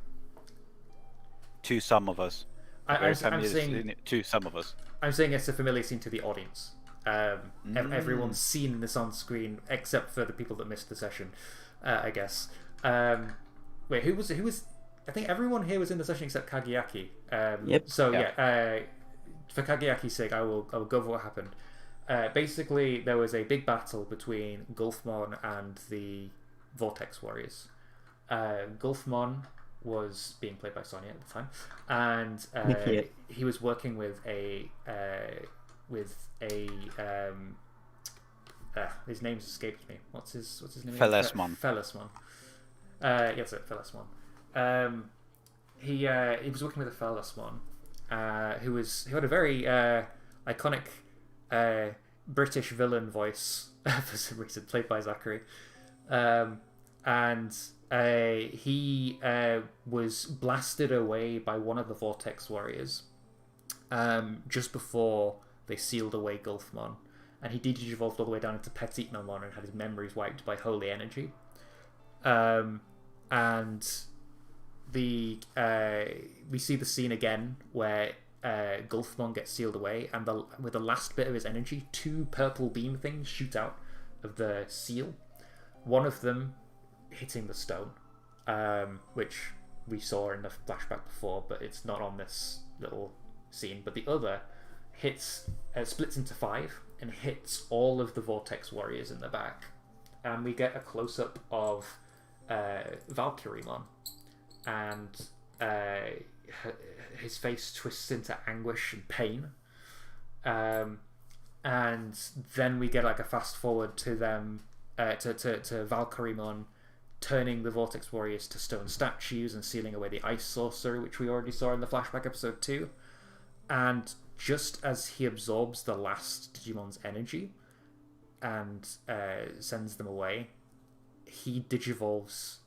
To some of us. I'm saying to some of us. I'm saying it's a familiar scene to the audience. Everyone's seen this on screen except for the people that missed the session, I guess. Wait, who was? I think everyone here was in the session except Kageaki. Yep. So yeah, for Kageaki's sake, I will go over what happened. Basically, there was a big battle between Gulfmon and the Vortex Warriors. Gulfmon was being played by Sonya at the time, and Yeah. he was working with a his name's escaped me. What's his name? Ferrismon. Ferrismon. Yes, Ferrismon. He was working with a Ferrismon, who had a very iconic British villain voice for some reason, played by Zachary, and he was blasted away by one of the Vortex Warriors just before they sealed away Gulfmon, and he de-evolved all the way down into PbtA and had his memories wiped by holy energy. And we see the scene again where Gulfmon gets sealed away, and with the last bit of his energy, 2 purple beam things shoot out of the seal. One of them hitting the stone, which we saw in the flashback before, but it's not on this little scene. But the other splits into 5 and hits all of the Vortex Warriors in the back, and we get a close-up of Valkyremon, and his face twists into anguish and pain, and then we get a fast forward to them to Valkyremon turning the Vortex Warriors to stone statues and sealing away the ice sorcerer, which we already saw in the flashback episode 2. And just as he absorbs the last Digimon's energy and sends them away, he digivolves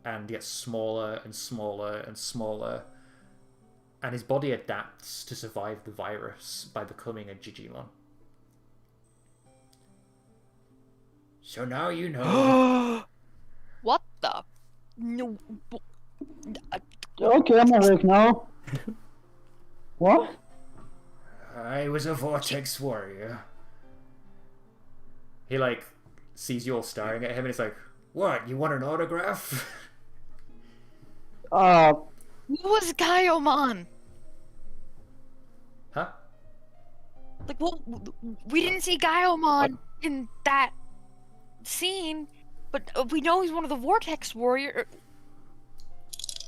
and gets smaller and smaller and smaller, and his body adapts to survive the virus by becoming a Digimon. So now you know. What the? No. Okay, I'm awake now. What? I was a Vortex Warrior. He sees you all staring at him, and he's like, "What? You want an autograph?" Who was Gaiomon? Huh? Well, we didn't see Gaiomon in that scene, but we know he's one of the Vortex Warrior.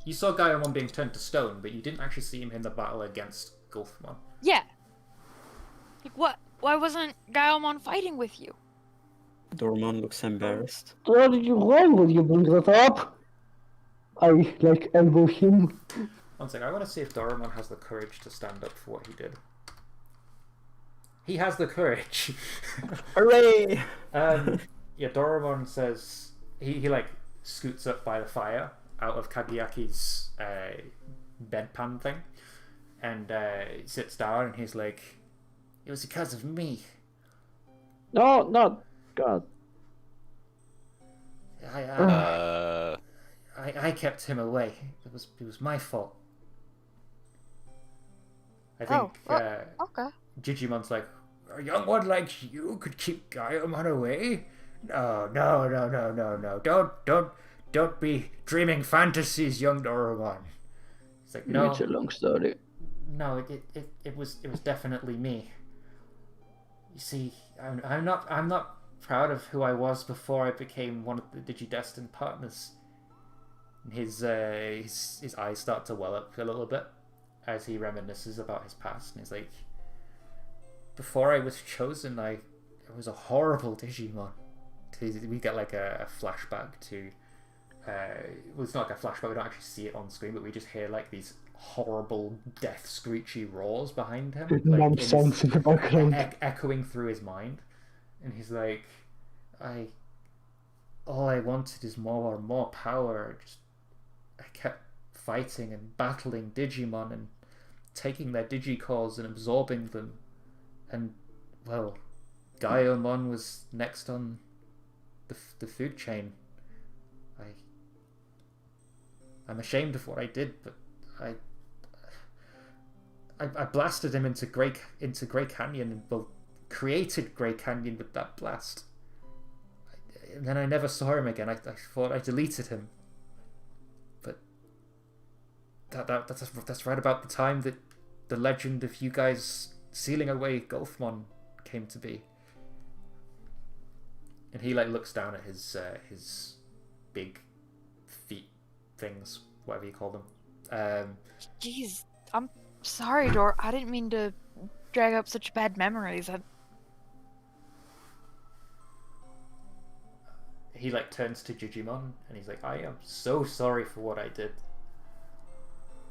You saw Gaiomon being turned to stone, but you didn't actually see him in the battle against Gulfmon. Yeah. What? Why wasn't Gaiomon fighting with you? Dormon looks embarrassed. Why would you bring that up? I elbow him. One second, I want to see if Doraemon has the courage to stand up for what he did. He has the courage. Hooray! Yeah, Doraemon says he scoots up by the fire out of Kageaki's bedpan thing, and he sits down and he's like, "It was because of me. No, God. I kept him away. It was my fault." I think Okay. Digimon's like, "A young one like you could keep Gaiamon away? No. Don't be dreaming fantasies, young Doraemon." It's like, no, It's a long story. no, it was definitely me. You see, I'm not proud of who I was before I became one of the Digidestined partners. His eyes start to well up a little bit as he reminisces about his past, and he's like, "Before I was chosen, I was a horrible Digimon." We get like a flashback to. Well, it's not like a flashback. We don't actually see it on screen, but we just hear like these horrible death screechy roars behind him, like Nonsense in the background. echoing through his mind, and he's like, all I wanted is more power. I kept fighting and battling Digimon and taking their Digicores and absorbing them, and well, Gaiamon was next on the food chain. I'm ashamed of what I did, but I blasted him into Grey Canyon, and well, created Grey Canyon with that blast. And then I never saw him again. I thought I deleted him, but that's right about the time that the legend of you guys sealing away Golfmon came to be. And he like looks down at his big feet things, whatever you call them. Jeez, I'm sorry, Dor. I didn't mean to drag up such bad memories. He like turns to Digimon and he's like, "I am so sorry for what I did."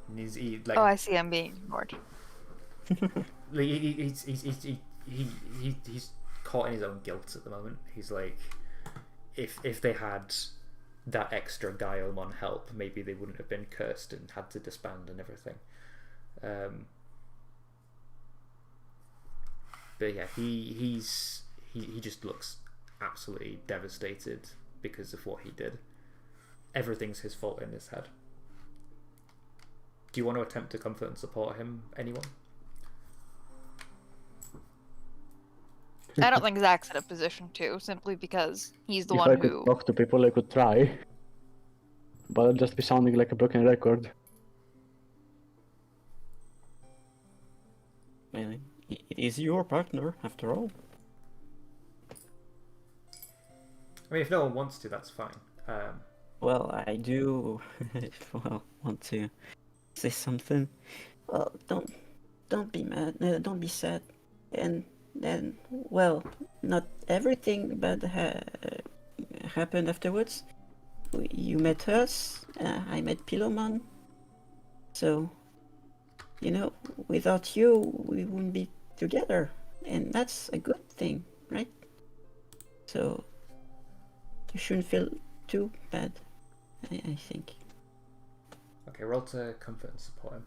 And he like, Oh, I see. I'm being ignored. he's caught in his own guilt at the moment. He's like, if they had that extra Gaiomon help, maybe they wouldn't have been cursed and had to disband and everything. But yeah, he just looks absolutely devastated because of what he did. Everything's his fault in his head. Do you want to attempt to comfort and support him, anyone? I don't think Zach's in a position to, simply because he's the If one I could who. talk to people, I could try. But I'd just be sounding like a broken record. Well, it is your partner, after all. I mean, if no one wants to, that's fine. Well, I do want to say something. Well, don't be mad. Don't be sad. And then, well, not everything bad happened afterwards. You met us. I met Pilomon. So, without you, we wouldn't be together, and that's a good thing, right? So, you shouldn't feel too bad. I think. Okay, roll to comfort and support him.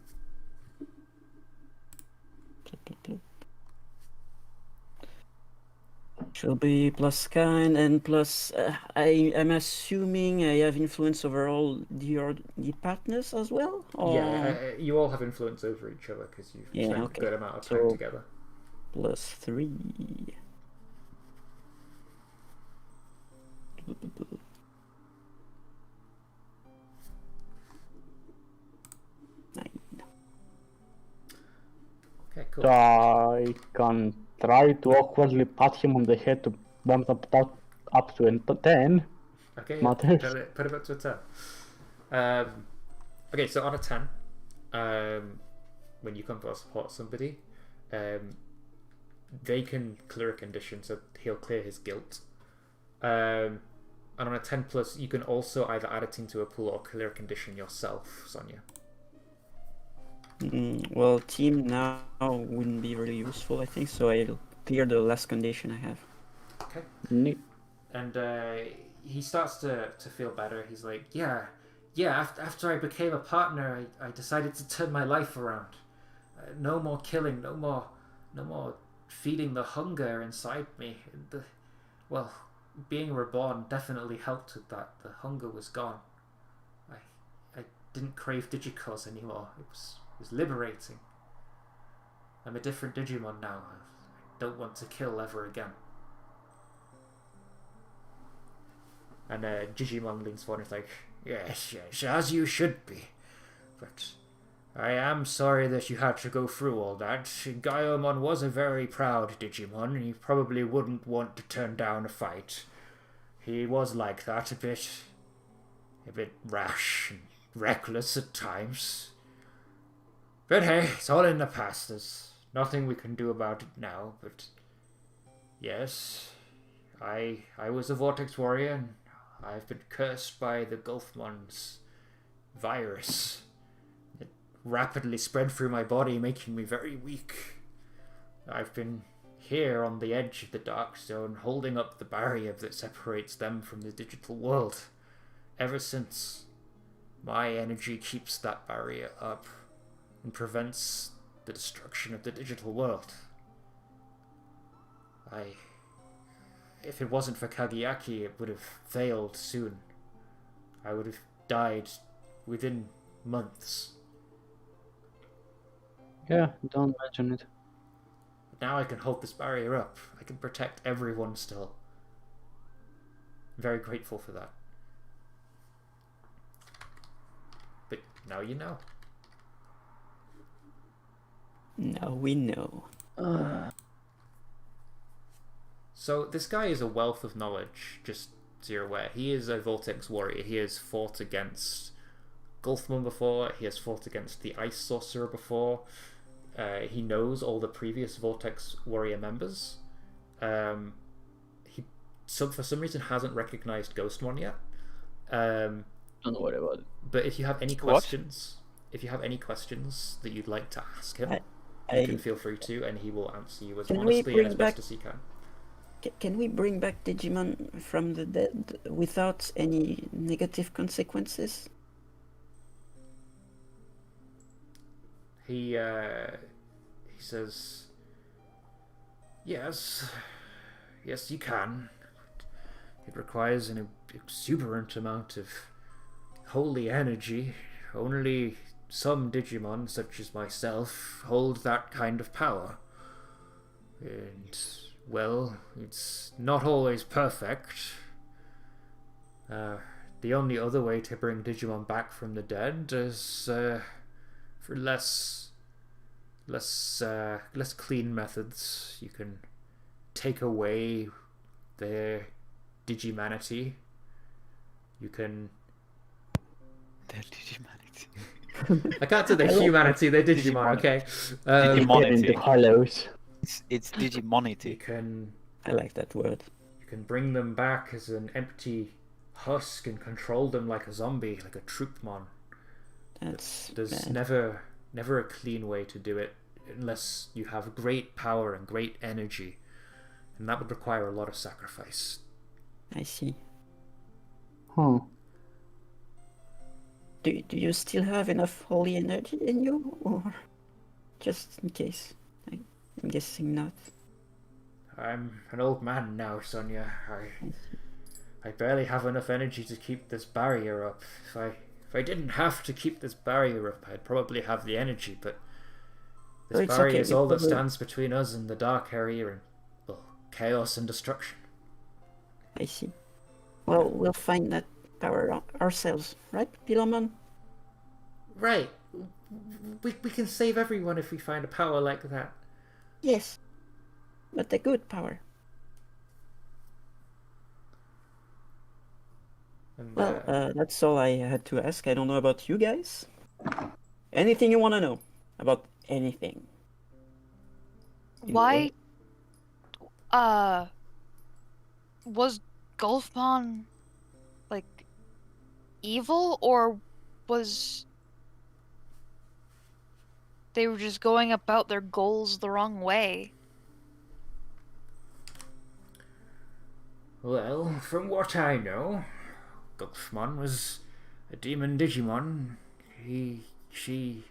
She'll be plus kind and plus. I'm assuming I have influence over all the partners as well. Or... Yeah, you all have influence over each other because you've spent a good amount of time together. Plus 3. Okay, cool. I can try to awkwardly pat him on the head to bump up to a 10. Okay, yeah, Matters. put it up to a 10. Okay, so on a 10, when you come to support somebody, they can clear a condition, so he'll clear his guilt. And on a 10 plus, you can also either add it into a pool or clear a condition yourself, Sonia. Well, team now wouldn't be really useful, I think, so I'll clear the last condition I have. Okay. Neat. And he starts to feel better. He's like, yeah, yeah, after I became a partner, I decided to turn my life around. No more killing, no more feeding the hunger inside me. Well, being reborn definitely helped with that. The hunger was gone. I didn't crave Digicores anymore. It was liberating. I'm a different Digimon now. I don't want to kill ever again. And Digimon leans forward and is like, yes, as you should be. But I am sorry that you had to go through all that. Gaiomon was a very proud Digimon. He probably wouldn't want to turn down a fight. He was like that, a bit rash and reckless at times. But hey, it's all in the past. There's nothing we can do about it now, but yes, I was a Vortex Warrior, and I've been cursed by the Gulfmon's virus. It rapidly spread through my body, making me very weak. I've been here on the edge of the Dark Zone, holding up the barrier that separates them from the digital world. Ever since, my energy keeps that barrier up and prevents the destruction of the digital world. If it wasn't for Kageaki, it would have failed soon. I would have died within months. Yeah, don't mention it. But now I can hold this barrier up. I can protect everyone still. I'm very grateful for that. But now you know. Now we know. So this guy is a wealth of knowledge, just so you're aware. He is a Vortex Warrior. He has fought against Gulfman before. He has fought against the Ice Sorcerer before. He knows all the previous Vortex Warrior members. He for some reason hasn't recognized Ghostmon yet. Don't worry about it. But if you have any questions, that you'd like to ask him, you can feel free to, and he will answer you as honestly and as best as he can. Can we bring back Digimon from the dead without any negative consequences? He says, yes, you can. It requires an exuberant amount of holy energy. Only some Digimon, such as myself, hold that kind of power. And, well, it's not always perfect. The only other way to bring Digimon back from the dead is for less clean methods. You can take away their Digimanity. You can... Their Digimanity. I can't say their humanity, they're Digimon, okay? Digimonity. Hollows. It's Digimonity. You can... I like that word. You can bring them back as an empty husk and control them like a zombie, like a troopmon. There's bad. never a clean way to do it unless you have great power and great energy, and that would require a lot of sacrifice. I see. Huh. Do you still have enough holy energy in you, or just in case? I'm guessing not. I'm an old man now, Sonia. I barely have enough energy to keep this barrier up. If I didn't have to keep this barrier up, I'd probably have the energy, but this barrier is all that stands between us and the dark area and, well, chaos and destruction. I see. Well, we'll find that power ourselves, right, Pilomon? Right. We can save everyone if we find a power like that. Yes, but a good power. And, Well, that's all I had to ask. I don't know about you guys. Anything you want to know about anything? Why was Gulfmon like evil, or was they were just going about their goals the wrong way? Well, from what I know, Gulfmon was a demon Digimon. She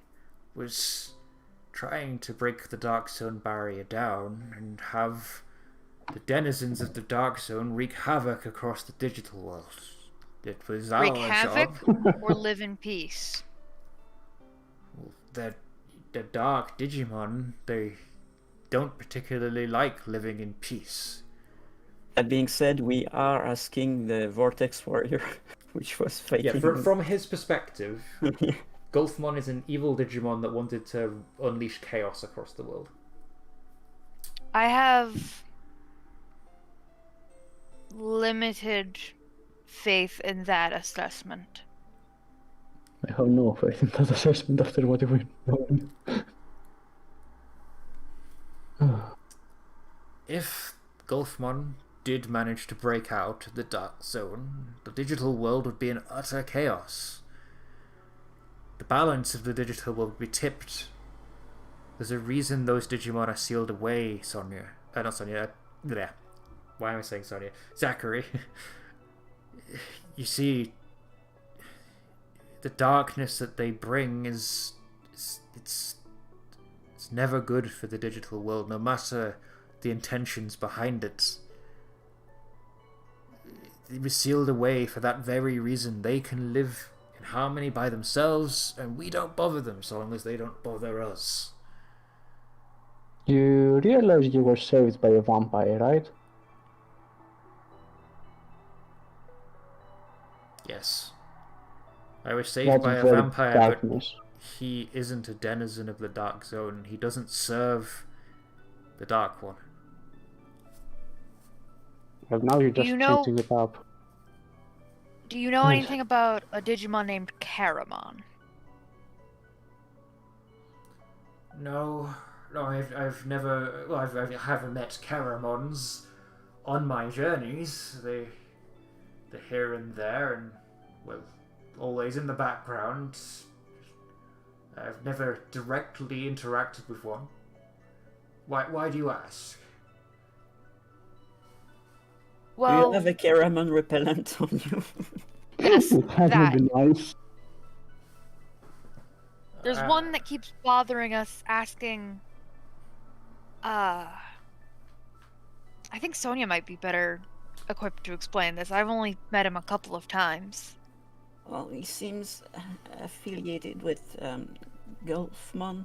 was trying to break the Dark Zone barrier down and have the denizens of the Dark Zone wreak havoc across the digital world. It was Wreak our havoc job. or live in peace? The Dark Digimon, they don't particularly like living in peace. That being said, we are asking the Vortex Warrior, which was fighting. Yeah, from his perspective, Gulfmon is an evil Digimon that wanted to unleash chaos across the world. I have limited faith in that assessment. I have no faith in that assessment after what we've done. If Gulfmon did manage to break out the Dark Zone, the digital world would be in utter chaos. The balance of the digital world would be tipped. There's a reason those Digimon are sealed away, Sonia. Not Sonia. Bleh. Why am I saying Sonia? Zachary. You see, the darkness that they bring is it's never good for the digital world, no matter the intentions behind it. They were sealed away for that very reason. They can live in harmony by themselves, and we don't bother them so long as they don't bother us. You realize you were saved by a vampire, right? Yes. I was saved That's by a very vampire, darkness. but he isn't a denizen of the Dark Zone. He doesn't serve the Dark One. But now you're just you know- changing it up. Do you know anything about a Digimon named Caramon? No, I've never. Well, I haven't met Caramons on my journeys. They're here and there, and well, always in the background. I've never directly interacted with one. Why do you ask? Do you Well, have a Caramon repellent on you? yes, That that. would be nice. There's one that keeps bothering us, asking. I think Sonia might be better equipped to explain this. I've only met him a couple of times. Well, he seems affiliated with Gulfmon,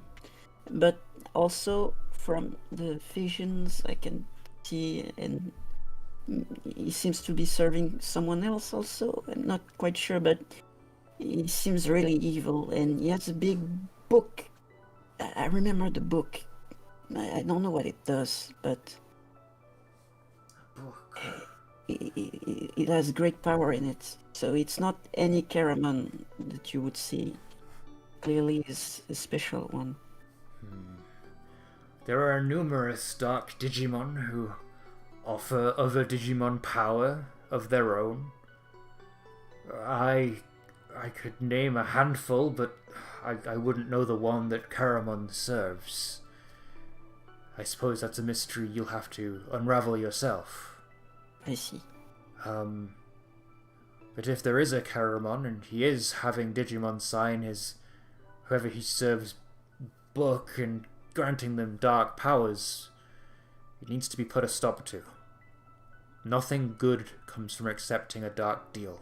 but also from the visions I can see, and he seems to be serving someone else also. I'm not quite sure, but he seems really evil, and he has a big book. I remember the book. I don't know what it does, but Book. it has great power in it. So it's not any Caramon that you would see. Clearly is a special one. There are numerous Dark Digimon who offer other Digimon power of their own. I could name a handful, but I wouldn't know the one that Caramon serves. I suppose that's a mystery you'll have to unravel yourself. I see. But if there is a Caramon, and he is having Digimon sign his whoever he serves book and granting them dark powers, it needs to be put a stop to. Nothing good comes from accepting a dark deal.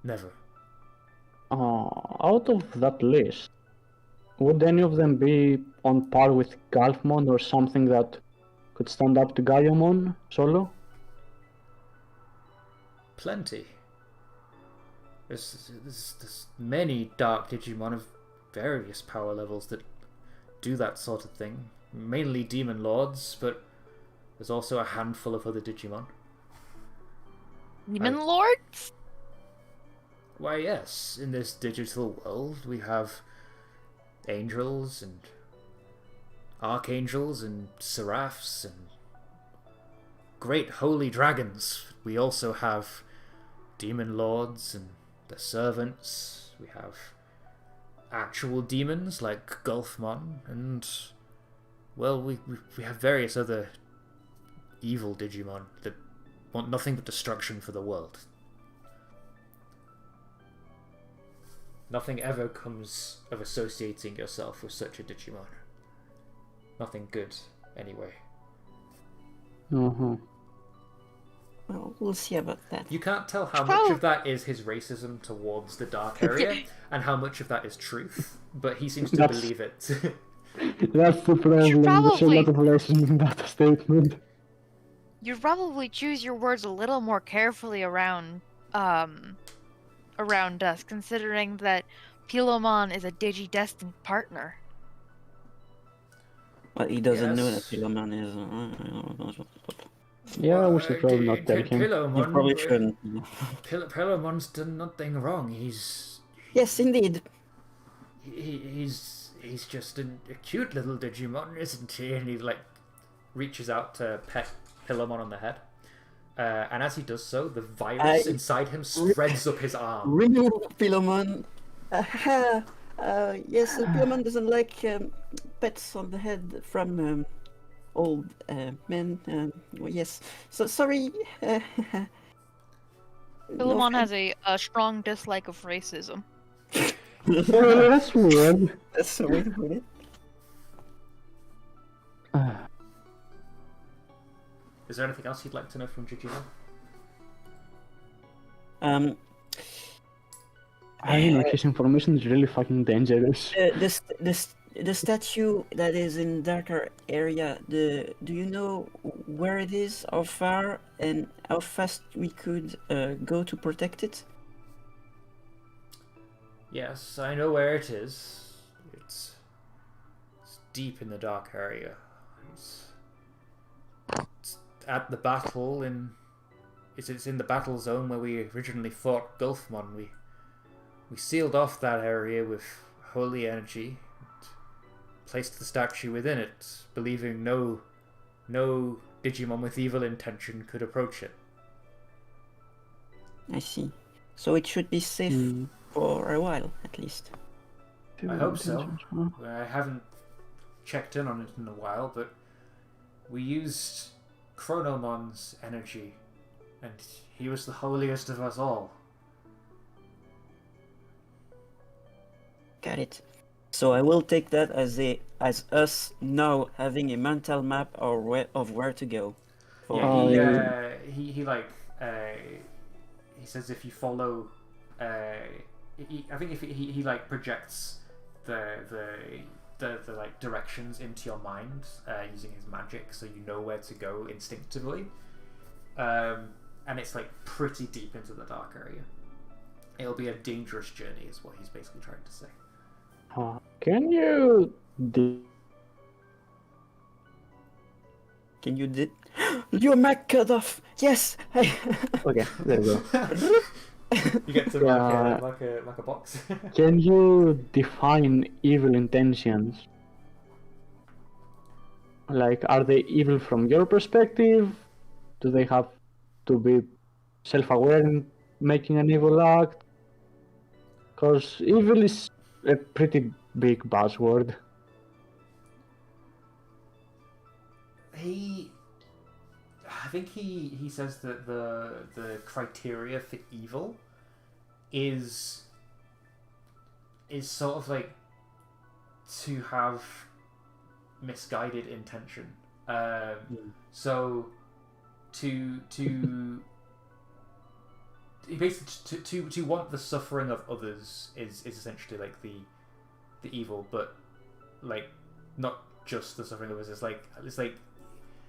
Never. Out of that list, would any of them be on par with Galfmon or something that could stand up to Gaiamon solo? Plenty. There's many Dark Digimon of various power levels that do that sort of thing. Mainly Demon Lords, but there's also a handful of other Digimon. Demon Lords? Why, yes, in this digital world we have angels and archangels and seraphs and great holy dragons. We also have demon lords and their servants. We have actual demons like Gulfmon, and well, we have various other evil Digimon that want nothing but destruction for the world. Nothing ever comes of associating yourself with such a Digimon. Nothing good, anyway. Uh-huh. Well, we'll see about that. You can't tell how much of that is his racism towards the dark area and how much of that is truth, but he seems to That's- believe it. That's the problem. There's a lot of lessons in that statement. You'd probably choose your words a little more carefully around us, considering that Pilomon is a Digi-destined partner. Well, he doesn't know that Yes. Pilomon is. Yeah, we should probably not tell him. You probably shouldn't. Pilomon's done nothing wrong. Yes, indeed. He's just a cute little Digimon, isn't he? And he like reaches out to pet Pilomon on the head. And as he does so, the virus inside him spreads up his arm. Remove Pilomon. Yes, Pilomon doesn't like pets on the head from old men. Yes. So sorry. Pilomon has a strong dislike of racism. Oh, that's weird. That's the way to put it. Is there anything else you'd like to know from Digimon? I don't know, his information is really fucking dangerous. The statue that is in darker area. Do you know where it is? How far and how fast we could go to protect it? Yes, I know where it is. It's deep in the dark area. It's at the battle in. It's in the battle zone where we originally fought Gulfmon. We sealed off that area with holy energy, and placed the statue within it, believing no Digimon with evil intention could approach it. I see. So it should be safe for a while, at least. I hope so. I haven't checked in on it in a while, but we used Chronomon's energy, and he was the holiest of us all. Got it. So I will take that as us now having a mental map of where to go. Yeah, he says if you follow, I think if he like projects the like directions into your mind using his magic, so you know where to go instinctively, and it's like pretty deep into the dark area. It'll be a dangerous journey, is what he's basically trying to say. Can you Your mic cut off. Yes. Okay, there we go. You get to like a box. Can you define evil intentions? Like, are they evil from your perspective? Do they have to be self-aware in making an evil act? Because evil is a pretty big buzzword. I think he says that the criteria for evil is sort of like to have misguided intention. So to basically to want the suffering of others is essentially like the evil, but like not just the suffering of others. It's like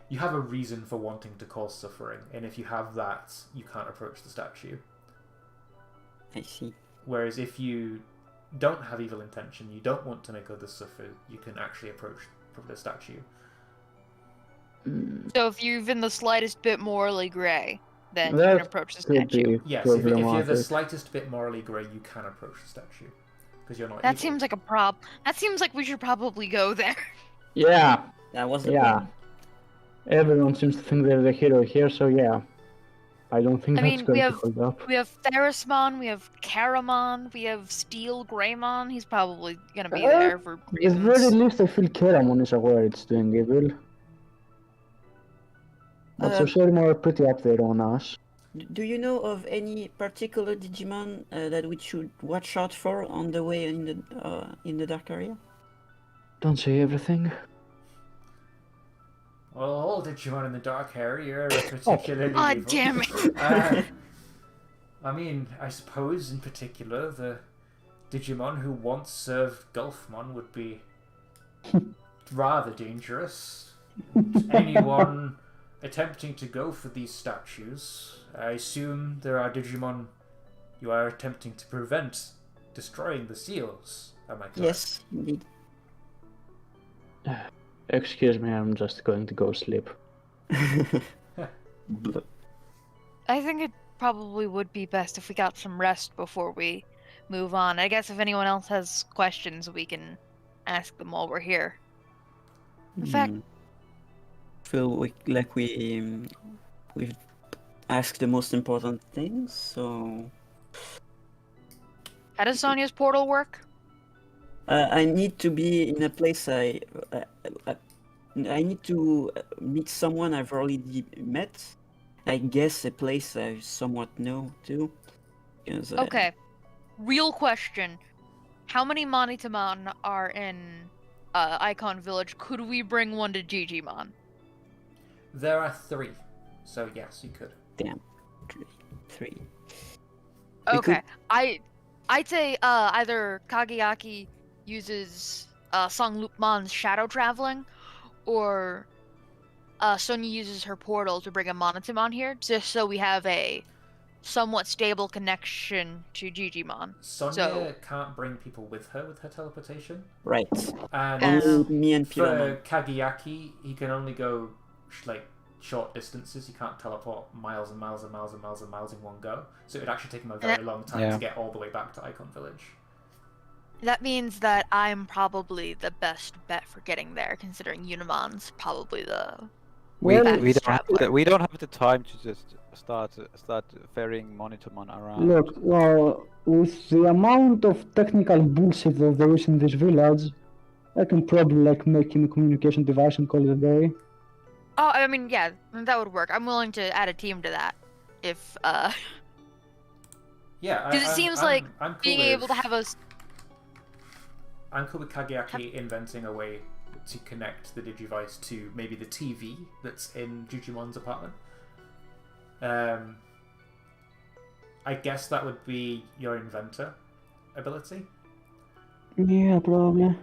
you have a reason for wanting to cause suffering, and if you have that, you can't approach the statue. I see. Whereas if you don't have evil intention, you don't want to make others suffer, you can actually approach the statue. So if you're even the slightest bit morally grey, then you That can approach the could statue. be Yes, if you're the problematic. slightest bit morally grey, you can approach the statue because you're not. That evil. seems like a That seems like we should probably go there. Yeah, That was the yeah. plan. Everyone seems to think they're the hero here, so yeah. I don't think I that's mean, going we to have- hold up. We have Therismon, we have Karamon, we have Steel Greymon. He's probably gonna be Uh, there for At reasons. very least, I feel Keramon is aware it's doing evil. But Um, Sosorimo are pretty up there on us. Do you know of any particular Digimon that we should watch out for on the way in the dark area? Don't say everything. Well, all Digimon in the dark area are particularly Ah, evil. damn it. I mean, I suppose in particular the Digimon who once served Gulfmon would be rather dangerous. Anyone attempting to go for these statues, I assume there are Digimon you are attempting to prevent destroying the seals. Am I correct? Yes, indeed. Excuse me, I'm just going to go sleep. I think it probably would be best if we got some rest before we move on. I guess if anyone else has questions, we can ask them while we're here. In fact, Feel like we've asked the most important things. So how does Sonia's portal work? I need to be in a place I need to meet someone I've already met. I guess a place I somewhat know too. 'Cause, Okay. Real question. How many Monitaman are in Icon Village? Could we bring one to Digimon? There are 3, so yes, you could. Damn. 3. We Okay. could- I'd say either Kageyaki uses Songlupmon's shadow traveling, or Sonia uses her portal to bring a Monitamon here, just so we have a somewhat stable connection to Digimon. Sonia can't bring people with her teleportation. Right. And Only me and for Pyramon. Kageyaki, he can only go like short distances. He can't teleport miles and miles and miles and miles and miles in one go. So it would actually take him a very long time to get all the way back to Icon Village. That means that I'm probably the best bet for getting there, considering Unimon's probably the We fastest don't traveler. we don't have the time to just start ferrying Monitorman around. Look, well, with the amount of technical bullshit that there is in this village, I can probably like make him a communication device and call it a day. Oh, I mean, yeah, that would work. I'm willing to add a team to that. If, Yeah, because it seems like I'm cool being with, able to have us. I'm cool with Kageyaki inventing a way to connect the Digivice to maybe the TV that's in Jujumon's apartment. I guess that would be your inventor ability. Yeah, probably.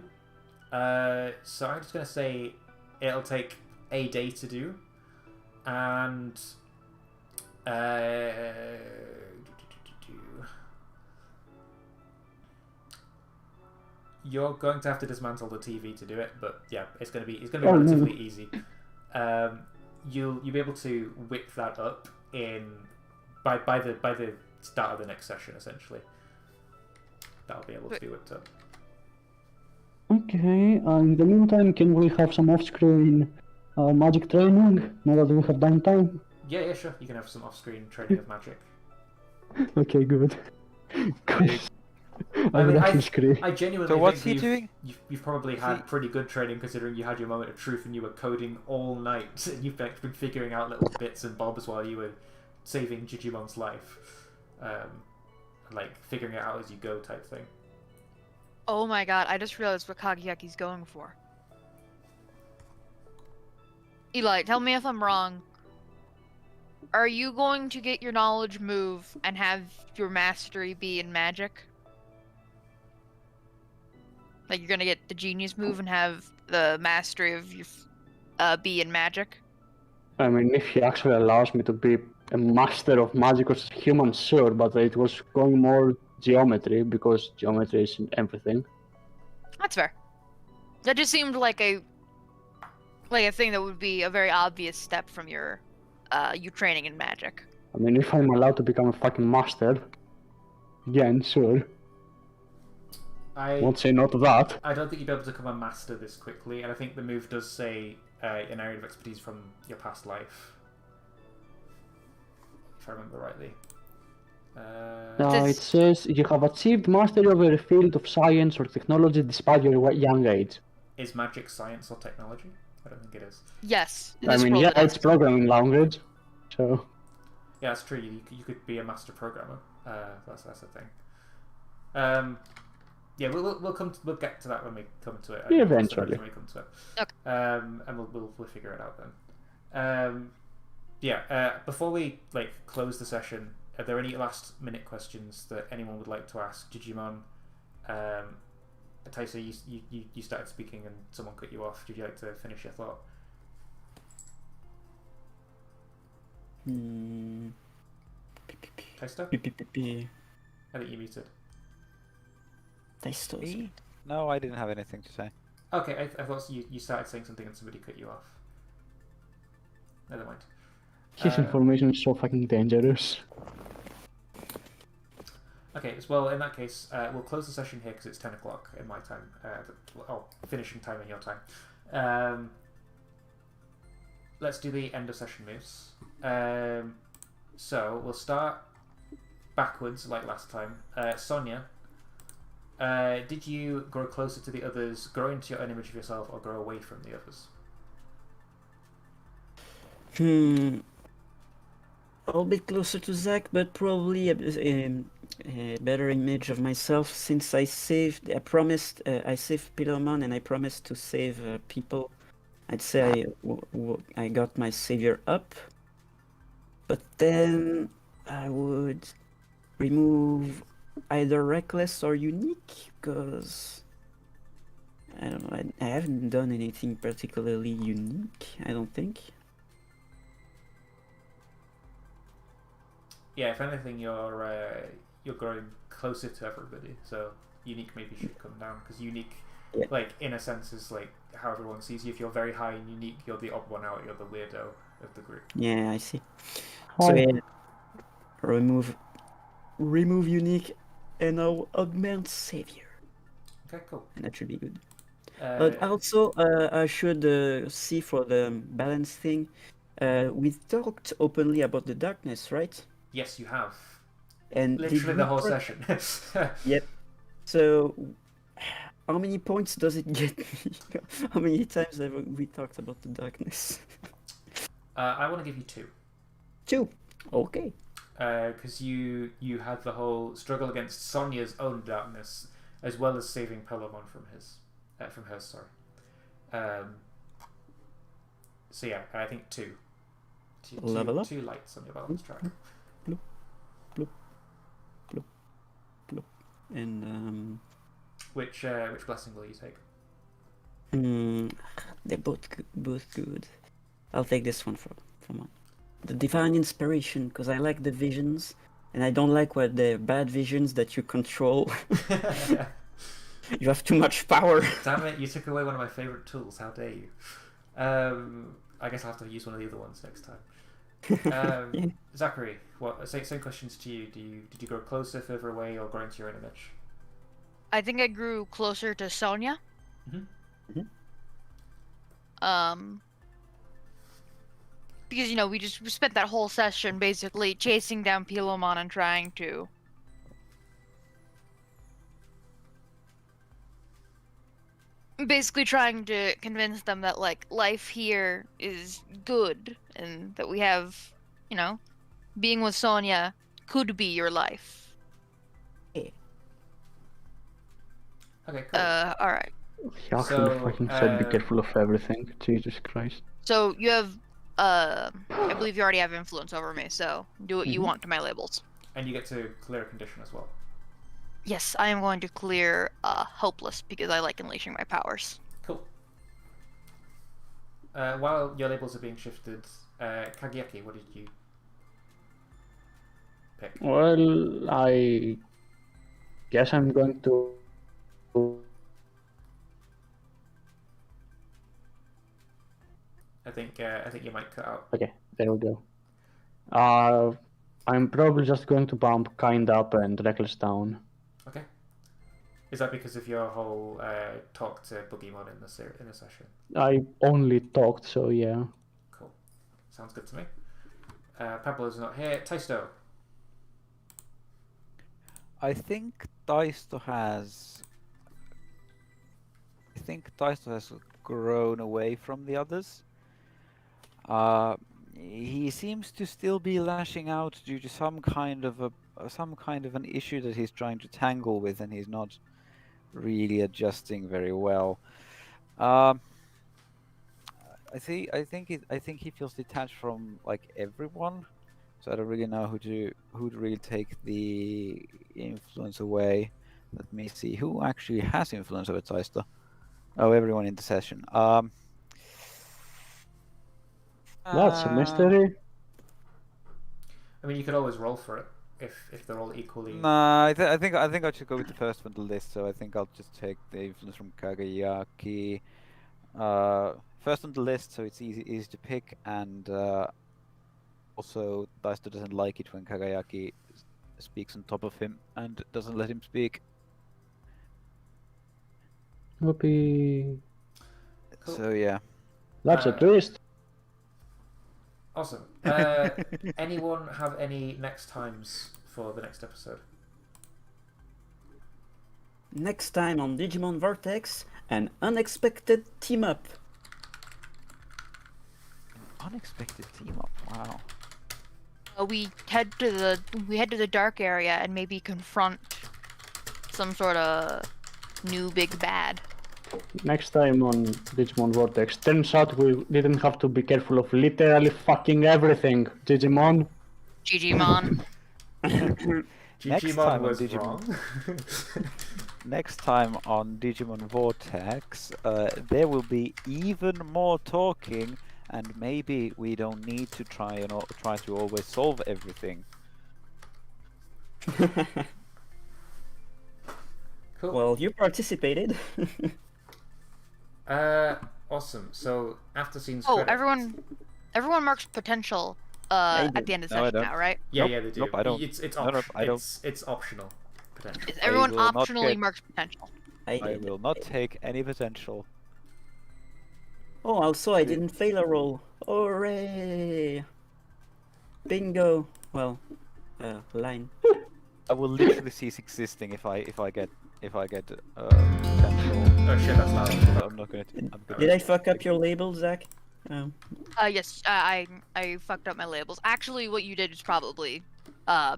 So I'm just going to say it'll take a day to do, and you're going to have to dismantle the TV to do it, but yeah, it's going to be relatively easy. You'll be able to whip that up by the start of the next session, essentially. That'll be able to be whipped up. Okay, in the meantime, can we have some off-screen magic training now that we have downtime? Yeah, sure. You can have some off-screen training of magic. Okay, good. I mean, screen. I genuinely So what's think he doing? You've probably had pretty good training, considering you had your moment of truth and you were coding all night, and you've been figuring out little bits and bobs while you were saving Jijimon's life, like figuring it out as you go type thing. Oh my god! I just realized what Kageyaki's going for. Eli, tell me if I'm wrong. Are you going to get your knowledge move and have your mastery be in magic? Like you're gonna get the genius move and have the mastery of your be in magic? I mean, if he actually allows me to be a master of magic as a human, sure, but it was going more geometry, because geometry is in everything. That's fair. That just seemed like a thing that would be a very obvious step from your you training in magic. I mean, if I'm allowed to become a fucking master, again, sure. I Won't say no to that. I don't think you'd be able to become a master this quickly, and I think the move does say an area of expertise from your past life, if I remember rightly. It says you have achieved mastery over a field of science or technology despite your young age. Is magic science or technology? I don't think it is. Yes. I mean, yeah, it's programming language, so... Yeah, that's true. You could be a master programmer. That's the thing. Yeah, we'll get to that when we come to it. Yeah, We'll cross the bridge eventually. when we come to it. Okay. And we'll figure it out then. Yeah. Before we close the session, are there any last minute questions that anyone would like to ask Digimon? Taisa, you started speaking and someone cut you off. Would you like to finish your thought? Taista? I think you muted. Me? No, I didn't have anything to say. Okay, I thought you started saying something and somebody cut you off. Never mind. His information is so fucking dangerous. Okay, well, in that case, we'll close the session here because it's 10 o'clock in my time. Finishing time in your time. Let's do the end of session moves. So we'll start backwards like last time. Sonia, did you grow closer to the others, grow into your own image of yourself, or grow away from the others? A little bit closer to Zach, but probably a better image of myself since I saved Pillarman and I promised to save people. I'd say I got my savior up, but then I would remove either reckless or unique because I don't know. I haven't done anything particularly unique, I don't think. Yeah, if anything, you're growing closer to everybody. So unique maybe should come down because unique, in a sense, is how everyone sees you. If you're very high and unique, you're the odd one out. You're the weirdo of the group. Yeah, I see. So yeah, remove unique, and I'll augment savior. Okay, cool. And that should be good. But also, I should see for the balance thing. We talked openly about the darkness, right? Yes, you have. And Literally the whole session. Yep. So, how many points does it get me? How many times have we talked about the darkness? I want to give you 2. 2. Okay. Because you had the whole struggle against Sonia's own darkness, as well as saving Pelomon from hers. Sorry. So yeah, I think 2. Level up. 2 lights on your balance track. Bloop, bloop, bloop, bloop. And Which blessing will you take? they're both good. I'll take this one for one. The divine inspiration, because I like the visions, and I don't like what the bad visions that you control. You have too much power. Damn it! You took away one of my favorite tools. How dare you? I guess I'll have to use one of the other ones next time. Yeah. Zachary, same questions to you. Did you grow closer, further away, or grow into your own image? I think I grew closer to Sonia. Mm-hmm. Because we spent that whole session basically chasing down Pilomon and trying to convince them that life here is good and that we have, being with Sonia could be your life. Okay, cool. All right. He actually fucking said be careful of everything. Jesus Christ. So you have, I believe you already have influence over me. So do what you want to my labels. And you get to clear a condition as well. Yes, I am going to clear hopeless because I like unleashing my powers. Cool. While your labels are being shifted, Kagiaki, what did you pick? Well, I guess I'm going to. I think you might cut out. Okay, there we go. I'm probably just going to bump Kind Up and Reckless down. Okay. Is that because of your whole talk to Boogeyman in the session? I only talked, so yeah. Cool. Sounds good to me. Pablo's not here. Taisto. I think Taisto has grown away from the others. he seems to still be lashing out due to some kind of an issue that he's trying to tangle with, and he's not really adjusting very well. I think he feels detached from like everyone, so I don't really know who to really take the influence away. Let me see who actually has influence over Taister. Oh, everyone in the session. That's a Uh, mystery. I mean, you could always roll for it if they're all equally. Nah, I think I should go with the first one on the list. So I think I'll just take the influence from Kagayaki. First on the list, so it's easy to pick, and also Daisto doesn't like it when Kagayaki speaks on top of him and doesn't let him speak. Whoopee. Cool. So yeah. That's a twist. Awesome. Anyone have any next times for the next episode? Next time on Digimon Vortex, an unexpected team up. Unexpected team up. Wow. We head to the dark area and maybe confront some sort of new big bad. Next time on Digimon Vortex, turns out we didn't have to be careful of literally fucking everything. Digimon. Digimon. Next Digimon time on was Digimon. wrong. Next time on Digimon Vortex, there will be even more talking, and maybe we don't need to try to always solve everything. Cool. Well, you participated. Awesome. So after scenes. Oh, credits- everyone marks potential I at do. the end of the No, I session don't. now, right? Yeah, Nope, yeah, they do. nope, I don't. It's No, I don't. It's optional. Potential. Everyone will not optionally get- marks potential. I did. will not take any potential. Oh, also I didn't fail a roll. Hooray! Bingo. Well, line. I will literally cease existing if I get potential. Oh shit, that's loud. I'm not gonna. Did I fuck up your label, Zach? Yes, I fucked up my labels. Actually, what you did is probably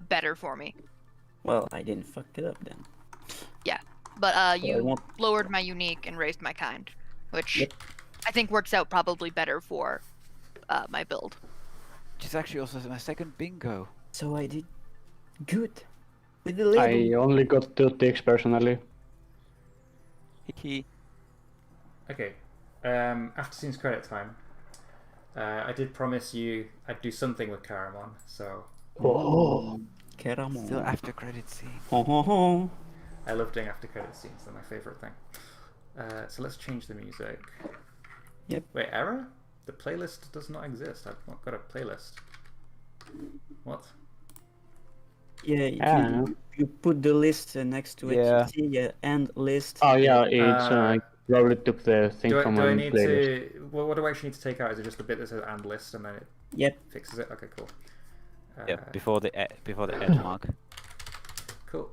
better for me. Well, I didn't fuck it up then. But I you won't- lowered my unique and raised my kind, which Yep. I think works out probably better for my build. Which is actually also my second bingo. So I did good with the label. I only got 2 ticks personally. Hee. Okay. After scenes credit time. I did promise you I'd do something with Caramon, so Oh. Caramon. Still after credit scene. Ho, ho, ho. I love doing after credit scenes. They're my favorite thing. So let's change the music. Yep. Wait, error? The playlist does not exist. I've not got a playlist. What? Yeah, Ah. you put the list next to it. Yeah. See, end list. Oh yeah, it's Uh, probably took the thing Do from I my need playlist. to? Well, what do I actually need to take out? Is it just the bit that says "and list" and then it Yep. fixes it? Okay, cool. Yeah, before the end mark. Cool.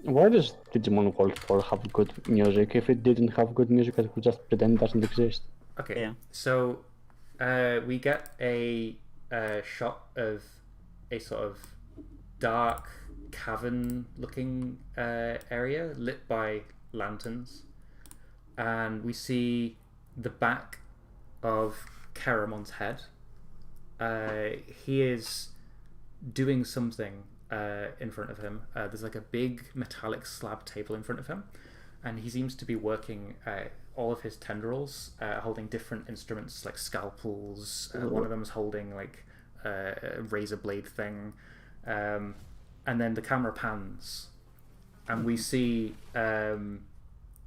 Why does Digimon World 4 have good music? If it didn't have good music, I could just pretend it doesn't exist. Okay. Yeah. So we get a shot of a sort of dark cavern-looking area lit by lanterns, and we see the back of Karamon's head. He is doing something in front of him. There's like a big metallic slab table in front of him, and he seems to be working all of his tendrils, holding different instruments like scalpels. One of them is holding like a razor blade thing, and then the camera pans, and we see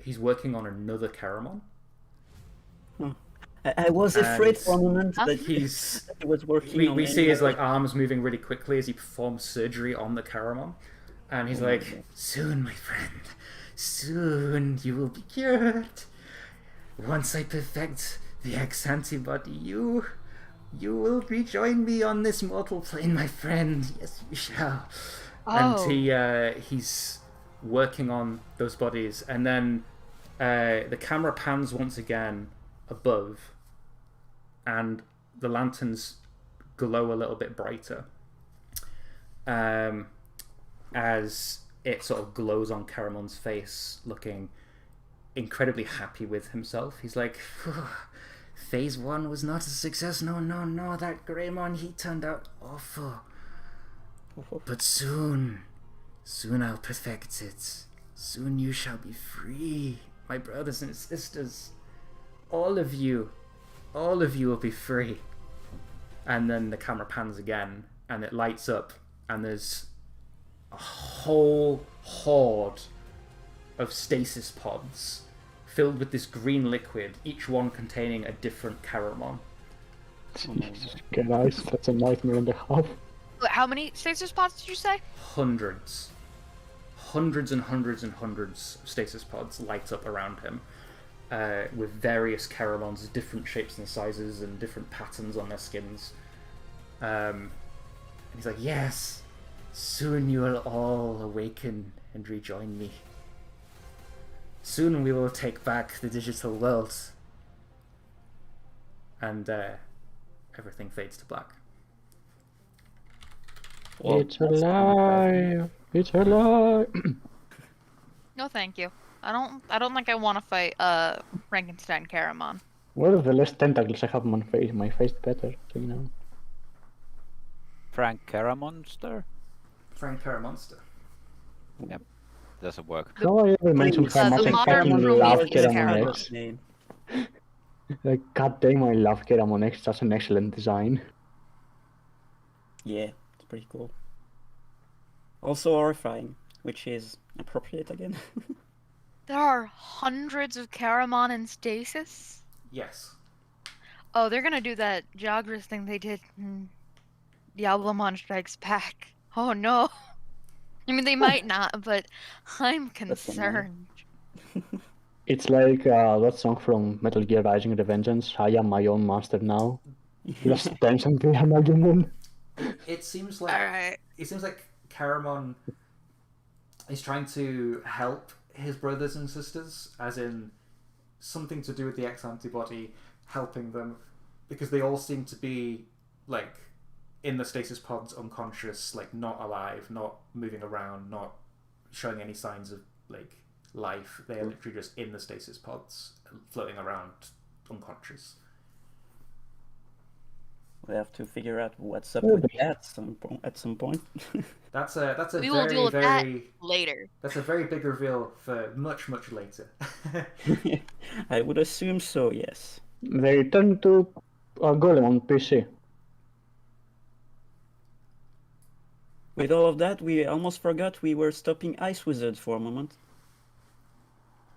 he's working on another Caramon. I was afraid And for a moment that He's he was working on we see any his other- like arms moving really quickly as he performs surgery on the Caramon, and he's like, "Soon, my friend, soon you will be cured. Once I perfect the X antibody, you will rejoin me on this mortal plane, my friend. Yes, you shall." Oh. And he's working on those bodies, and then the camera pans once again above, and the lanterns glow a little bit brighter as it sort of glows on Caramon's face, looking incredibly happy with himself. He's like, Phase 1 was not a success. No, that Greymon, he turned out awful. But soon I'll perfect it. Soon you shall be free. My brothers and sisters, all of you will be free. And then the camera pans again, and it lights up, and there's a whole horde of stasis pods filled with this green liquid, each one containing a different Caramon. Jesus Christ, that's a nightmare and a half. How many stasis pods did you say? Hundreds and hundreds and hundreds of stasis pods light up around him, with various Caramons, different shapes and sizes and different patterns on their skins. And he's like, yes, soon you will all awaken and rejoin me. Soon we will take back the digital world. And everything fades to black. Well, It's alive! It's alive! No, thank you. I don't think I want to fight Frankenstein Caramon. Well, the less tentacles I have on my face, the better, so you know. Frank Caramonster? Frank Caramonster. Yep. Doesn't work. How I ever mentioned how much the I modern fucking Prometheus love Caramon. Caramon X? Name. Like, goddamn, I love Caramon X, that's an excellent design. Yeah, it's pretty cool. Also horrifying, which is appropriate again. There are hundreds of Caramon in stasis? Yes. Oh, they're gonna do that Jagras thing they did in Diablemon Strikes Back. Oh no. I mean, they might not, but I'm concerned. It's like that song from Metal Gear Rising: Revengeance, I am my own master now. Just tension the argument. It seems like Alright. Caramon is trying to help his brothers and sisters, as in something to do with the X antibody helping them, because they all seem to be like in the stasis pods, unconscious, like not alive, not moving around, not showing any signs of like life. They are literally just in the stasis pods, floating around, unconscious. We have to figure out what's up with that at some point. That's a We will deal with that later. That's a very big reveal for much later. I would assume so, yes. They turned to a golem on PC. With all of that, we almost forgot we were stopping Ice Wizard for a moment.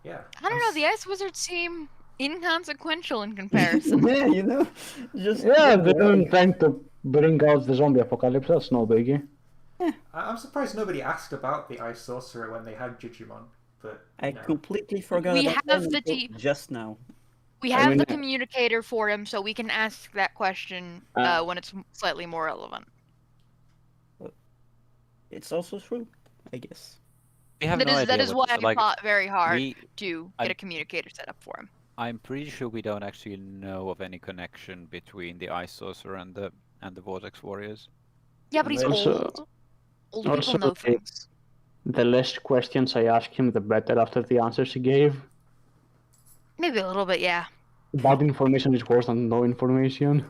Yeah. I don't know, the Ice Wizards seem inconsequential in comparison. Yeah, you know, just Yeah, they're trying to bring out the zombie apocalypse, that's no biggie. I'm surprised nobody asked about the Ice Sorcerer when they had Digimon, but I no. completely forgot We about have them the until team. just now. We have the communicator for him, so we can ask that question when it's slightly more relevant. It's also true, I guess. We have That no is idea that is why what, I like, fought very hard we- to get a communicator set up for him. I'm pretty sure we don't actually know of any connection between the Ice Sorcerer and the Vortex Warriors. Yeah, but he's Also- old. Old also people know things. The less questions I ask him, the better after the answers he gave. Maybe a little bit, yeah. Bad information is worse than no information.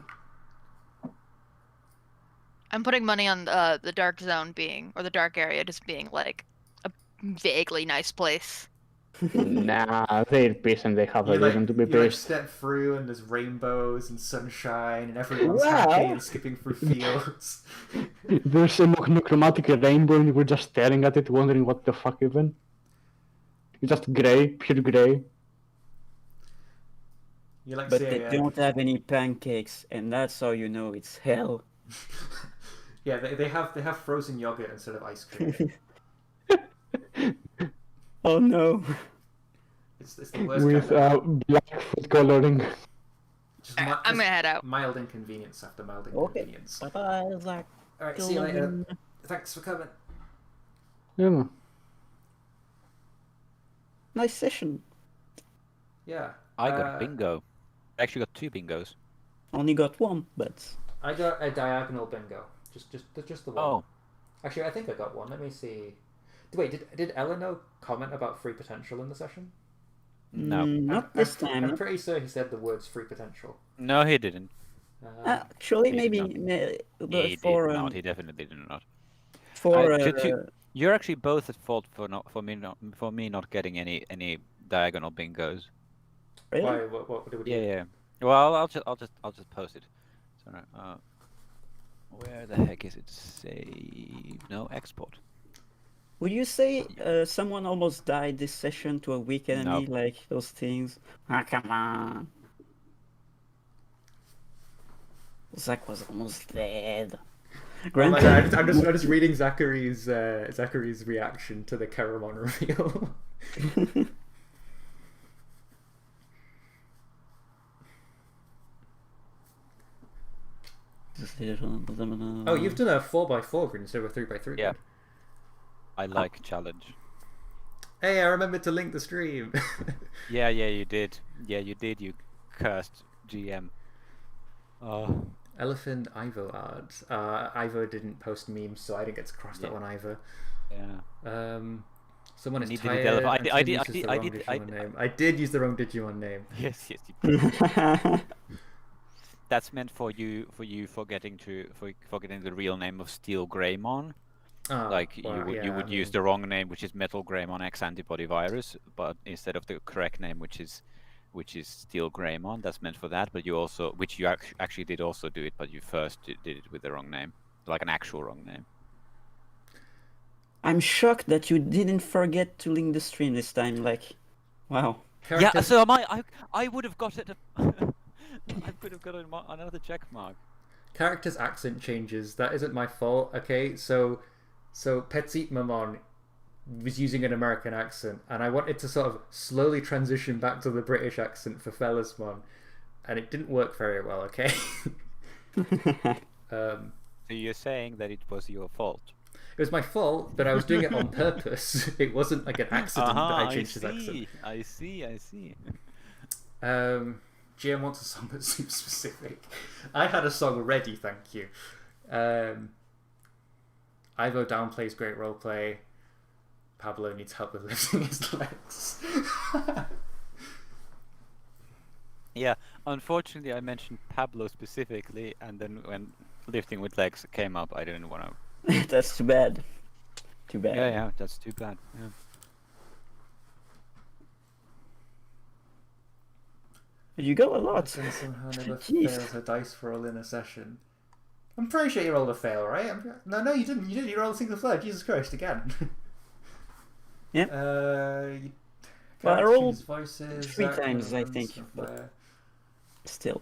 I'm putting money on the dark zone being, or the dark area just being like a vaguely nice place. Nah, they're pissed and they have a You reason to be you pissed. step through and there's rainbows and sunshine and everyone's Wow. happy and skipping through fields. There's a monochromatic rainbow and we're just staring at it, wondering what the fuck even. It's just grey, pure grey. You like But see they don't have any pancakes, and that's how you know it's hell. Yeah, they have frozen yogurt instead of ice cream. Oh no. It's the worst With kind of, black food coloring. just I'm just gonna head out. mild inconvenience after mild Okay. inconvenience. Bye bye, Zach. Alright, see you later. Thanks for coming. Yeah. Nice session. Yeah. I got a bingo. I actually got 2 bingos. only got one, but I got a diagonal bingo. Just the one. Oh, Actually, I think I got one. Let me see. Wait, did Eleanor comment about free potential in the session? no. not this I'm time. pretty sure he said the words free potential. No, he didn't. Actually, He did maybe He for did not. He definitely did not. for You're actually both at fault for me not getting any diagonal bingos. really? Why? What do we do? Yeah. Well, I'll just post it. So, where the heck is it? Save? No, export. Would you say someone almost died this session to a weak enemy, like those things? Ah, come on. Zach was almost dead. Oh my God, I'm just reading Zachary's reaction to the Caramon reveal. Oh, you've done a 4x4 grid instead of a 3x3 Yeah. grid. I like challenge. Hey, I remembered to link the stream. Yeah, you did. Yeah, you did. You cursed GM. Oh. Elephant Ivo art. Ivo didn't post memes, so I didn't get to cross that one either. Yeah. Someone is Neither tired. did Elephant. and uses the wrong Digimon name. I did use the wrong Digimon name. Yes, you did. That's meant for you forgetting the real name of Steel Greymon. Oh, Like well, you would use the wrong name, which is Metal Greymon X Antibody Virus, but instead of the correct name, which is Steel Greymon. That's meant for that, but you also, which you actually did also do it, but you first did it with the wrong name, like an actual wrong name. I'm shocked that you didn't forget to link the stream this time. Like, wow. Yeah, so I would have got it. I could have got another check mark. Character's accent changes. That isn't my fault. Okay, so Petite Maman was using an American accent, and I wanted to sort of slowly transition back to the British accent for Felismon, and it didn't work very well. Okay. So you're saying that it was your fault? It was my fault, but I was doing it on purpose. It wasn't like an accident that I changed his accent. I see. GM wants a song that's super specific. I had a song ready, thank you. Ivo downplays great roleplay. Pablo needs help with lifting his legs. Yeah, unfortunately I mentioned Pablo specifically, and then when lifting with legs came up, I didn't want to. That's too bad. Too bad. Yeah, that's too bad. Yeah. You go a lot. Somehow never Jeez. fails her dice roll in a session. I'm pretty sure you rolled a fail, right? No, you didn't. You rolled a single fail. Jesus Christ, again. Yeah. Well, I rolled voices, 3 times, I think. But Still.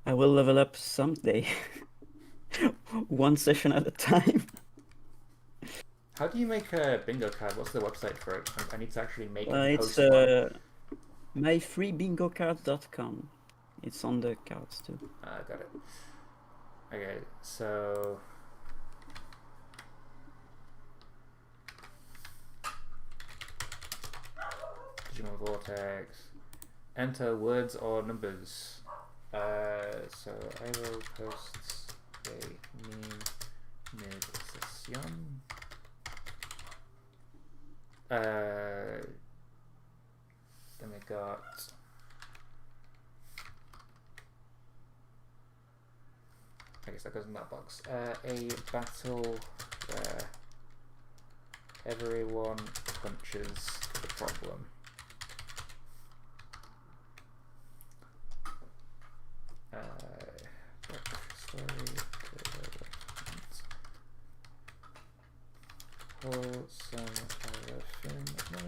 I will level up someday. One session at a time. how do you make a bingo card? What's the website for it? I need to actually make it. It's myfreebingocards.com. It's on the cards too. Got it. Okay, so Digimon Vortex. Enter words or numbers. So I will post a meme mid-session. Then we got I guess that goes in that box. A battle where everyone punches the problem. Story development. Pull some paraffin. No.